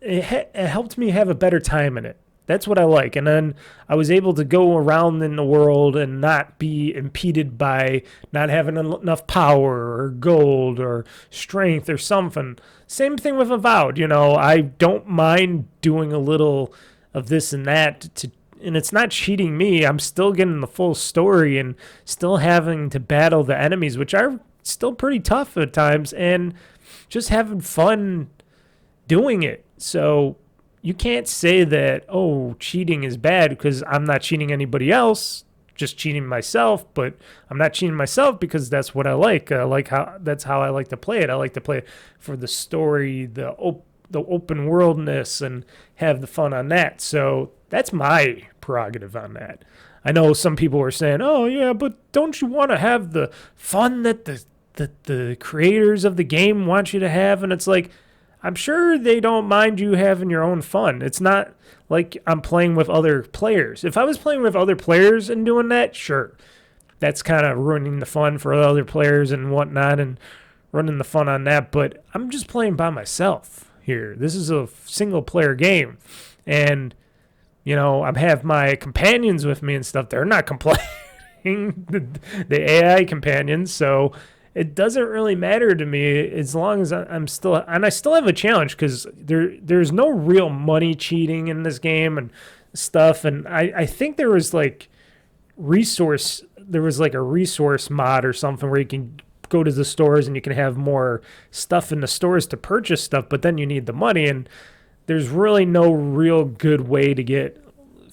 it helped me have a better time in it. That's what I like. And then I was able to go around in the world and not be impeded by not having enough power or gold or strength or something. Same thing with Avowed. I don't mind doing a little of this and that, and it's not cheating me. I'm still getting the full story and still having to battle the enemies, which are still pretty tough at times, and just having fun doing it. So you can't say that, oh, cheating is bad, because I'm not cheating anybody else, just cheating myself. But I'm not cheating myself because that's what I like. That's how I like to play it. I like to play it for the story, the open worldness, and have the fun on that. So that's my prerogative on that. I know some people are saying, oh yeah, but don't you want to have the fun that the creators of the game want you to have? And it's like, I'm sure they don't mind you having your own fun. It's not like I'm playing with other players. If I was playing with other players and doing that, sure. That's kind of ruining the fun for other players and whatnot, and running the fun on that. But I'm just playing by myself here. This is a single player game. And, I have my companions with me and stuff. They're not complaining, the AI companions. So it doesn't really matter to me as long as I still have a challenge, because there's no real money cheating in this game and stuff. And I think there was like a resource mod or something where you can go to the stores and you can have more stuff in the stores to purchase stuff, but then you need the money, and there's really no real good way to get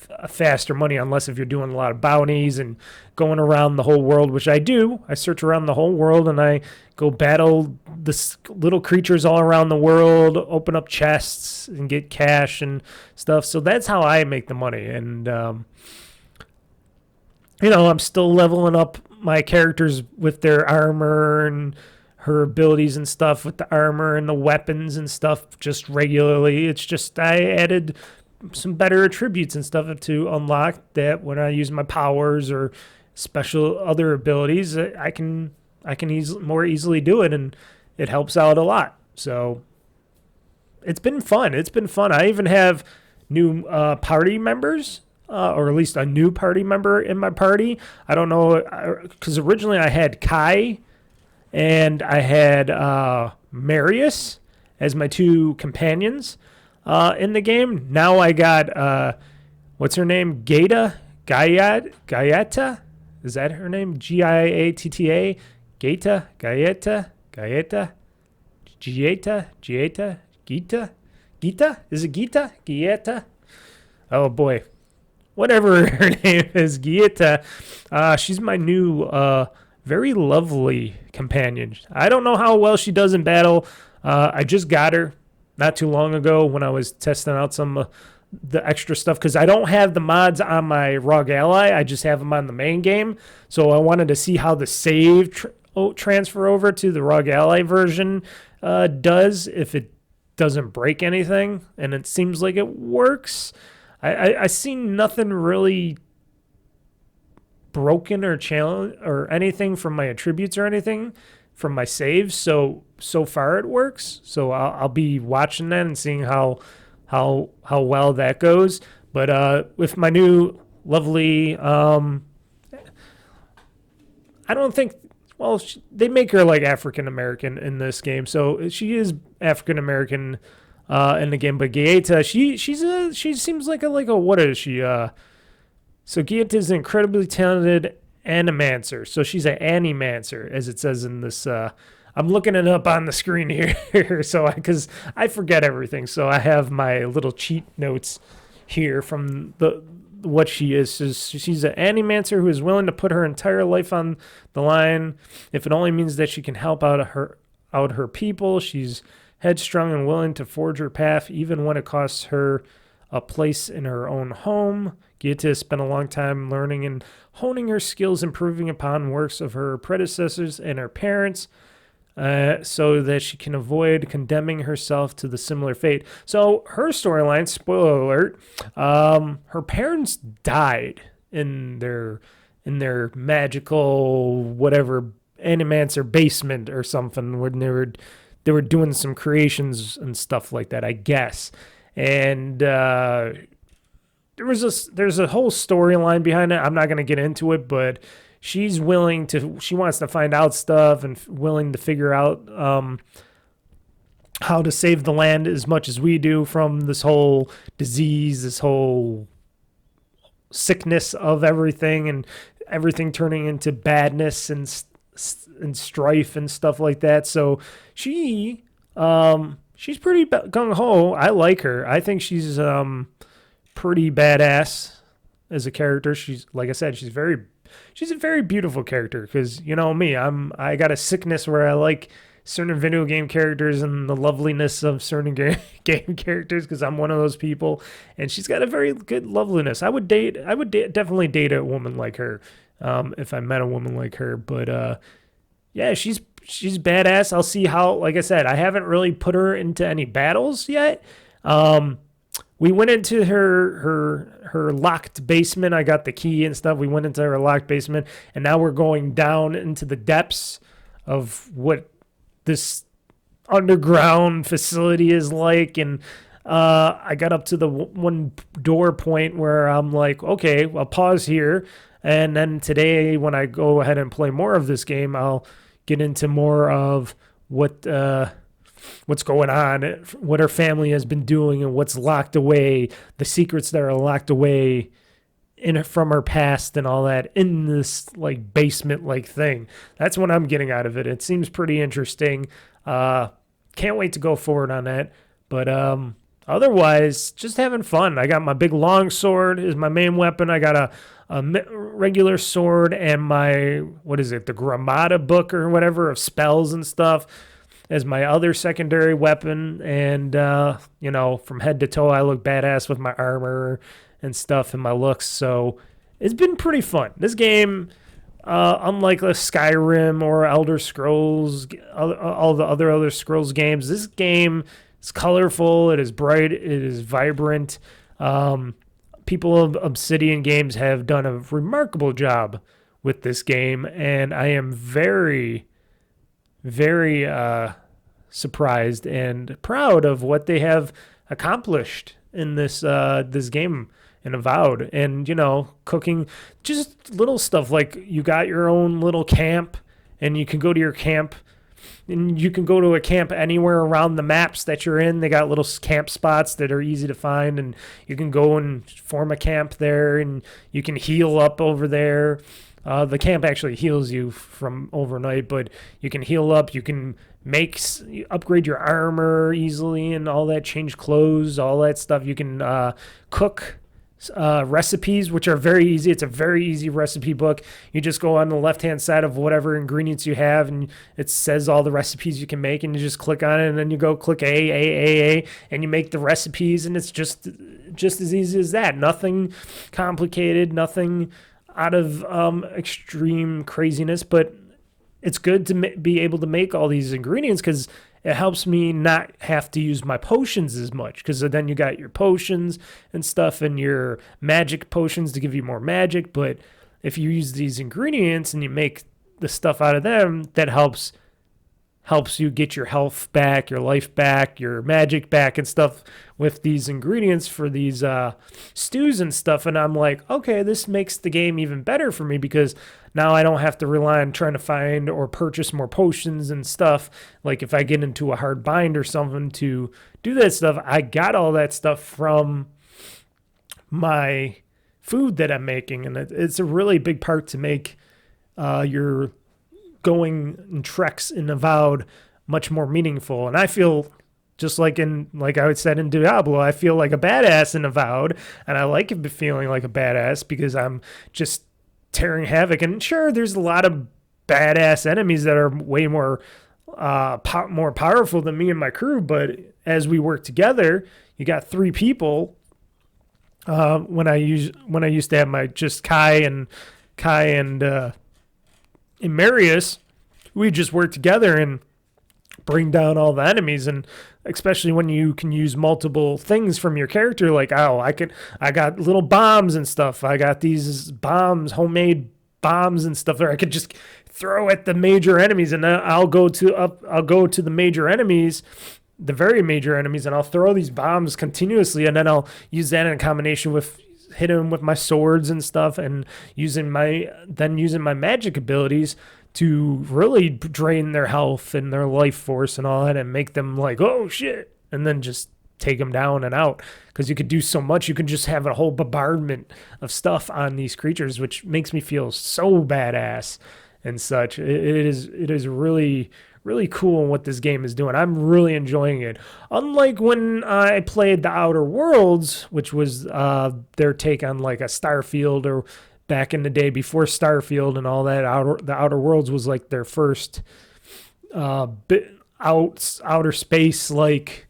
a faster money unless if you're doing a lot of bounties and going around the whole world, which I do. I search around the whole world and I go battle the little creatures all around the world, open up chests and get cash and stuff. So that's how I make the money. And I'm still leveling up my characters with their armor and her abilities and stuff with the armor and the weapons and stuff just regularly. It's just I added some better attributes and stuff to unlock that when I use my powers or special other abilities, I can more easily do it, and it helps out a lot. So it's been fun. It's been fun. I even have new party members, or at least a new party member in my party. I don't know, because originally I had Kai and I had Marius as my two companions in the game. Now I got, what's her name? Gaieta? Is that her name? Giatta? Gaeta? Gita? Is it Gita? Gieta? Oh boy. Whatever her name is, Gieta. She's my new, very lovely companion. I don't know how well she does in battle. I just got her not too long ago when I was testing out some the extra stuff, because I don't have the mods on my Rogue Ally. I just have them on the main game. So I wanted to see how the save transfer over to the Rogue Ally version does, if it doesn't break anything. And it seems like it works. I see nothing really broken or challenge or anything from my attributes or anything from my saves. So far it works. So I'll be watching that and seeing how well that goes. But with my new lovely, I don't think, well, they make her like African American in this game, so she is African American in the game. But Gaeta, she seems like a what is she? So Gaeta is an incredibly talented animancer. So she's an animancer, as it says in this. I'm looking it up on the screen here, so because I forget everything. So I have my little cheat notes here from what she is. So she's an animancer who is willing to put her entire life on the line if it only means that she can help out her people. She's headstrong and willing to forge her path, even when it costs her a place in her own home. Gaeta spent a long time learning and honing her skills, improving upon works of her predecessors and her parents, so that she can avoid condemning herself to the similar fate. So her storyline, spoiler alert, her parents died in their magical whatever animancer basement or something, when they were doing some creations and stuff like that, I guess. And there's a whole storyline behind it. I'm not going to get into it, but she wants to find out stuff and willing to figure out how to save the land as much as we do from this whole disease, this whole sickness of everything, and everything turning into badness and strife and stuff like that. So she's pretty gung-ho. I like her. I think she's pretty badass as a character. She's, like I said, she's a very beautiful character, because you know me, I got a sickness where I like certain video game characters and the loveliness of certain game characters, because I'm one of those people, and she's got a very good loveliness. I would definitely date a woman like her, if I met a woman like her. But yeah, she's badass. I'll see how, like I said, I haven't really put her into any battles yet. We went into her locked basement. I got the key and stuff. We went into her locked basement, and now we're going down into the depths of what this underground facility is like. And I got up to the one door point where I'm like, okay, I'll pause here. And then today, when I go ahead and play more of this game, I'll get into more of what's going on, what her family has been doing, and what's locked away, the secrets that are locked away from her past and all that in this like basement like thing. That's what I'm getting out of it. It seems pretty interesting. Can't wait to go forward on that. But otherwise, just having fun. I got my big long sword is my main weapon. I got a regular sword and my, the Gramada book or whatever of spells and stuff as my other secondary weapon. And, from head to toe, I look badass with my armor and stuff and my looks. So it's been pretty fun. This game, unlike a Skyrim or Elder Scrolls, all the other Elder Scrolls games, this game is colorful. It is bright. It is vibrant. People of Obsidian Games have done a remarkable job with this game, and I am very, very surprised and proud of what they have accomplished in this game in Avowed. And, you know, cooking, just little stuff like you got your own little camp, and you can go to your camp, and you can go to a camp anywhere around the maps that you're in. They got little camp spots that are easy to find, and you can go and form a camp there, and you can heal up over there. The camp actually heals you from overnight, but you can heal up. You can upgrade your armor easily and all that, change clothes, all that stuff. You can cook recipes, which are very easy. It's a very easy recipe book. You just go on the left-hand side of whatever ingredients you have, and it says all the recipes you can make, and you just click on it, and then you go click A, and you make the recipes, and it's just as easy as that. Nothing complicated, nothing out of extreme craziness, but it's good to be able to make all these ingredients because it helps me not have to use my potions as much, because then you got your potions and stuff and your magic potions to give you more magic. But if you use these ingredients and you make the stuff out of them, that helps you get your health back, your life back, your magic back and stuff with these ingredients for these stews and stuff. And I'm like, okay, this makes the game even better for me because now I don't have to rely on trying to find or purchase more potions and stuff. Like if I get into a hard bind or something to do that stuff, I got all that stuff from my food that I'm making. And it's a really big part to make your going in treks in Avowed much more meaningful. And I feel just like I said in Diablo, I feel like a badass in Avowed, and I like feeling like a badass because I'm just tearing havoc. And sure, there's a lot of badass enemies that are way more more powerful than me and my crew, but as we work together, you got 3 people. When I used to have my just Kai and Marius, we just work together and bring down all the enemies. And especially when you can use multiple things from your character, like, I got little bombs and stuff. I got these bombs, homemade bombs and stuff there I could just throw at the major enemies, and then I'll go to the major enemies, the very major enemies, and I'll throw these bombs continuously, and then I'll use that in combination with hit them with my swords and stuff, and using my magic abilities to really drain their health and their life force and all that, and make them like, oh shit, and then just take them down and out. Because you could do so much, you can just have a whole bombardment of stuff on these creatures, which makes me feel so badass and such. It is really, really cool what this game is doing. I'm really enjoying it. Unlike when I played The Outer Worlds, which was their take on like a Starfield, or back in the day before Starfield and all that. The Outer Worlds was like their first outer space like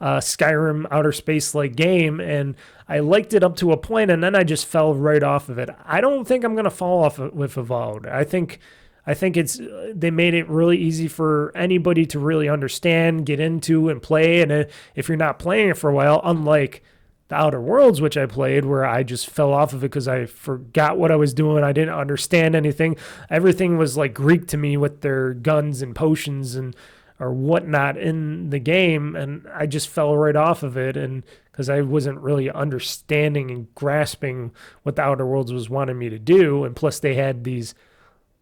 Skyrim outer space like game, and I liked it up to a point, and then I just fell right off of it. I don't think I'm gonna fall off with Avowed. I think they made it really easy for anybody to really understand, get into, and play. And if you're not playing it for a while, unlike The Outer Worlds, which I played, where I just fell off of it because I forgot what I was doing. I didn't understand anything. Everything was like Greek to me with their guns and potions and or whatnot in the game, and I just fell right off of it, and because I wasn't really understanding and grasping what The Outer Worlds was wanting me to do. And plus they had these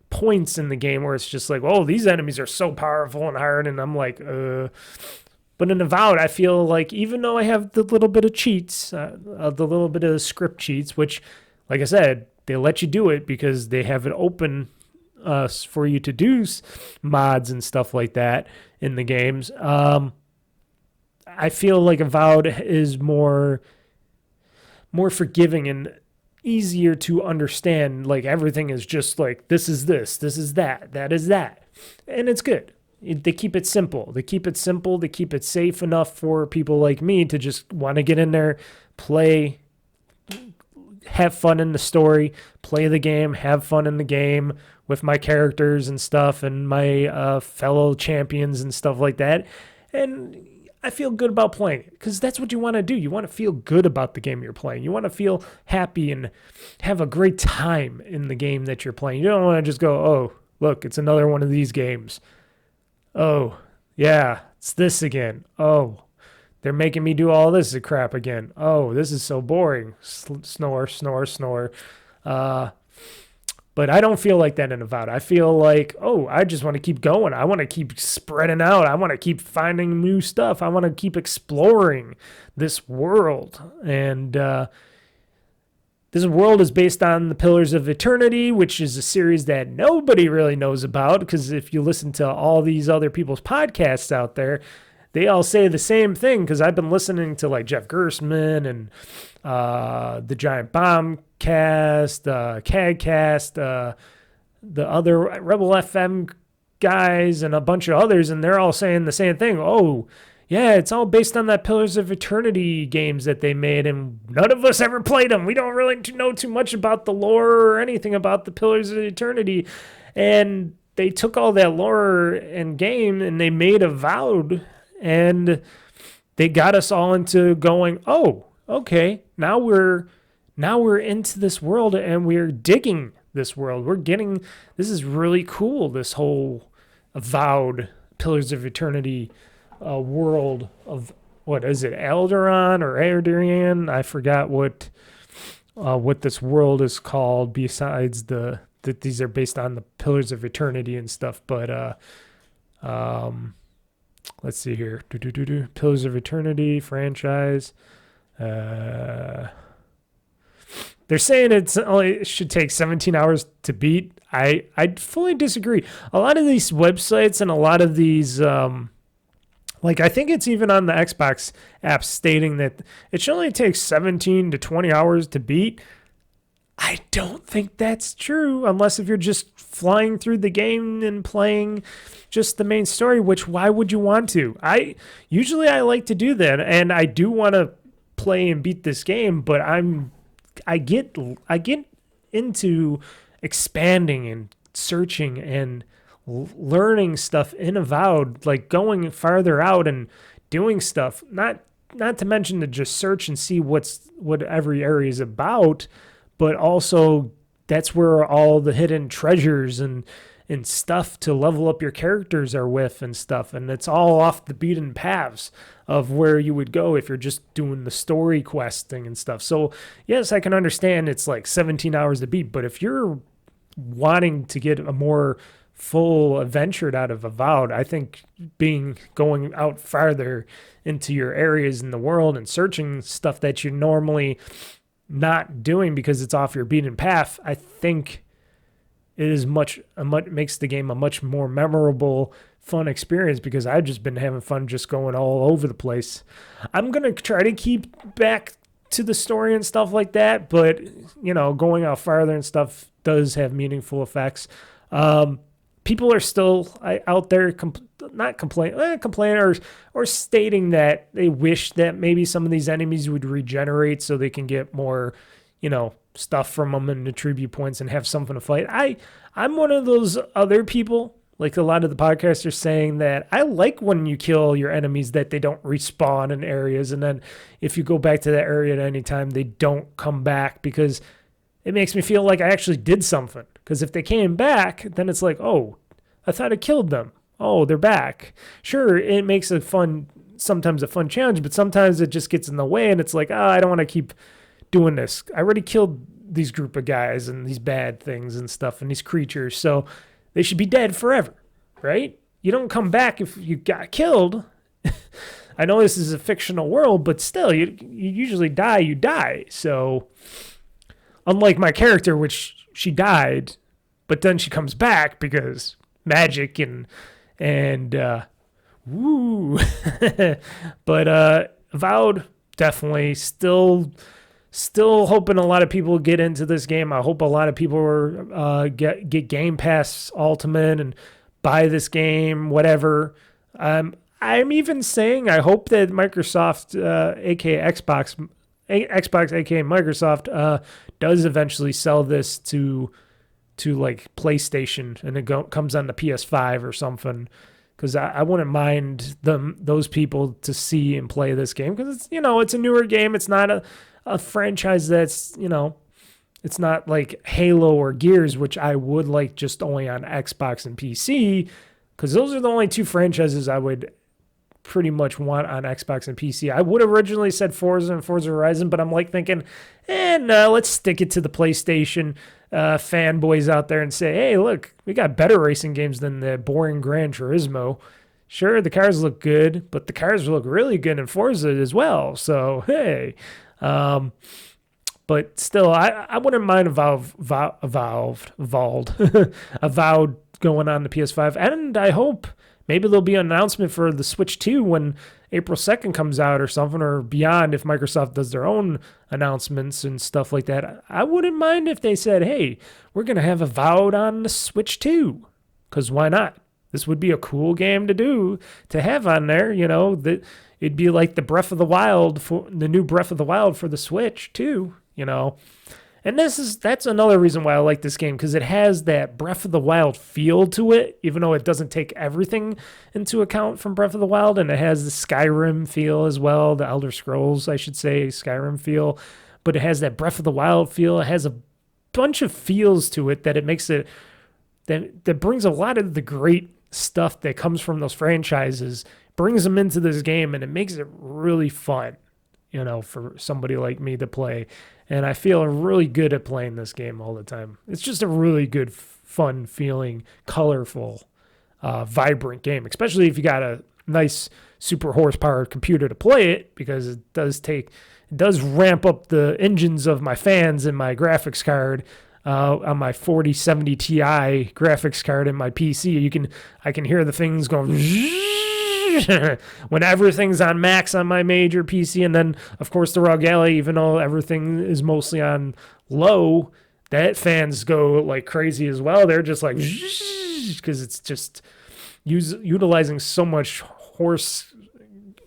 points in the game where it's just like, oh, these enemies are so powerful and hard, and I'm like, But in Avowed, I feel like even though I have the little bit of cheats, the little bit of script cheats, which, like I said, they let you do it because they have it open for you to do mods and stuff like that in the games. I feel like Avowed is more forgiving and easier to understand. Like everything is just like, this is this is that is that, and it's good. They keep it simple. They keep it simple. They keep it safe enough for people like me to just want to get in there, play, have fun in the story, play the game, have fun in the game with my characters and stuff, and my fellow champions and stuff like that. And I feel good about playing it, because that's what you want to do. You want to feel good about the game you're playing. You want to feel happy and have a great time in the game that you're playing. You don't want to just go, oh, look, it's another one of these games. Oh, yeah, it's this again. Oh, they're making me do all this crap again. Oh, this is so boring. Snore, snore, snore. But I don't feel like that in Avowed. I feel like, oh, I just want to keep going. I want to keep spreading out. I want to keep finding new stuff. I want to keep exploring this world. And this world is based on the Pillars of Eternity, which is a series that nobody really knows about, because if you listen to all these other people's podcasts out there, they all say the same thing, because I've been listening to like Jeff Gersman and the Giant Bomb Cast, CADcast, the other Rebel FM guys, and a bunch of others, and they're all saying the same thing. Oh, yeah, it's all based on that Pillars of Eternity games that they made, and none of us ever played them. We don't really know too much about the lore or anything about the Pillars of Eternity. And they took all that lore and game, and they made Avowed, and they got us all into going, oh, okay, now we're into this world, and we're digging this world. This is really cool, this whole Avowed Pillars of Eternity world of, what is it, Alderon or Ardarian? I forgot what this world is called, besides that these are based on the Pillars of Eternity and stuff. But let's see here. Pillars of Eternity franchise. They're saying it should take 17 hours to beat. I fully disagree. A lot of these websites and a lot of these, like I think it's even on the Xbox app stating that it should only take 17 to 20 hours to beat. I don't think that's true, unless if you're just flying through the game and playing just the main story, which why would you want to? I like to do that, and I do want to play and beat this game, but I get into expanding and searching and learning stuff in Avowed, like going farther out and doing stuff, not to mention to just search and see what every area is about, but also that's where all the hidden treasures and stuff to level up your characters are with and stuff. And it's all off the beaten paths of where you would go if you're just doing the story questing and stuff. So yes, I can understand it's like 17 hours to beat, but if you're wanting to get a more full adventure out of Avowed, I think going out farther into your areas in the world and searching stuff that you're normally not doing because it's off your beaten path, I think it is makes the game a much more memorable, fun experience, because I've just been having fun just going all over the place. I'm going to try to keep back to the story and stuff like that, but going out farther and stuff does have meaningful effects. People are still out there complaining or stating that they wish that maybe some of these enemies would regenerate so they can get more, stuff from them and attribute points and have something to fight. I'm one of those other people, like a lot of the podcasts are saying, that I like when you kill your enemies that they don't respawn in areas, and then if you go back to that area at any time, they don't come back, because it makes me feel like I actually did something. Because if they came back, then it's like, oh, I thought I killed them. Oh, they're back. Sure, it makes sometimes a fun challenge, but sometimes it just gets in the way, and it's like, oh, I don't want to keep doing this. I already killed these group of guys and these bad things and stuff and these creatures, so they should be dead forever, right? You don't come back if you got killed. I know this is a fictional world, but still, you usually die, you die. So, unlike my character, which she died, but then she comes back because magic and woo. But Avowed, definitely still hoping a lot of people get into this game. I hope a lot of people are get Game Pass Ultimate and buy this game, whatever. I'm even saying I hope that Microsoft, aka Xbox, aka Microsoft, does eventually sell this to like PlayStation, and it comes on the PS5 or something, because I wouldn't mind those people to see and play this game, because it's, it's a newer game. It's not a franchise that's, it's not like Halo or Gears, which I would like just only on Xbox and PC, because those are the only two franchises I would pretty much want on Xbox and PC. I would have originally said Forza and Forza Horizon, but I'm like thinking, no, let's stick it to the PlayStation fanboys out there and say, hey, look, we got better racing games than the boring Gran Turismo. Sure, the cars look good, but the cars look really good in Forza as well. So, hey. But still, I wouldn't mind Avowed going on the PS5. And I hope maybe there'll be an announcement for the Switch 2 when April 2nd comes out or something, or beyond, if Microsoft does their own announcements and stuff like that. I wouldn't mind if they said, hey, we're going to have Avowed on the Switch 2. Because why not? This would be a cool game to have on there. It'd be like the Breath of the Wild, for the new Breath of the Wild for the Switch too, And that's another reason why I like this game, because it has that Breath of the Wild feel to it, even though it doesn't take everything into account from Breath of the Wild, and it has the Skyrim feel as well, the Elder Scrolls, I should say, Skyrim feel, but it has that Breath of the Wild feel. It has a bunch of feels to it that it makes it, that brings a lot of the great stuff that comes from those franchises, brings them into this game, and it makes it really fun, for somebody like me to play. And I feel really good at playing this game all the time. It's just a really good, fun feeling, colorful, vibrant game, especially if you got a nice super horsepower computer to play it, because it does ramp up the engines of my fans and my graphics card. On my 4070 Ti graphics card in my PC, I can hear the things going when everything's on max on my major PC, and then of course the ROG Ally, even though everything is mostly on low, that fans go like crazy as well. They're just like, because it's just utilizing so much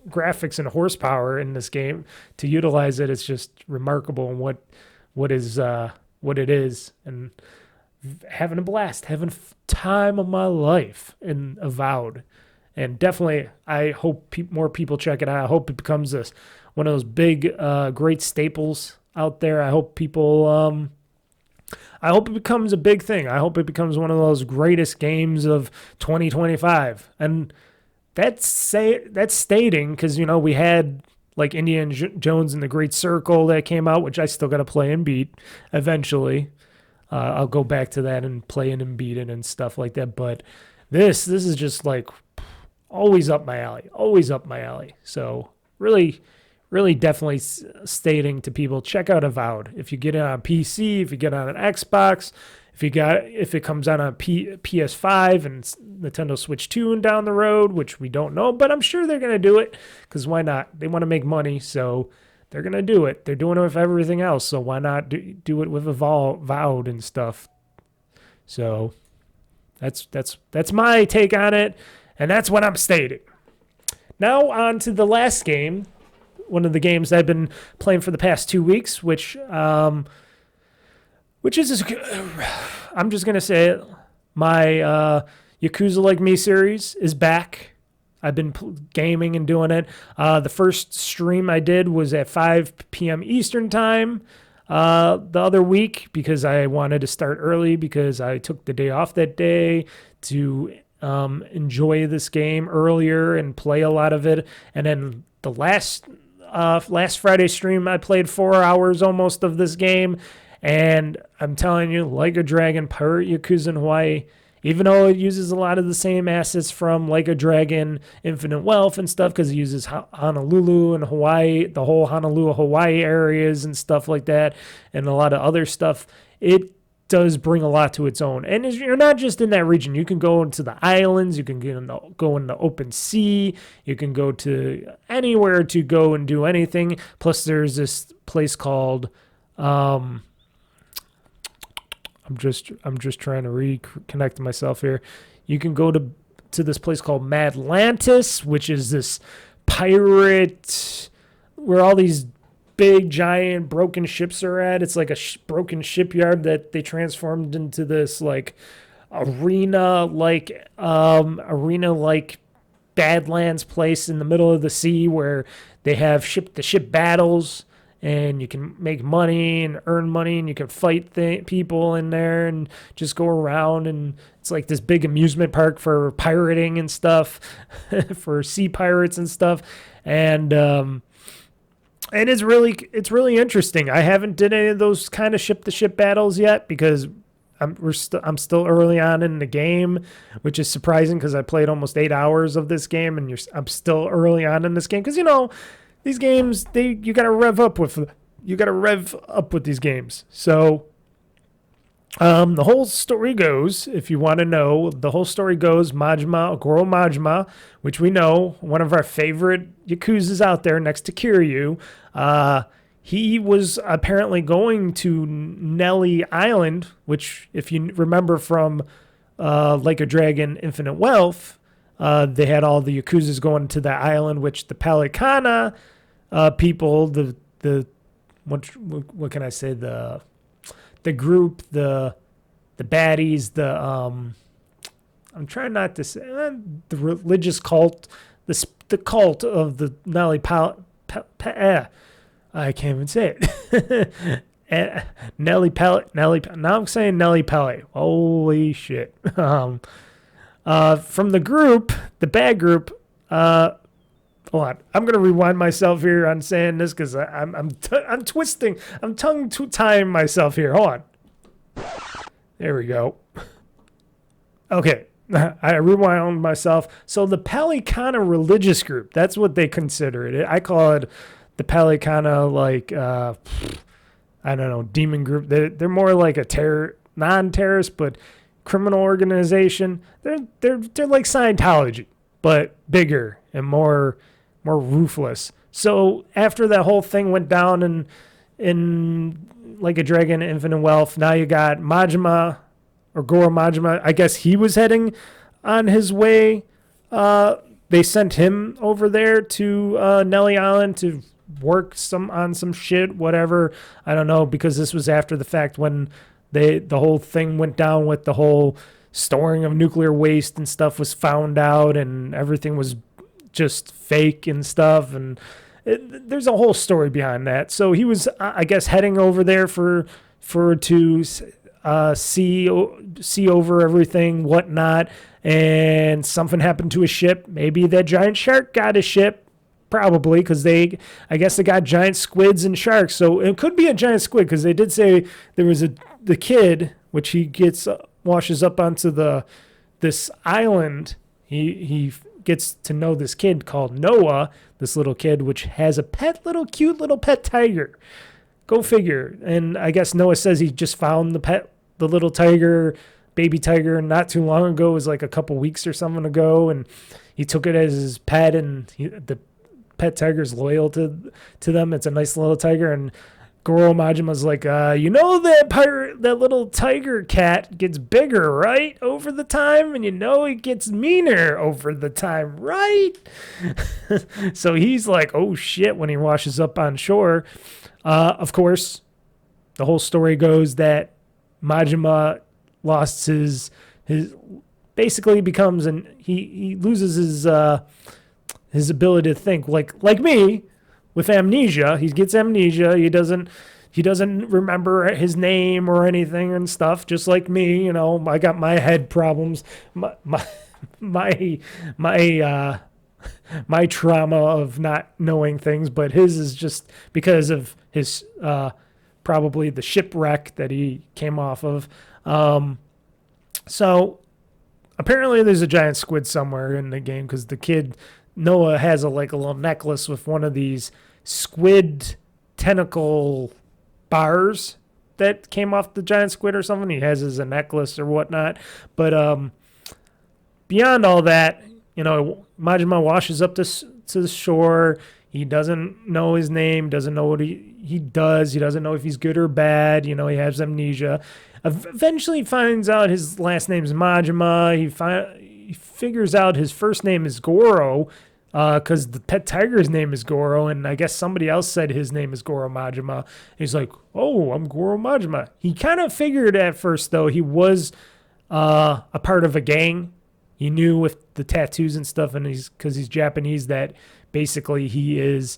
graphics and horsepower in this game. To utilize it, it's just remarkable. And what it is, and having a blast, having time of my life in Avowed. And definitely, I hope more people check it out. I hope it becomes one of those big, great staples out there. I hope I hope it becomes a big thing. I hope it becomes one of those greatest games of 2025. And that's stating, because, we had like Indiana Jones and the Great Circle that came out, which I still got to play and beat eventually. I'll go back to that and play it and beat it and stuff like that. But this is just like always up my alley. So really, really definitely stating to people, check out Avowed. If you get it on PC, if you get it on an Xbox, if it comes out on PS5 and Nintendo Switch 2 and down the road, which we don't know, but I'm sure they're going to do it, because why not? They want to make money, so they're going to do it. They're doing it with everything else, so why not do it with Avowed and stuff? So that's my take on it, and that's what I'm stating. Now on to the last game, one of the games I've been playing for the past 2 weeks, which is, I'm just going to say it, my Yakuza Like Me series is back. I've been gaming and doing it. The first stream I did was at 5 p.m. Eastern time the other week, because I wanted to start early, because I took the day off that day to enjoy this game earlier and play a lot of it. And then the last Friday stream, I played 4 hours almost of this game. And I'm telling you, Like a Dragon, Pirate Yakuza in Hawaii, even though it uses a lot of the same assets from Like a Dragon, Infinite Wealth and stuff, because it uses Honolulu and Hawaii, the whole Honolulu, Hawaii areas and stuff like that, and a lot of other stuff, it does bring a lot to its own. And you're not just in that region. You can go into the islands, you can go in the open sea, you can go to anywhere to go and do anything. Plus there's this place called... I'm just trying to reconnect myself here. You can go to this place called Madlantis, which is this pirate where all these big giant broken ships are at. It's like a broken shipyard that they transformed into this like arena like Badlands place in the middle of the sea where they have ship-to-ship battles, and you can make money and earn money, and you can fight people in there and just go around, and it's like this big amusement park for pirating and stuff, for sea pirates and stuff, and it's really interesting. I haven't did any of those kind of ship-to-ship battles yet because I'm still early on in the game, which is surprising because I played almost 8 hours of this game, and I'm still early on in this game because these games you gotta rev up with these games. So the whole story goes, if you want to know, Majima, Goro Majima, which we know, one of our favorite Yakuzas out there next to Kiryu, he was apparently going to Nelly Island, which, if you remember from Like a Dragon Infinite Wealth, they had all the Yakuzas going to that island, which the Pelicana people, what can I say, the group, the baddies, I'm trying not to say the religious cult, the cult of the Nelly I can't even say it. Nelly Pele. Now I'm saying Nelly Pele. Holy shit. From the group, the bad group. Hold on. I'm gonna rewind myself here on saying this because I'm twisting. I'm tongue tying myself here. Hold on. There we go. Okay. I rewound myself. So the Pelicana religious group. That's what they consider it. I call it the Pelicana, like, I don't know, demon group. They're more like a non-terrorist, but criminal organization. They're like Scientology, but bigger and more ruthless. So after that whole thing went down in Like a Dragon Infinite Wealth, now you got Majima, or Goro Majima. I guess he was heading on his way. They sent him over there to Nelly Island to work on some shit, whatever. I don't know, because this was after the fact when the whole thing went down with the whole storing of nuclear waste and stuff was found out, and everything was just fake and stuff, and there's a whole story behind that. So he was, I guess, heading over there to see over everything, whatnot, and something happened to his ship. Maybe that giant shark got his ship. Probably, because I guess they got giant squids and sharks. So it could be a giant squid, because they did say there was the kid, which he washes up onto this island. He gets to know this kid called Noah, this little kid, which has a cute little pet tiger. Go figure. And I guess Noah says he just found the little tiger, baby tiger, not too long ago. It was like a couple weeks or something ago, and he took it as his pet, and the pet tiger's loyal to them. It's a nice little tiger, and Goro Majima's like, that little tiger cat gets bigger, right, over the time, and it gets meaner over the time, right? So he's like, oh shit, when he washes up on shore. Of course, the whole story goes that Majima lost his basically becomes he loses his ability to think, like me with amnesia. He gets amnesia. He doesn't remember his name or anything and stuff, just like me. I got my head problems, my trauma of not knowing things, but his is just because of his probably the shipwreck that he came off of. So apparently there's a giant squid somewhere in the game, because the kid Noah has a little necklace with one of these squid tentacle bars that came off the giant squid or something. He has as a necklace or whatnot. But beyond all that, Majima washes up to the shore. He doesn't know his name, doesn't know what he does. He doesn't know if he's good or bad. He has amnesia. Eventually finds out his last name is Majima. He figures out his first name is Goro, because the pet tiger's name is Goro, and I guess somebody else said his name is Goro Majima. He's like, oh, I'm Goro Majima. He kind of figured at first, though, he was a part of a gang. He knew with the tattoos and stuff, and because he's Japanese, that basically he is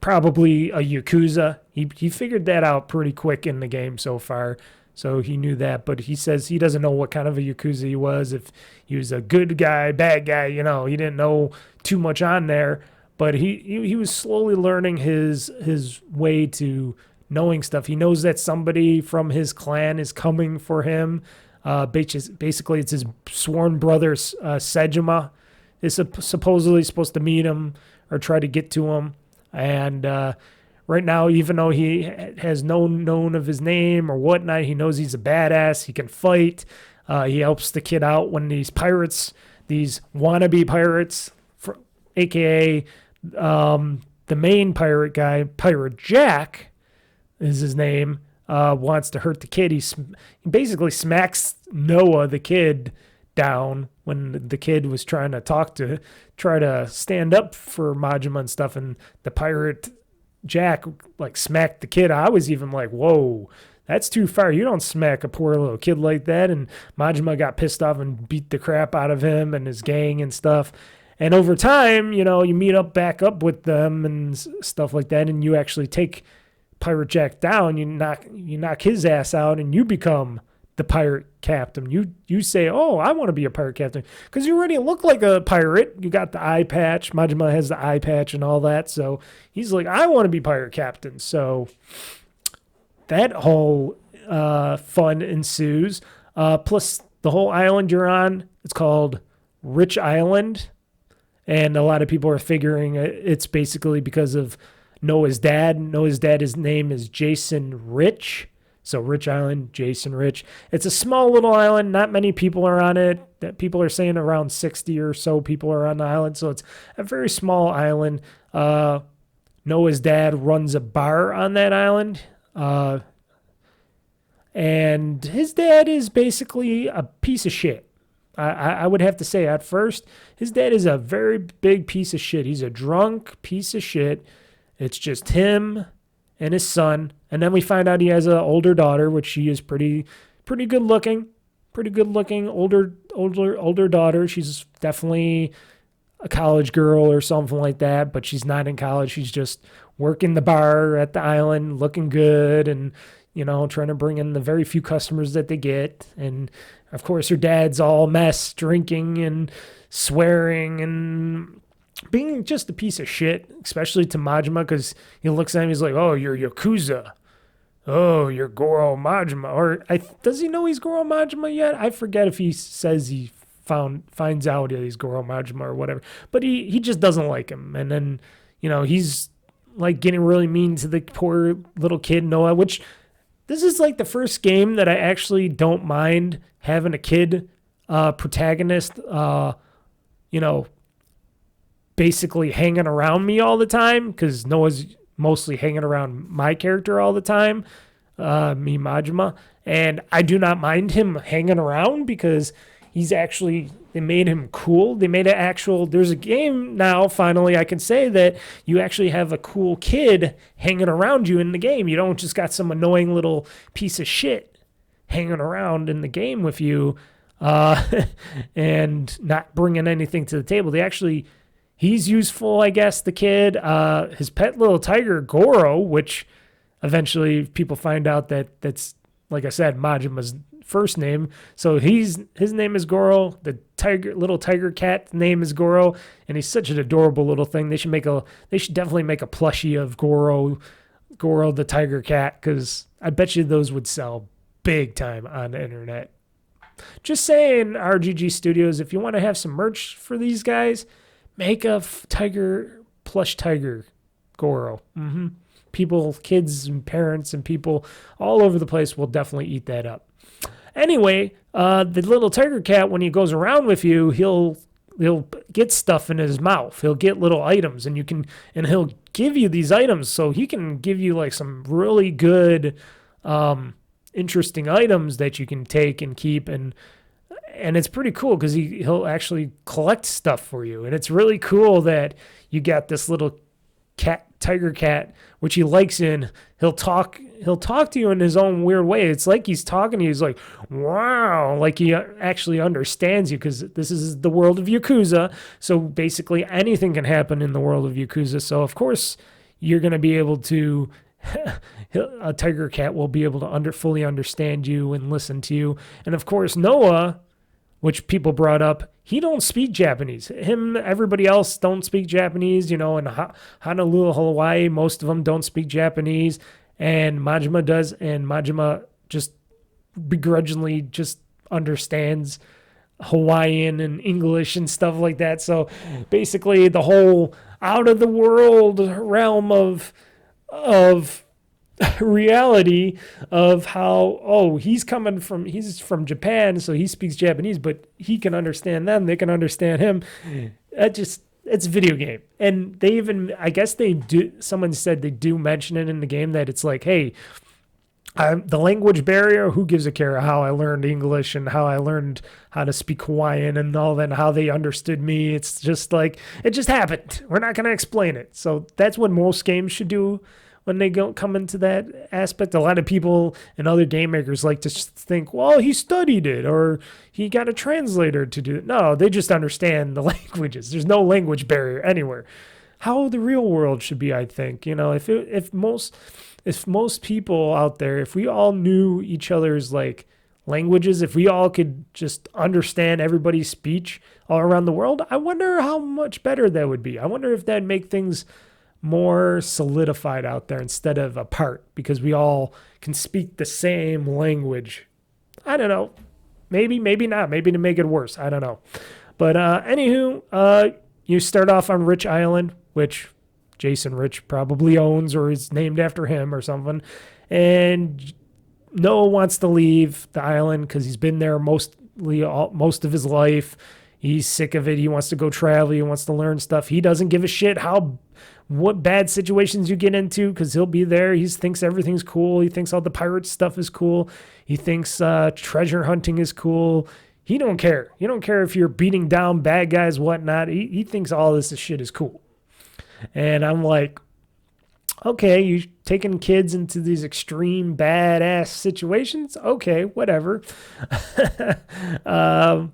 probably a Yakuza. He figured that out pretty quick in the game so far. So he knew that, but he says he doesn't know what kind of a Yakuza he was, if he was a good guy, bad guy, he didn't know too much on there. But he was slowly learning his way to knowing stuff. He knows that somebody from his clan is coming for him. Basically, it's his sworn brother, Sejima, is supposedly supposed to meet him or try to get to him. And right now, even though he has known of his name or whatnot, he knows he's a badass. He can fight. He helps the kid out when these pirates, these wannabe pirates, a.k.a. The main pirate guy, Pirate Jack is his name, wants to hurt the kid. He basically smacks Noah, the kid, down when the kid was trying to try to stand up for Majima and stuff, and the pirate Jack smacked the kid. I was even like, whoa, that's too far. You don't smack a poor little kid like that. And Majima got pissed off and beat the crap out of him and his gang and stuff. And over time, you meet back up with them and stuff like that, and you actually take Pirate Jack down. You knock his ass out, and you become the pirate captain. You say, oh, I want to be a pirate captain, because you already look like a pirate. You got the eye patch. Majima has the eye patch and all that, so he's like, I want to be pirate captain. So that whole fun ensues. Plus, the whole island you're on, it's called Rich Island. And a lot of people are figuring it's basically because of Noah's dad. His name is Jason Rich. So Rich Island, Jason Rich. It's a small little island. Not many people are on it. People are saying around 60 or so people are on the island. So it's a very small island. Noah's dad runs a bar on that island. And his dad is basically a piece of shit. I would have to say at first, his dad is a very big piece of shit. He's a drunk piece of shit. It's just him and his son. And then we find out he has an older daughter, which she is pretty good looking. Pretty good looking older daughter. She's definitely a college girl or something like that, but she's not in college. She's just working the bar at the island, looking good, and trying to bring in the very few customers that they get. And of course, her dad's all mess, drinking and swearing and being just a piece of shit, especially to Majima, because he looks at him, he's like, oh, you're Yakuza. Oh, you're Goro Majima. Or does he know he's Goro Majima yet? I forget if he says he finds out that he's Goro Majima or whatever. But he just doesn't like him. And then, he's getting really mean to the poor little kid, Noah, which... This is the first game that I actually don't mind having a kid protagonist, basically hanging around me all the time, because Noah's mostly hanging around my character all the time, me, Majima. And I do not mind him hanging around because they made him cool. They made there's a game now, finally, I can say that you actually have a cool kid hanging around you in the game. You don't just got some annoying little piece of shit hanging around in the game with you and not bringing anything to the table. He's useful, I guess, the kid. His pet little tiger, Goro, which eventually people find out that's, like I said, Majima's first name. So his name is Goro. The little tiger cat name is Goro, and he's such an adorable little thing. They should definitely make a plushie of Goro the tiger cat, because I bet you those would sell big time on the internet. Just saying, RGG Studios, if you want to have some merch for these guys, make a plush tiger Goro. People, kids and parents and people all over the place will definitely eat that up. Anyway, the little tiger cat, when he goes around with you, he'll get stuff in his mouth. He'll get little items, and he'll give you these items. So he can give you some really good, interesting items that you can take and keep, and it's pretty cool because he'll actually collect stuff for you. And it's really cool that you got this little tiger cat, which he likes in, he'll talk to you in his own weird way. It's like he's talking to you. He's like, wow, like he actually understands you, because this is the world of Yakuza. So basically anything can happen in the world of Yakuza. So of course you're going to be able to, a tiger cat will be able to fully understand you and listen to you. And of course Noah, which people brought up, he don't speak Japanese. Everybody else don't speak Japanese. In Honolulu, Hawaii, most of them don't speak Japanese, and Majima does, and Majima just begrudgingly just understands Hawaiian and English and stuff like that. So basically the whole out of the world realm of reality of how, he's from Japan, so he speaks Japanese, but he can understand them, they can understand him. It's a video game. And they even, I guess someone said they do mention it in the game, that it's like, hey, the language barrier, who gives a care how I learned English and how I learned how to speak Hawaiian and all that, and how they understood me. It's just like, it just happened. We're not going to explain it. So that's what most games should do when they come into that aspect. A lot of people and other game makers like to think, well, he studied it, or he got a translator to do it. No, they just understand the languages. There's no language barrier anywhere. How the real world should be, I think. If most people out there, if we all knew each other's like languages, if we all could just understand everybody's speech all around the world, I wonder how much better that would be. I wonder if that'd make things more solidified out there instead of apart, because we all can speak the same language. I don't know. Maybe not. Maybe to make it worse. I don't know. But anywho, you start off on Rich Island, which Jason Rich probably owns or is named after him or something. And Noah wants to leave the island because he's been there most of his life. He's sick of it. He wants to go travel. He wants to learn stuff. He doesn't give a shit what bad situations you get into, because he'll be there. He thinks everything's cool. He thinks all the pirate stuff is cool. He thinks treasure hunting is cool. He don't care. He don't care if you're beating down bad guys, whatnot. He thinks all this shit is cool. And I'm like, okay, you taking kids into these extreme badass situations? Okay, whatever. Bad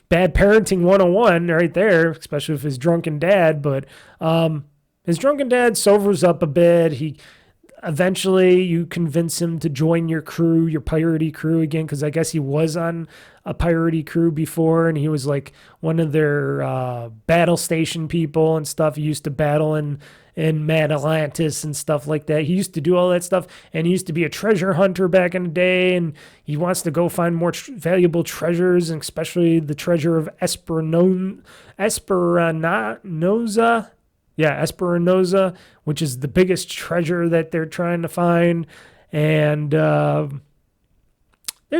parenting 101 right there, especially with his drunken dad. But his drunken dad sobers up a bit. Eventually you convince him to join your crew, your piratey crew again, because I guess he was on a piratey crew before, and he was like one of their battle station people and stuff. He used to battle in Mad Atlantis and stuff like that. He used to do all that stuff, and he used to be a treasure hunter back in the day, and he wants to go find more valuable treasures, and especially the treasure of Esperanza. Yeah, Esperanza, which is the biggest treasure that they're trying to find. And there's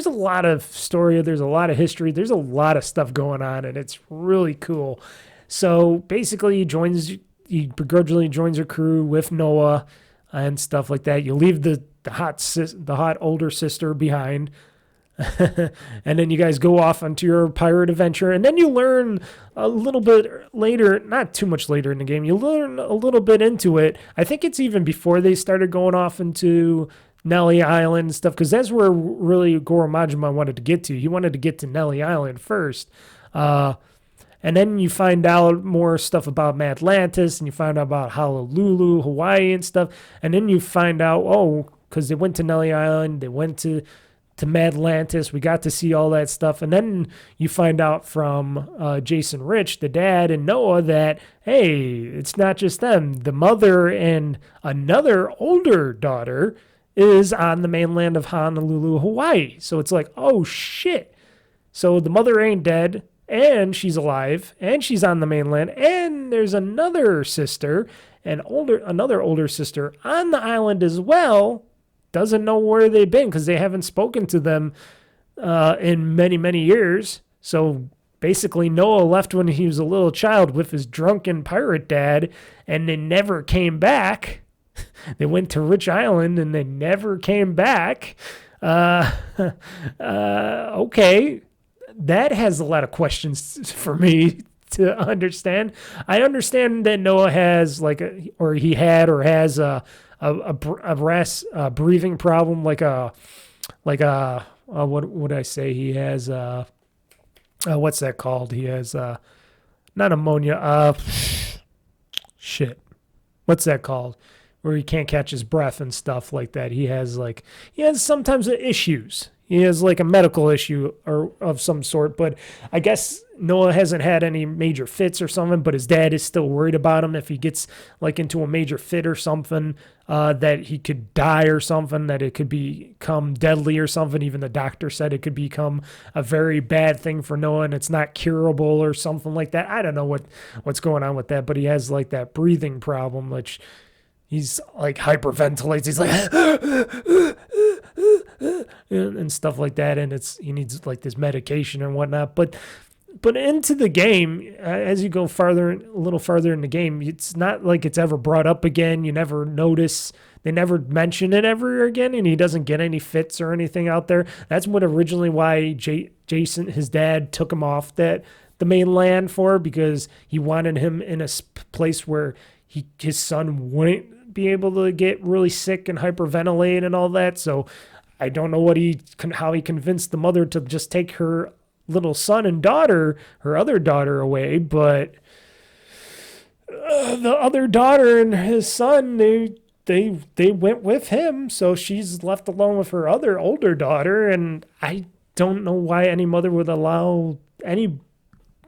a lot of story. There's a lot of history. There's a lot of stuff going on, and it's really cool. So basically, he begrudgingly joins a crew with Noah and stuff like that. You leave the hot older sister behind. And then you guys go off onto your pirate adventure, and then you learn a little bit later, not too much later in the game, you learn a little bit into it. I think it's even before they started going off into Nelly Island and stuff, because that's where really Goro Majima wanted to get to. He wanted to get to Nelly Island first. And then you find out more stuff about Mad Atlantis, and you find out about Honolulu, Hawaii and stuff. And then you find out, because they went to Nelly Island, they went to Mad Atlantis. We got to see all that stuff. And then you find out from Jason Rich, the dad, and Noah that, hey, it's not just them. The mother and another older daughter is on the mainland of Honolulu, Hawaii. So it's like, oh, shit. So the mother ain't dead, and she's alive, and she's on the mainland, and there's another sister, another older sister on the island as well. Doesn't know where they've been because they haven't spoken to them in many, many years. So basically Noah left when he was a little child with his drunken pirate dad, and they never came back. They went to Rich Island and they never came back. Okay. That has a lot of questions for me to understand. I understand that Noah has like he had or has a breathing problem, what would I say? He has what's that called? He has not ammonia. Shit. What's that called? Where he can't catch his breath and stuff like that. He has sometimes issues. He has like a medical issue or of some sort, but I guess Noah hasn't had any major fits or something, but his dad is still worried about him if he gets like into a major fit or something, that he could die or something, that it could become deadly or something. Even the doctor said it could become a very bad thing for Noah and it's not curable or something like that. I don't know what's going on with that, but he has like that breathing problem, which he's like hyperventilates. He's like and stuff like that, and he needs like this medication and whatnot. But into the game, as you go a little farther in the game, it's not like it's ever brought up again. You never notice. They never mention it ever again, and he doesn't get any fits or anything out there. That's what originally why Jason, his dad, took him off the mainland for, because he wanted him in a place where his son wouldn't be able to get really sick and hyperventilate and all that. So I don't know how he convinced the mother to just take her little son and daughter, her other daughter, away. But the other daughter and his son, they went with him. So she's left alone with her other older daughter. And I don't know why any mother would allow any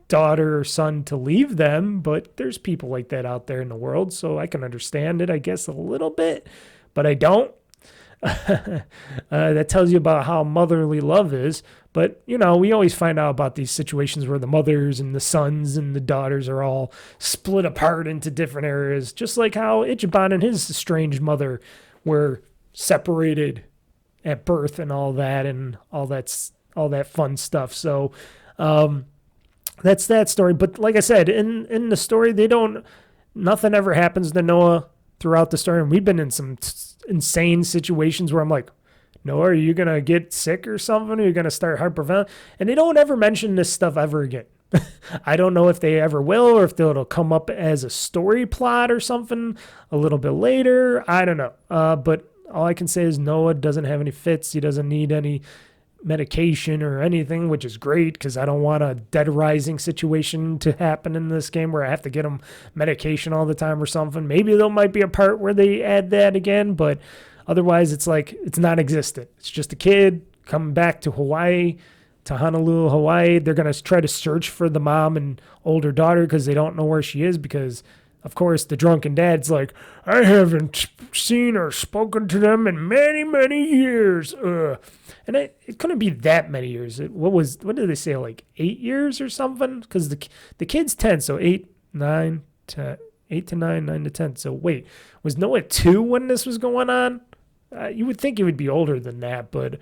daughter or son to leave them, but there's people like that out there in the world, so I can understand it, I guess, a little bit, but I don't. That tells you about how motherly love is. But we always find out about these situations where the mothers and the sons and the daughters are all split apart into different areas, just like how Ichiban and his estranged mother were separated at birth and all that fun stuff. So that's that story. But like I said, in the story, nothing ever happens to Noah throughout the story. And we've been in some insane situations where I'm like, Noah, are you going to get sick or something? Are you going to start hyperventilating? And they don't ever mention this stuff ever again. I don't know if they ever will, or if it'll come up as a story plot or something a little bit later. I don't know. But all I can say is Noah doesn't have any fits. He doesn't need any medication or anything, which is great, because I don't want a Dead Rising situation to happen in this game where I have to get him medication all the time or something. Maybe there might be a part where they add that again, but otherwise it's like it's non-existent. It's just a kid coming back to Honolulu, Hawaii. They're going to try to search for the mom and older daughter because they don't know where she is, because of course the drunken dad's like, I haven't seen or spoken to them in many, many years. And it couldn't be that many years. What did they say, like 8 years or something? Because the kid's 10, so 8, 9, 10, 8 to 9, 9 to 10. So wait, was Noah 2 when this was going on? You would think he would be older than that, but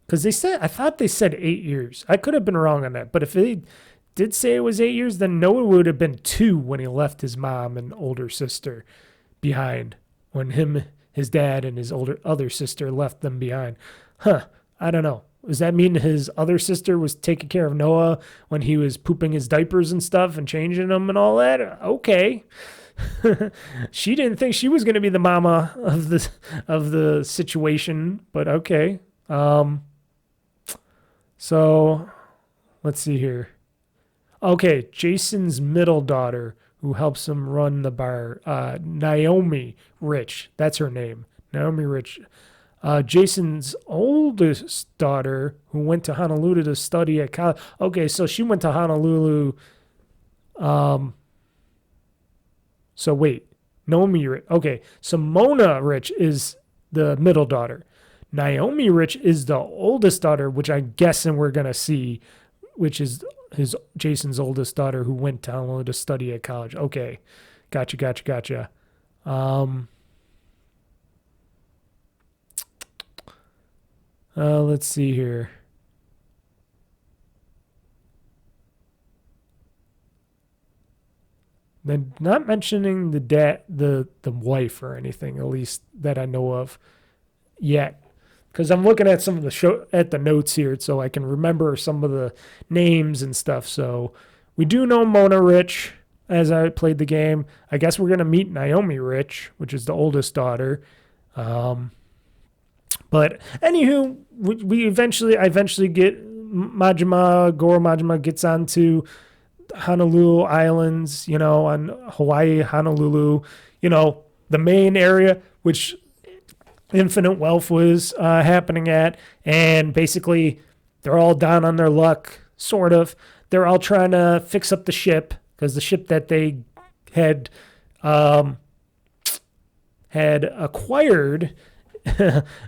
because I thought they said 8 years. I could have been wrong on that, but if they did say it was 8 years, then Noah would have been 2 when he left his mom and older sister behind, when his dad and his other sister left them behind. I don't know. Does that mean his other sister was taking care of Noah when he was pooping his diapers and stuff and changing them and all that? Okay. She didn't think she was going to be the mama of the situation, but okay. So let's see here. Okay, Jason's middle daughter, who helps him run the bar, Naomi Rich. That's her name, Naomi Rich. Jason's oldest daughter, who went to Honolulu to study at college. Okay, so she went to Honolulu. So wait, Naomi Rich. Okay, so Mona Rich is the middle daughter. Naomi Rich is the oldest daughter, which I'm guessing we're going to see, which is Jason's oldest daughter, who went to Honolulu to study at college. Okay, gotcha. Let's see here. Then not mentioning the wife or anything, at least that I know of yet. because I'm looking at some of the notes here, so I can remember some of the names and stuff. So we do know Mona Rich as I played the game. I guess we're gonna meet Naomi Rich, which is the oldest daughter. But anywho, I eventually get Goro Majima gets onto Honolulu Islands, on Hawaii, Honolulu, the main area, which Infinite Wealth was happening at. And basically, they're all down on their luck, sort of. They're all trying to fix up the ship, because the ship that they had acquired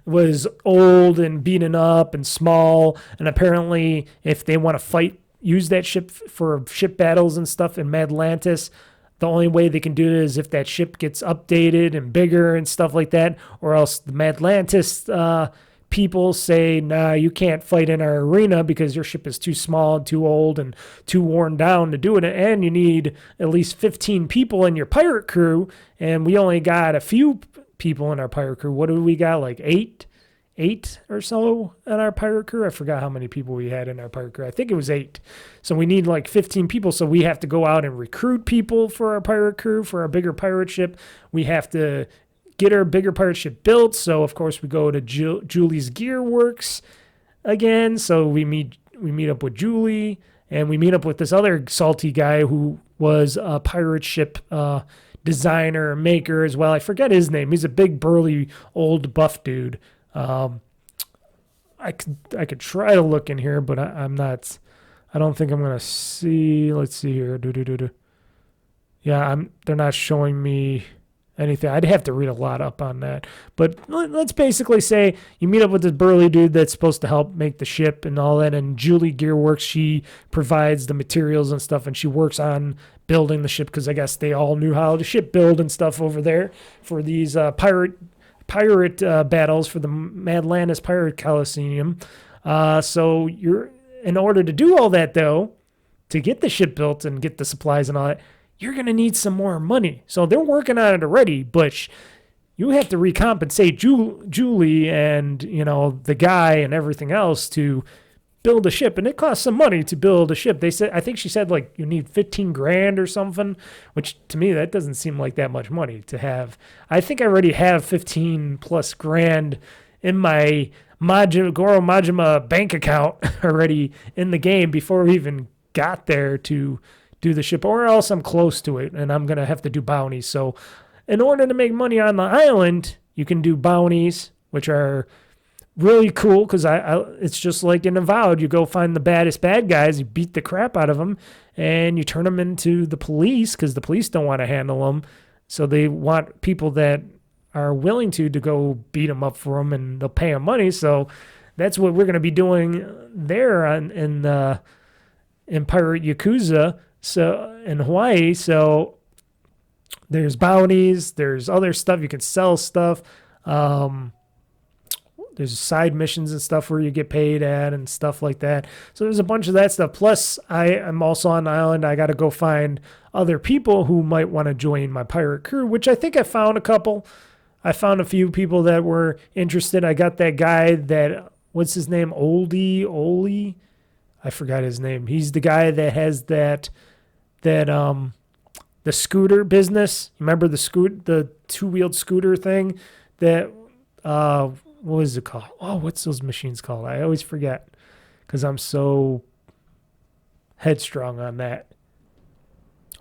was old and beaten up and small. And apparently, if they want to use that ship for ship battles and stuff in Madlantis, the only way they can do it is if that ship gets updated and bigger and stuff like that, or else the Madlantis people say, nah, you can't fight in our arena because your ship is too small and too old and too worn down to do it, and you need at least 15 people in your pirate crew, and we only got a few people in our pirate crew. What do we got, like eight or so in our pirate crew? I forgot how many people we had in our pirate crew. I think it was 8. So we need like 15 people. So we have to go out and recruit people for our pirate crew, for our bigger pirate ship. We have to get our bigger pirate ship built. So of course we go to Julie's Gear Works again. So we meet up with Julie, and we meet up with this other salty guy who was a pirate ship designer, maker as well. I forget his name. He's a big, burly, old, buff dude. I could try to look in here, but I'm not. I don't think I'm gonna see. Let's see here. Yeah, they're not showing me anything. I'd have to read a lot up on that. But let's basically say you meet up with this burly dude that's supposed to help make the ship and all that. And Julie Gearworks, she provides the materials and stuff, and she works on building the ship, because I guess they all knew how to ship build and stuff over there for these pirate battles for the Madlantis Pirate Coliseum. So in order to do all that, though, to get the ship built and get the supplies and all that, you're going to need some more money. So they're working on it already, but you have to recompensate Julie and, the guy and everything else to build a ship. And it costs some money to build a ship. I think she said like you need 15 grand or something, which to me, that doesn't seem like that much money to have. I think I already have 15 plus grand in my Goro Majima bank account already in the game before we even got there to do the ship, or else I'm close to it and I'm going to have to do bounties. So in order to make money on the island, you can do bounties, which are really cool, because it's just like in Avowed. You go find the baddest bad guys, you beat the crap out of them, and you turn them into the police, because the police don't want to handle them. So they want people that are willing to go beat them up for them, and they'll pay them money. So that's what we're going to be doing there in Pirate Yakuza, so in Hawaii. So there's bounties, there's other stuff, you can sell stuff. There's side missions and stuff where you get paid at and stuff like that. So there's a bunch of that stuff. Plus, I am also on the island. I got to go find other people who might want to join my pirate crew, which I think I found a couple. I found a few people that were interested. I got that guy what's his name? Oli? I forgot his name. He's the guy that has the scooter business. Remember the two-wheeled scooter thing that, what is it called? Oh, what's those machines called? I always forget because I'm so headstrong on that.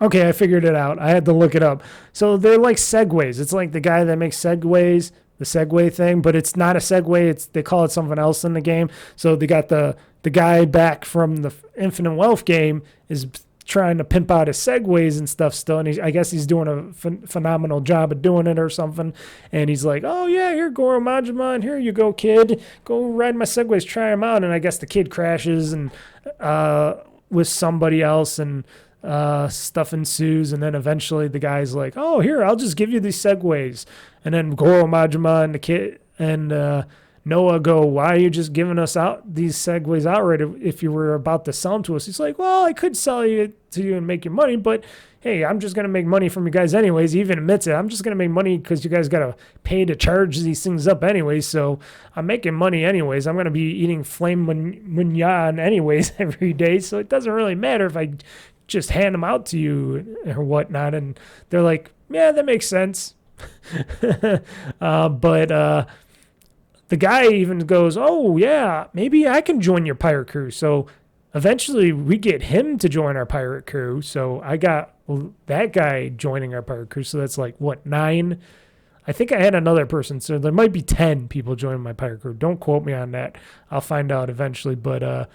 Okay, I figured it out. I had to look it up. So they're like Segways. It's like the guy that makes Segways, the Segway thing, but it's not a Segway. They call it something else in the game. So they got the guy back from the Infinite Wealth game is trying to pimp out his Segways and stuff still, and I guess he's doing a phenomenal job of doing it or something. And he's like, oh yeah, here, Goro Majima, and here you go, kid, go ride my Segways, try them out. And I guess the kid crashes and with somebody else, and stuff ensues. And then eventually the guy's like, oh, here, I'll just give you these Segways. And then Goro Majima and the kid and Noah go, why are you just giving us out these segues outright if you were about to sell them to us? He's like, well, I could sell it to you and make you money, but hey, I'm just going to make money from you guys anyways. He even admits it. I'm just going to make money because you guys got to pay to charge these things up anyways. So I'm making money anyways. I'm going to be eating flame mignon anyways every day. So it doesn't really matter if I just hand them out to you or whatnot. And they're like, yeah, that makes sense. But the guy even goes, oh, yeah, maybe I can join your pirate crew. So eventually we get him to join our pirate crew. So I got that guy joining our pirate crew. So that's like, what, 9? I think I had another person. So there might be 10 people joining my pirate crew. Don't quote me on that. I'll find out eventually. But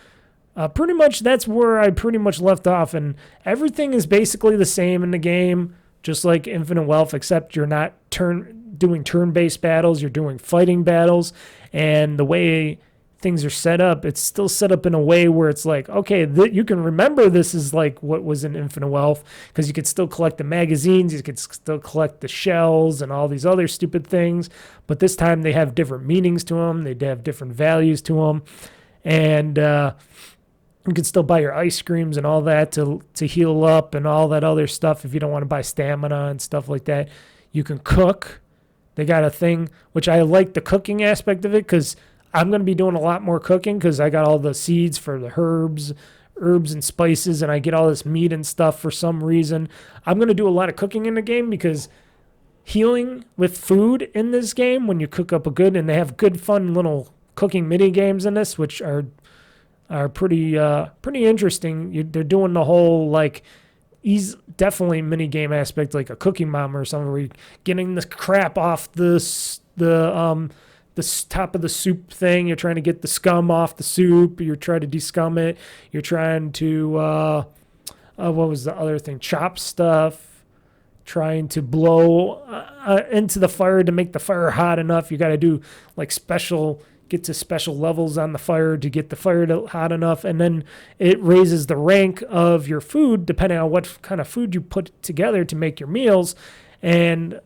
pretty much that's where I pretty much left off. And everything is basically the same in the game, just like Infinite Wealth, except you're not doing turn-based battles. You're doing fighting battles. And the way things are set up, it's still set up in a way where it's like, okay, you can remember this is like what was in Infinite Wealth, because you could still collect the magazines, you could still collect the shells and all these other stupid things, but this time they have different meanings to them, they have different values to them, and you can still buy your ice creams and all that to heal up and all that other stuff if you don't want to buy stamina and stuff like that. You can cook. They got a thing, which I like the cooking aspect of it, because I'm going to be doing a lot more cooking because I got all the seeds for the herbs and spices, and I get all this meat and stuff for some reason. I'm going to do a lot of cooking in the game because healing with food in this game, when you cook up and they have good fun little cooking mini games in this, which are pretty interesting. They're doing the whole like definitely mini game aspect, like a Cooking Mama or something, where you're getting the crap off the top of the soup thing. You're trying to get the scum off the soup. You're trying to descum it. You're trying to what was the other thing? Chop stuff. Trying to blow into the fire to make the fire hot enough. You got to do like get to special levels on the fire to get the fire hot enough, and then it raises the rank of your food depending on what kind of food you put together to make your meals, and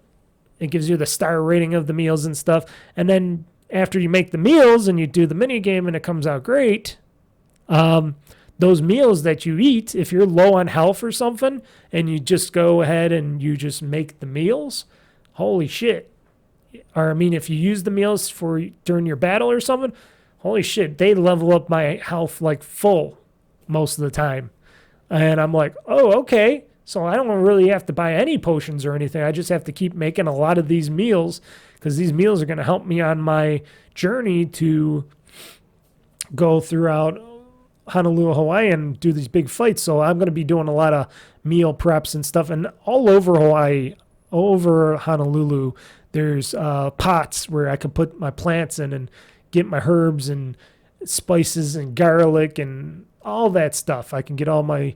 it gives you the star rating of the meals and stuff. And then after you make the meals and you do the mini game and it comes out great, those meals that you eat, if you're low on health or something and you just go ahead and you just make the meals, holy shit. Or I mean, if you use the meals during your battle or something, holy shit, they level up my health like full most of the time. And I'm like, oh, okay. So I don't really have to buy any potions or anything. I just have to keep making a lot of these meals, because these meals are going to help me on my journey to go throughout Honolulu, Hawaii, and do these big fights. So I'm going to be doing a lot of meal preps and stuff. And all over Hawaii, over Honolulu, there's pots where I can put my plants in and get my herbs and spices and garlic and all that stuff. I can get all my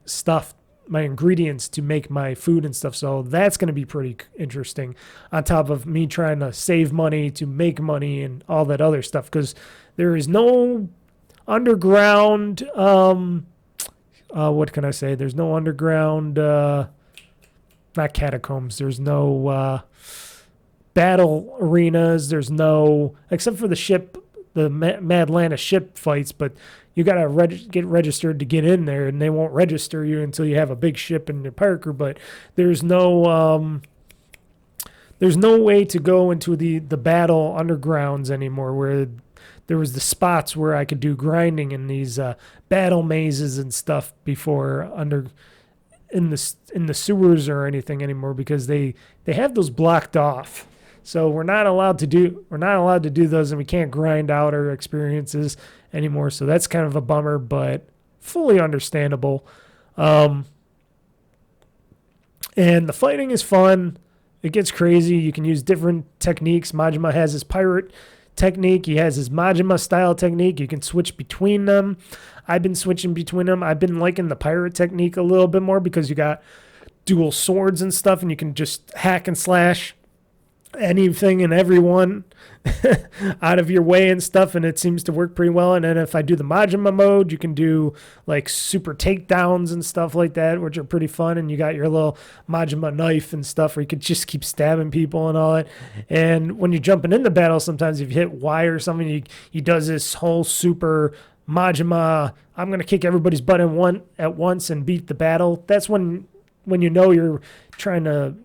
stuff, my ingredients to make my food and stuff. So that's going to be pretty interesting, on top of me trying to save money to make money and all that other stuff, because there is no underground what can I say? There's no underground not catacombs. There's no battle arenas. There's no, except for the Madlana ship fights, but you got to get registered to get in there, and they won't register you until you have a big ship in your pirate crew. But there's no way to go into the battle undergrounds anymore, where there was the spots where I could do grinding in these battle mazes and stuff before in the sewers or anything anymore, because they have those blocked off. So we're not allowed to do those, and we can't grind out our experiences anymore. So that's kind of a bummer, but fully understandable. And the fighting is fun. It gets crazy. You can use different techniques. Majima has his pirate technique. He has his Majima style technique. You can switch between them. I've been switching between them. I've been liking the pirate technique a little bit more, because you got dual swords and stuff, and you can just hack and slash anything and everyone out of your way and stuff, and it seems to work pretty well. And then if I do the Majima mode, you can do like super takedowns and stuff like that, which are pretty fun. And you got your little Majima knife and stuff where you could just keep stabbing people and all that. And when you're jumping into battle, sometimes if you hit Y or something, he does this whole super Majima, I'm going to kick everybody's butt at once and beat the battle. That's when you know you're trying to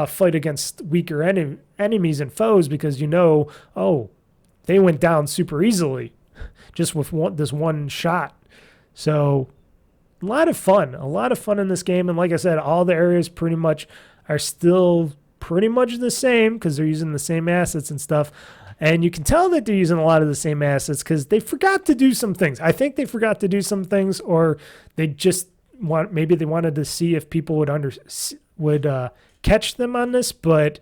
fight against weaker enemies and foes, because you know, oh, they went down super easily just with this one shot. So a lot of fun in this game. And like I said, all the areas pretty much are still pretty much the same because they're using the same assets and stuff. And you can tell that they're using a lot of the same assets because they forgot to do some things. I think they forgot to do some things, or they just maybe they wanted to see if people would catch them on this. But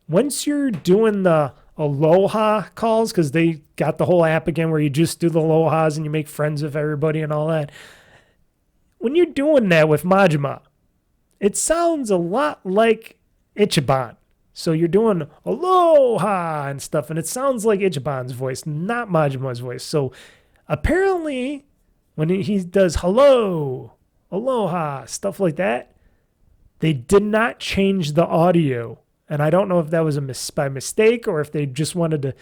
once you're doing the aloha calls, because they got the whole app again where you just do the alohas and you make friends with everybody and all that. When you're doing that with Majima, it sounds a lot like Ichiban. So you're doing aloha and stuff, and it sounds like Ichiban's voice, not Majima's voice. So apparently when he does hello, aloha, stuff like that, they did not change the audio. And I don't know if that was by mistake or if they just wanted to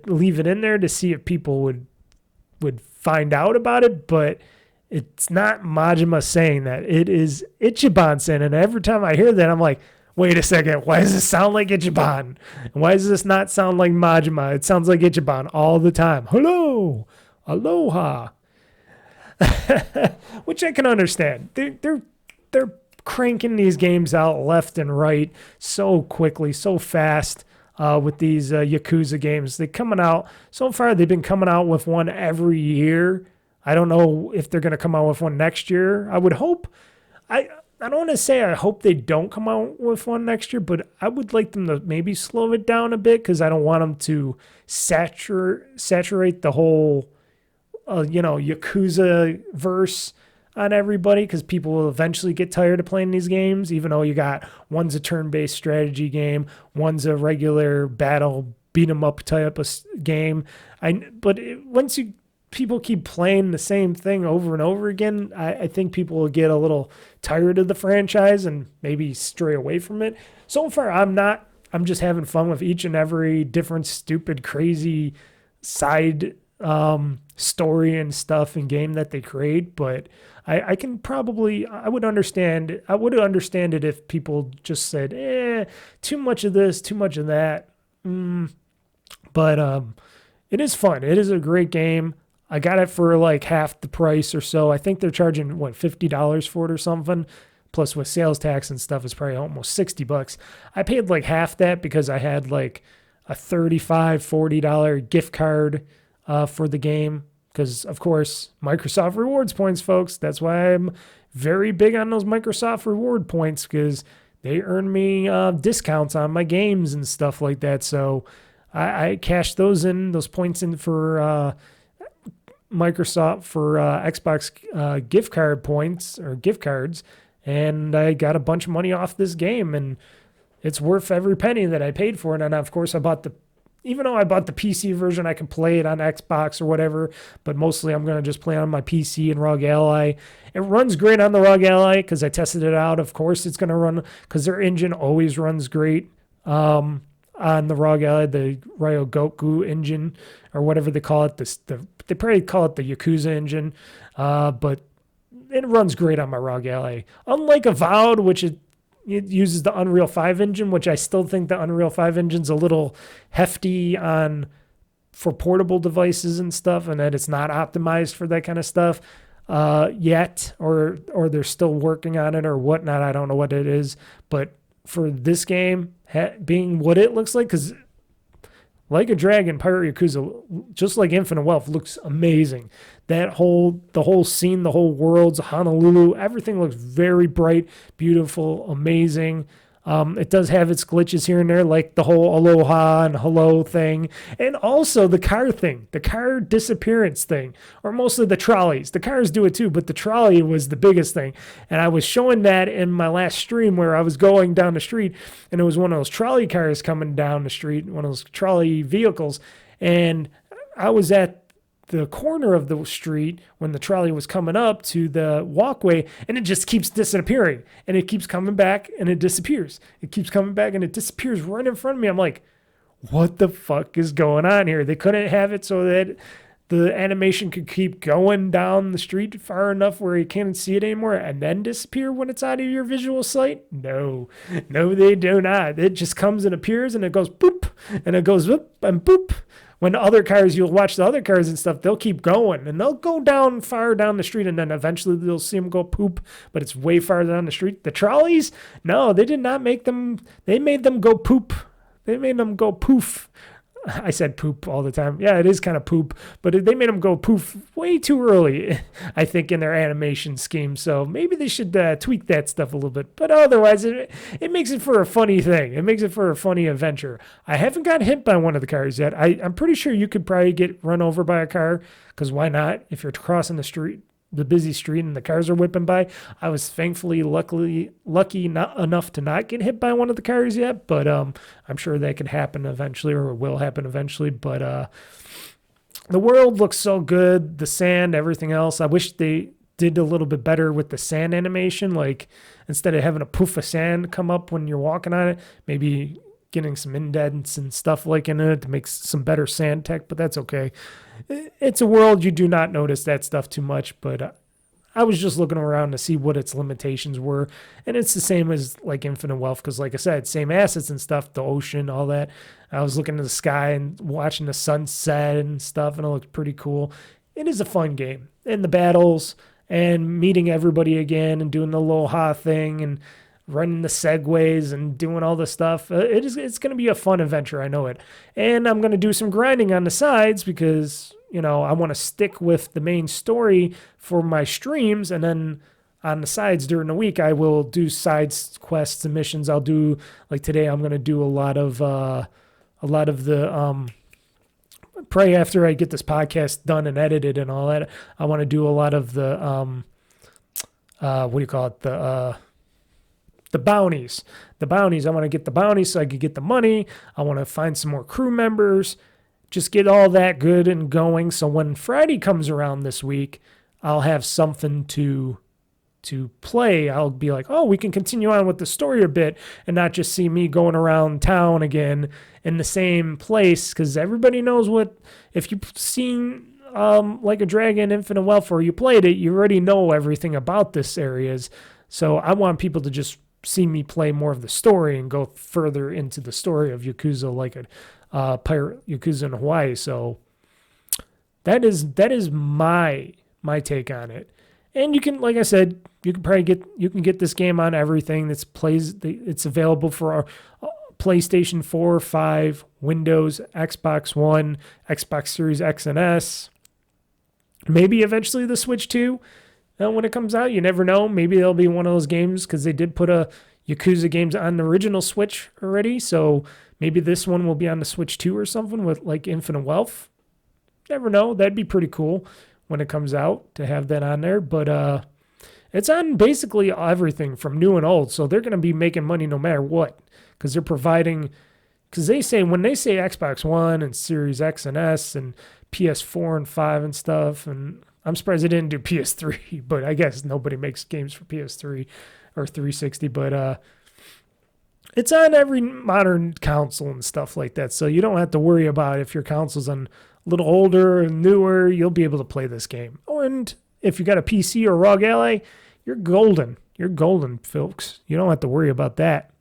leave it in there to see if people would find out about it. But it's not Majima saying that. It is Ichiban saying it. And every time I hear that, I'm like, wait a second, why does this sound like Ichiban? Why does this not sound like Majima? It sounds like Ichiban all the time. Hello, aloha. Which I can understand. They're cranking these games out left and right so quickly, so fast with these Yakuza games. They're coming out, so far they've been coming out with one every year. I don't know if they're going to come out with one next year. I would hope. I don't want to say I hope they don't come out with one next year, but I would like them to maybe slow it down a bit because I don't want them to saturate the whole, Yakuza verse on everybody, because people will eventually get tired of playing these games, even though you got one's a turn-based strategy game, one's a regular battle beat 'em up type of game. Once people keep playing the same thing over and over again, I think people will get a little tired of the franchise and maybe stray away from it. So far, I'm not. I'm just having fun with each and every different stupid, crazy side story and stuff and game that they create. But I would understand it if people just said, too much of this, too much of that. But it is fun. It is a great game. I got it for like half the price or so. I think they're charging, $50 for it or something. Plus with sales tax and stuff, it's probably almost $60. I paid like half that because I had like a $35, $40 gift card for the game. Because, of course, Microsoft rewards points, folks. That's why I'm very big on those Microsoft reward points, because they earn me discounts on my games and stuff like that. So I cashed those points in for Microsoft for Xbox gift card points or gift cards, and I got a bunch of money off this game, and it's worth every penny that I paid for it. And of course, even though I bought the PC version, I can play it on Xbox or whatever, but mostly I'm going to just play on my PC and ROG Ally. It runs great on the ROG Ally because I tested it out. Of course, it's going to run, because their engine always runs great on the ROG Ally, the Ryogoku engine, or whatever they call it. They probably call it the Yakuza engine, but it runs great on my ROG Ally. Unlike Avowed, which it uses the Unreal 5 engine, which I still think the Unreal 5 engine's a little hefty for portable devices and stuff, and that it's not optimized for that kind of stuff yet, or they're still working on it or whatnot. I don't know what it is, but for this game, being what it looks like, because Like a Dragon, Pirate Yakuza, just like Infinite Wealth, looks amazing. The whole scene, the whole world's Honolulu, everything looks very bright, beautiful, amazing. It does have its glitches here and there, like the whole aloha and hello thing, and also the car thing, the car disappearance thing, or mostly the trolleys. The cars do it too, but the trolley was the biggest thing. And I was showing that in my last stream where I was going down the street, and it was one of those trolley cars coming down the street, one of those trolley vehicles, and I was at the corner of the street when the trolley was coming up to the walkway, and it just keeps disappearing, and it keeps coming back and it disappears. It keeps coming back and it disappears right in front of me. I'm like, what the fuck is going on here? They couldn't have it so that the animation could keep going down the street far enough where you can't see it anymore and then disappear when it's out of your visual sight? No, they do not. It just comes and appears and it goes boop, and it goes boop and boop. When other cars, you'll watch the other cars and stuff, they'll keep going and they'll go down far down the street, and then eventually they'll see them go poop, but it's way farther down the street. The trolleys, no, they did not make them. They made them go poop. They made them go poof. I said poop all the time. Yeah, it is kind of poop, but they made them go poof way too early, I think, in their animation scheme. So maybe they should tweak that stuff a little bit. But otherwise, it makes it for a funny thing. It makes it for a funny adventure. I haven't got hit by one of the cars yet. I'm pretty sure you could probably get run over by a car, because why not? If you're crossing the street, the busy street, and the cars are whipping by. I was thankfully lucky not enough to not get hit by one of the cars yet, but I'm sure that could happen eventually, or will happen eventually. But the world looks so good, the sand, everything else. I wish they did a little bit better with the sand animation, like instead of having a poof of sand come up when you're walking on it, maybe getting some indents and stuff like in it to make some better sand tech, but that's okay. It's a world you do not notice that stuff too much, but I was just looking around to see what its limitations were, and it's the same as like Infinite Wealth, because like I said, same assets and stuff, the ocean, all that. I was looking at the sky and watching the sunset and stuff, and it looked pretty cool. It is a fun game, and the battles and meeting everybody again and doing the aloha thing and running the segways and doing all this stuff. It's going to be a fun adventure. I know it. And I'm going to do some grinding on the sides because, I want to stick with the main story for my streams. And then on the sides during the week, I will do side quests and missions. I'll do, like today, I'm going to do a lot of the, probably after I get this podcast done and edited and all that, I want to do a lot of the, the bounties. I want to get the bounties so I could get the money. I want to find some more crew members. Just get all that good and going. So when Friday comes around this week, I'll have something to play. I'll be like, oh, we can continue on with the story a bit and not just see me going around town again in the same place. Because everybody knows if you've seen Like a Dragon Infinite Wealth or you played it, you already know everything about this areas. So I want people to just see me play more of the story and go further into the story of Yakuza, like a pirate Yakuza in Hawaii. So that is my take on it. And you can, like I said, you can get this game on everything it's available for our PlayStation 4, 5, Windows, Xbox One, Xbox Series X and S. Maybe eventually the Switch 2. When it comes out, you never know. Maybe there'll be one of those games, because they did put a Yakuza games on the original Switch already. So maybe this one will be on the Switch 2 or something with like Infinite Wealth. Never know. That'd be pretty cool when it comes out to have that on there. But it's on basically everything from new and old. So they're going to be making money no matter what, because they're providing. Because when they say Xbox One and Series X and S and PS4 and 5 and stuff, and I'm surprised they didn't do PS3, but I guess nobody makes games for PS3 or 360. But it's on every modern console and stuff like that. So you don't have to worry about if your console's a little older and newer, you'll be able to play this game. And if you got a PC or ROG Ally, you're golden. You're golden, folks. You don't have to worry about that.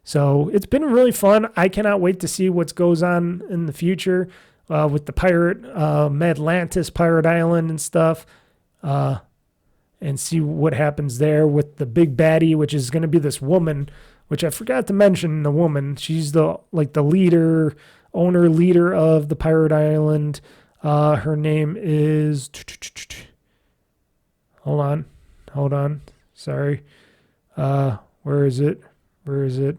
So it's been really fun. I cannot wait to see what goes on in the future. With the pirate, Madlantis Pirate Island and stuff, and see what happens there with the big baddie, which is going to be this woman, which I forgot to mention. The woman, she's the leader of the pirate island. Her name is. Hold on. Sorry. Where is it? Where is it?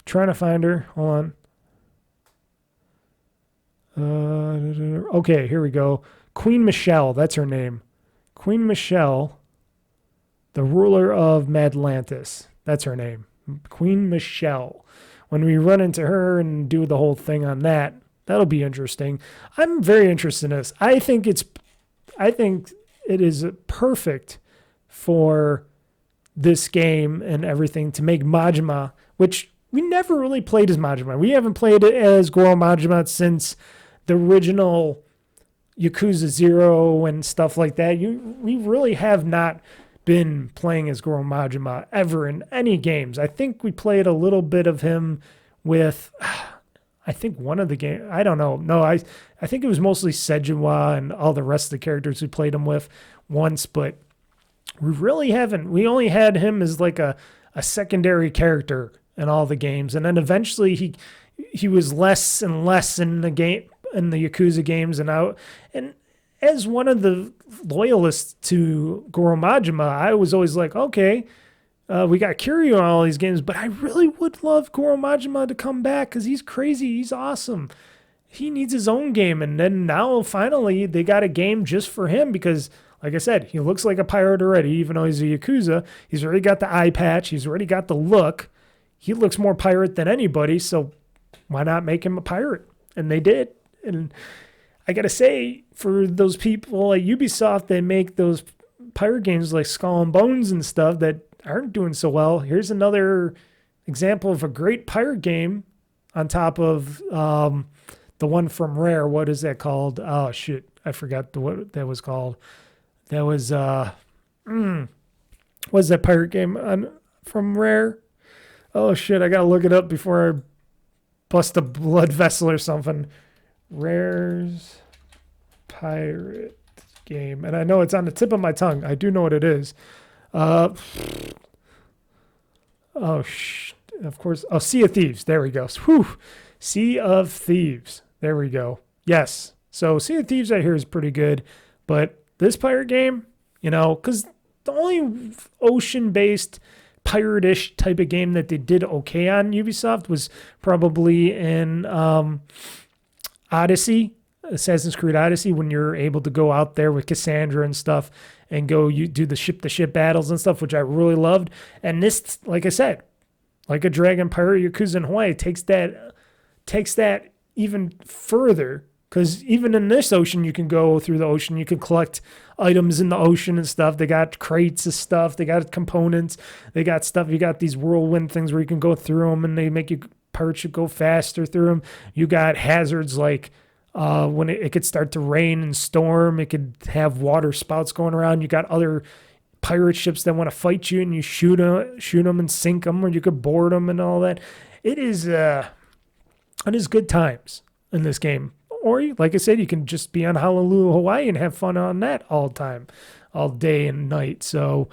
Trying to find her. Hold on. Okay, here we go. Queen Michelle, that's her name. Queen Michelle, the ruler of Madlantis. That's her name. Queen Michelle. When we run into her and do the whole thing on that, that'll be interesting. I'm very interested in this. I think it is perfect for this game and everything to make Majima, which we never really played as Majima. We haven't played it as Goro Majima since the original Yakuza 0 and stuff like that. We really have not been playing as Goro Majima ever in any games. I think we played a little bit of him with, I think one of the games, I don't know. No, I think it was mostly Sejiwa and all the rest of the characters we played him with once, but we really haven't. We only had him as like a secondary character in all the games. And then eventually he was less and less in the game, in the Yakuza games. And as one of the loyalists to Goro Majima, I was always like, okay, we got Kiryu on all these games, but I really would love Goro Majima to come back because he's crazy. He's awesome. He needs his own game. And then now finally they got a game just for him because, like I said, he looks like a pirate already, even though he's a Yakuza. He's already got the eye patch. He's already got the look. He looks more pirate than anybody, so why not make him a pirate? And they did. And I got to say, for those people at Ubisoft that make those pirate games like Skull and Bones and stuff that aren't doing so well, here's another example of a great pirate game on top of the one from Rare. What is that called? Oh, shit. I forgot what that was called. That was, what's that pirate game from Rare? Oh, shit. I got to look it up before I bust a blood vessel or something. Rare's pirate game. And I know it's on the tip of my tongue. I do know what it is. Of course. Oh, Sea of Thieves. There we go. Whew. Sea of Thieves. There we go. Yes. So Sea of Thieves I hear is pretty good. But this pirate game, because the only ocean-based pirate-ish type of game that they did okay on Ubisoft was probably in Odyssey, Assassin's Creed Odyssey, when you're able to go out there with Cassandra and stuff and you do the ship-to-ship battles and stuff, which I really loved. And this, like I said, like a Dragon Pirate Yakuza in Hawaii, takes that even further. Because even in this ocean, you can go through the ocean. You can collect items in the ocean and stuff. They got crates of stuff. They got components. They got stuff. You got these whirlwind things where you can go through them, and they make your pirate ship go faster through them. You got hazards like when it could start to rain and storm. It could have water spouts going around. You got other pirate ships that want to fight you, and you shoot them and sink them, or you could board them and all that. It is good times in this game. Or, like I said, you can just be on Honolulu, Hawaii and have fun on that all the time, all day and night. So,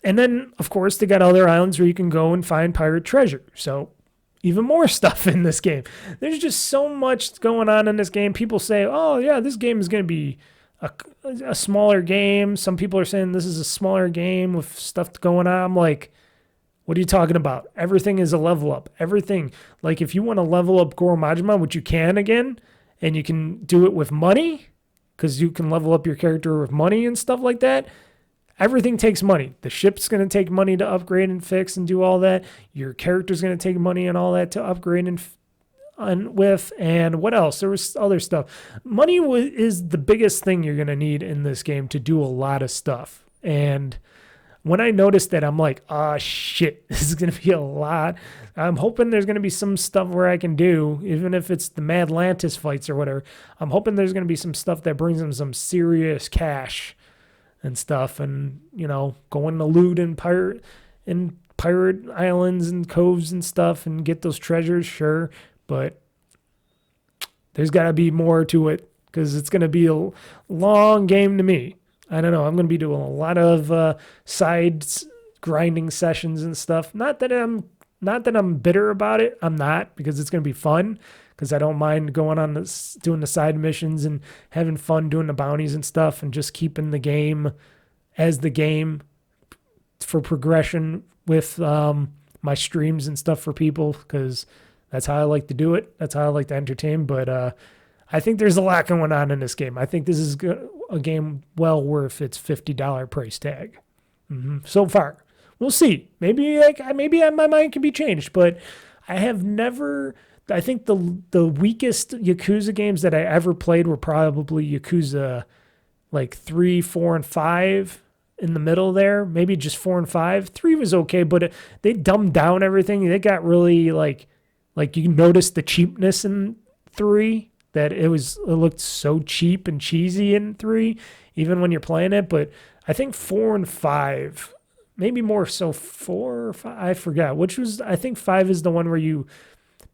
and then, of course, they got other islands where you can go and find pirate treasure. So, even more stuff in this game. There's just so much going on in this game. People say, oh, yeah, this game is going to be a smaller game. Some people are saying this is a smaller game with stuff going on. I'm like, what are you talking about? Everything is a level up. Everything. Like, if you want to level up Goro Majima, which you can again, and you can do it with money, because you can level up your character with money and stuff like that. Everything takes money. The ship's going to take money to upgrade and fix and do all that. Your character's going to take money and all that to upgrade and with. And what else? There was other stuff. Money is the biggest thing you're going to need in this game to do a lot of stuff. And when I noticed that, I'm like, shit, this is going to be a lot. I'm hoping there's going to be some stuff where I can do, even if it's the Madlantis fights or whatever. I'm hoping there's going to be some stuff that brings them some serious cash and stuff. And, going to loot in pirate islands and coves and stuff and get those treasures, sure. But there's got to be more to it because it's going to be a long game to me. I don't know. I'm going to be doing a lot of side grinding sessions and stuff. Not that I'm bitter about it. I'm not, because it's going to be fun. Because I don't mind going on doing the side missions and having fun doing the bounties and stuff and just keeping the game as the game for progression with my streams and stuff for people, because that's how I like to do it. That's how I like to entertain. But I think there's a lot going on in this game. I think this is a game well worth its $50 price tag. So far, we'll see. Maybe my mind can be changed, but I have never. I think the weakest Yakuza games that I ever played were probably Yakuza, like 3, 4, and 5. In the middle there, maybe just 4 and 5. 3 was okay, but they dumbed down everything. They got really like you noticed the cheapness in 3, that it looked so cheap and cheesy in 3, even when you're playing it. But I think 4 and 5, maybe more so 4 or 5, I forgot. I think 5 is the one where you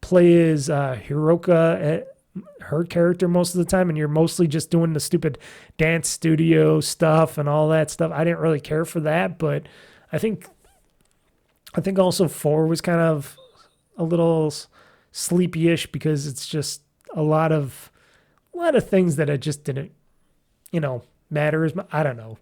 play as Hiroka, her character most of the time, and you're mostly just doing the stupid dance studio stuff and all that stuff. I didn't really care for that, but I think also 4 was kind of a little sleepy-ish, because it's just a lot of things that I just didn't, matter as much. I don't know.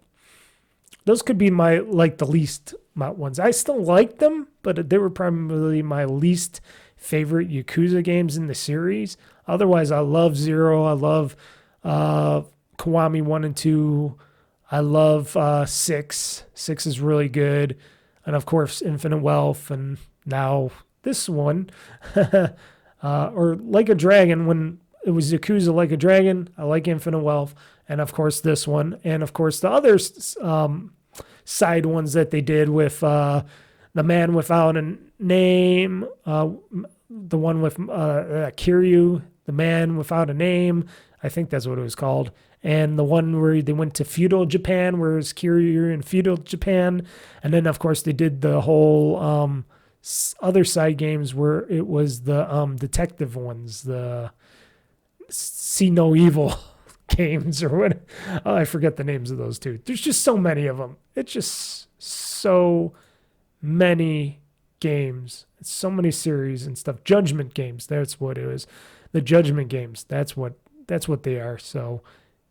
Those could be the least ones. I still like them, but they were probably my least favorite Yakuza games in the series. Otherwise, I love 0. I love Kiwami 1 and 2. I love 6. 6 is really good. And of course, Infinite Wealth. And now this one. Or Like a Dragon, when it was Yakuza Like a Dragon. I like Infinite Wealth. And of course, this one. And of course, the other side ones that they did with The Man Without a Name. The one with Kiryu, The Man Without a Name. I think that's what it was called. And the one where they went to feudal Japan, where it was Kiryu in feudal Japan. And then, of course, they did the whole other side games where it was the detective ones, the See No Evil games, or what. Oh, I forget the names of those two. There's just so many of them. It's just so many games. It's so many series and stuff. Judgment games. That's what it was. The Judgment games. That's what they are. So,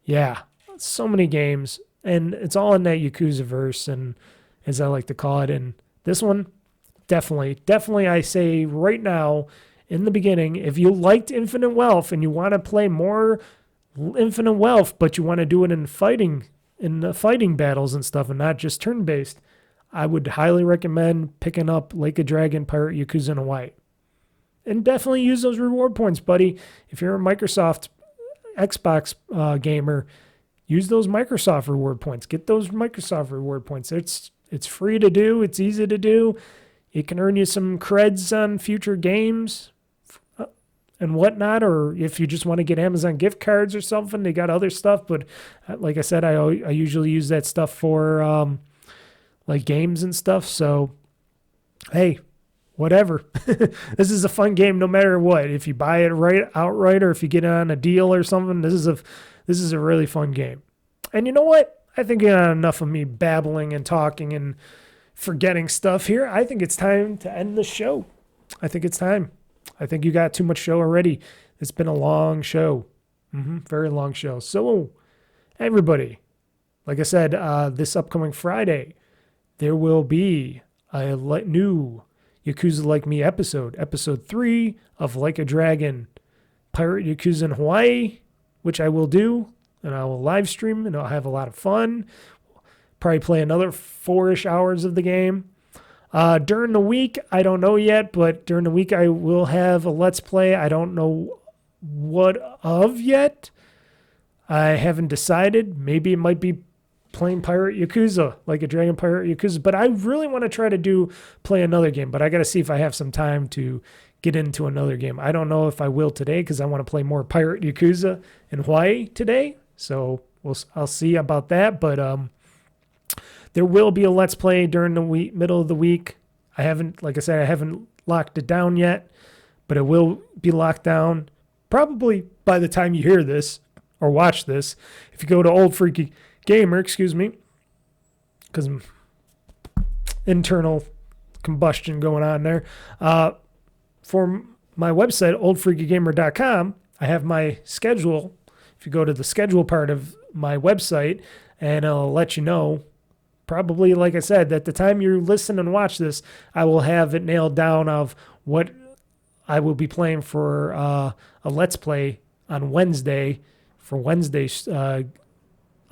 yeah, so many games, and it's all in that Yakuza verse, and as I like to call it. And this one, definitely, I say right now in the beginning, if you liked Infinite Wealth and you want to play more Infinite Wealth, but you want to do it in the fighting battles and stuff, and not just turn-based, I would highly recommend picking up Like a Dragon, Pirate Yakuza in Hawaii. And definitely use those reward points, buddy. If you're a Microsoft Xbox gamer, use those Microsoft reward points. Get those Microsoft reward points. It's free to do. It's easy to do. It can earn you some creds on future games and whatnot, or if you just want to get Amazon gift cards or something, they got other stuff. But like I said, I usually use that stuff for like games and stuff. So, hey, whatever. This is a fun game no matter what. If you buy it outright, or if you get it on a deal or something, this is a really fun game. And you know what? I think you got enough of me babbling and talking and forgetting stuff here. I think it's time to end the show. I think it's time. I think you got too much show already. It's been a long show. Very long show. So, everybody, like I said, this upcoming Friday, there will be a new Yakuza Like Me episode 3 of Like a Dragon, Pirate Yakuza in Hawaii, which I will do, and I will live stream, and I'll have a lot of fun. Probably play another 4-ish hours of the game. During the week, I don't know yet, but during the week I will have a Let's Play. I don't know what of yet. I haven't decided. Maybe it might be playing Pirate Yakuza, Like a Dragon, Pirate Yakuza. But I really want to play another game, but I got to see if I have some time to get into another game. I don't know if I will today, because I want to play more Pirate Yakuza in Hawaii today. So I'll see about that. But there will be a Let's Play during the middle of the week. I haven't locked it down yet, but it will be locked down probably by the time you hear this or watch this. If you go to OldFreakyGamer, excuse me, because internal combustion going on there. For my website, oldfreakygamer.com, I have my schedule. If you go to the schedule part of my website, and it'll let you know probably, like I said, at the time you listen and watch this, I will have it nailed down of what I will be playing for a Let's Play on Wednesday for Wednesday's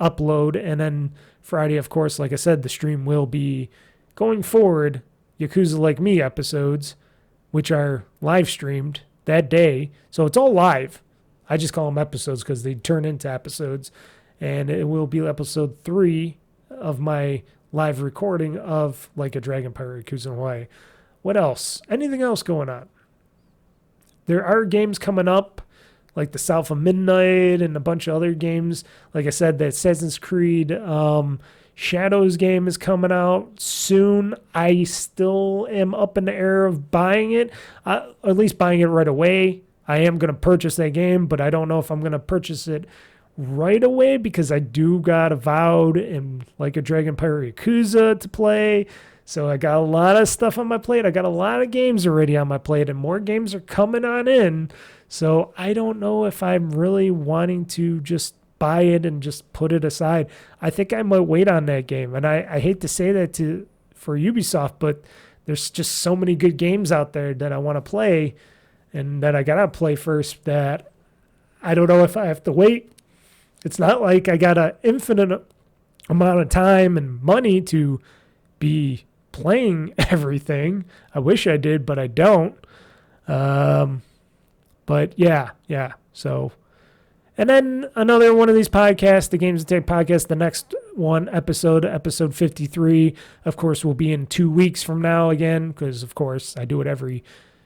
upload. And then Friday, of course, like I said, the stream will be going forward Yakuza Like Me episodes, which are live streamed that day. So it's all live. I just call them episodes because they turn into episodes. And it will be episode 3 of my live recording of Like a Dragon Pirate Yakuza in Hawaii. What else? Anything else going on? There are games coming up, like the South of Midnight and a bunch of other games. Like I said, the Assassin's Creed Shadows game is coming out soon. I still am up in the air of buying it, or at least buying it right away. I am going to purchase that game, but I don't know if I'm going to purchase it right away because I do got Avowed and Like a Dragon Pirate Yakuza to play. So I got a lot of stuff on my plate. I got a lot of games already on my plate, and more games are coming on in. So I don't know if I'm really wanting to just buy it and just put it aside. I think I might wait on that game. And I hate to say that for Ubisoft, but there's just so many good games out there that I want to play and that I got to play first that I don't know if I have to wait. It's not like I got an infinite amount of time and money to be playing everything. I wish I did, but I don't. But yeah. So, and then another one of these podcasts, the GamezAttack podcast, the next one episode 53, of course, will be in 2 weeks from now again, because of course I do it every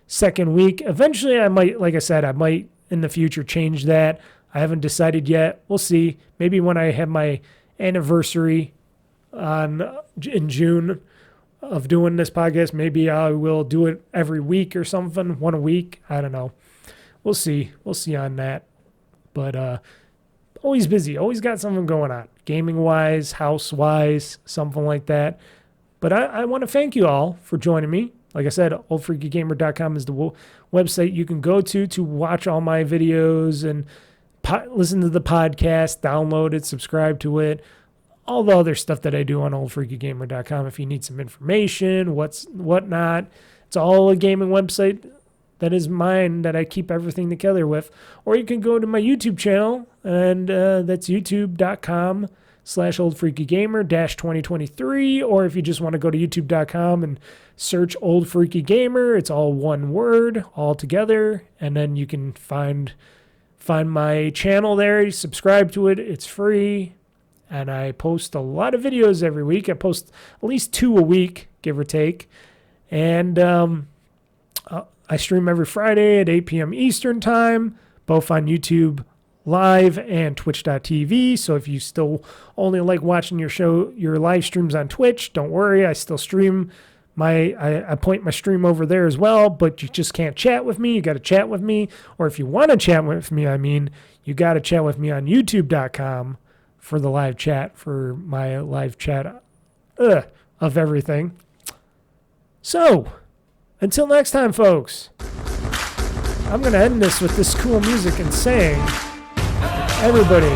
second week. Eventually I might, like I said, I might in the future change that. I haven't decided yet. We'll see. Maybe when I have my anniversary in June of doing this podcast, maybe I will do it every week or something, one a week. I don't know. We'll see. We'll see on that. But always busy. Always got something going on. Gaming-wise, house-wise, something like that. But I want to thank you all for joining me. Like I said, OldFreakyGamer.com is the website you can go to watch all my videos and listen to the podcast, download it, subscribe to it, all the other stuff that I do on OldFreakyGamer.com. If you need some information, whatnot, it's all a gaming website that is mine that I keep everything together with. Or you can go to my YouTube channel, and that's youtube.com/OldFreakyGamer-2023. Or if you just want to go to youtube.com and search OldFreakyGamer, it's all one word, all together, and then you can find my channel there. You subscribe to it. It's free. And I post a lot of videos every week. I post at least 2 a week, give or take. And I stream every Friday at 8 p.m. Eastern Time, both on YouTube Live and Twitch.tv. So if you still only like watching your live streams on Twitch, don't worry. I still stream I point my stream over there as well, but you just can't chat with me. You got to chat with me. Or if you want to chat with me, you got to chat with me on youtube.com for the live chat, for my live chat of everything. So, until next time, folks, I'm going to end this with this cool music and saying, everybody,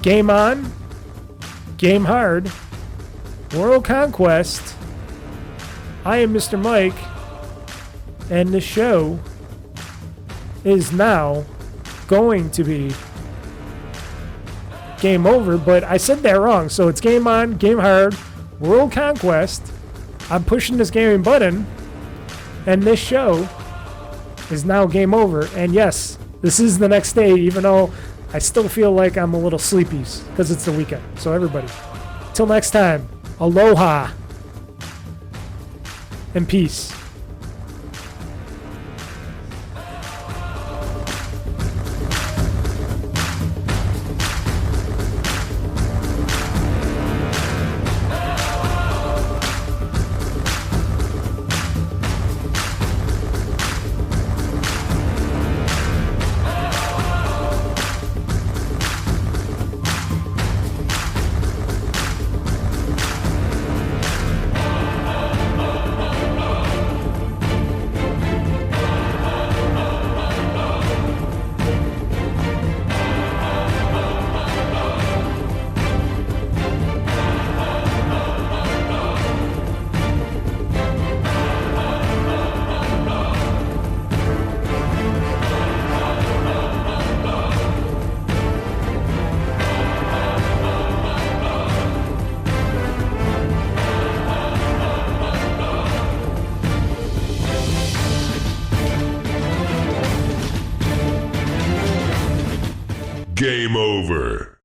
game on, game hard, world conquest. I am Mr. Mike, and the show is now going to be game over, but I said that wrong. So it's game on, game hard, world conquest. I'm pushing this gaming button, and this show is now game over. And yes, this is the next day, even though I still feel like I'm a little sleepy because it's the weekend. So everybody, till next time, aloha and peace. game over.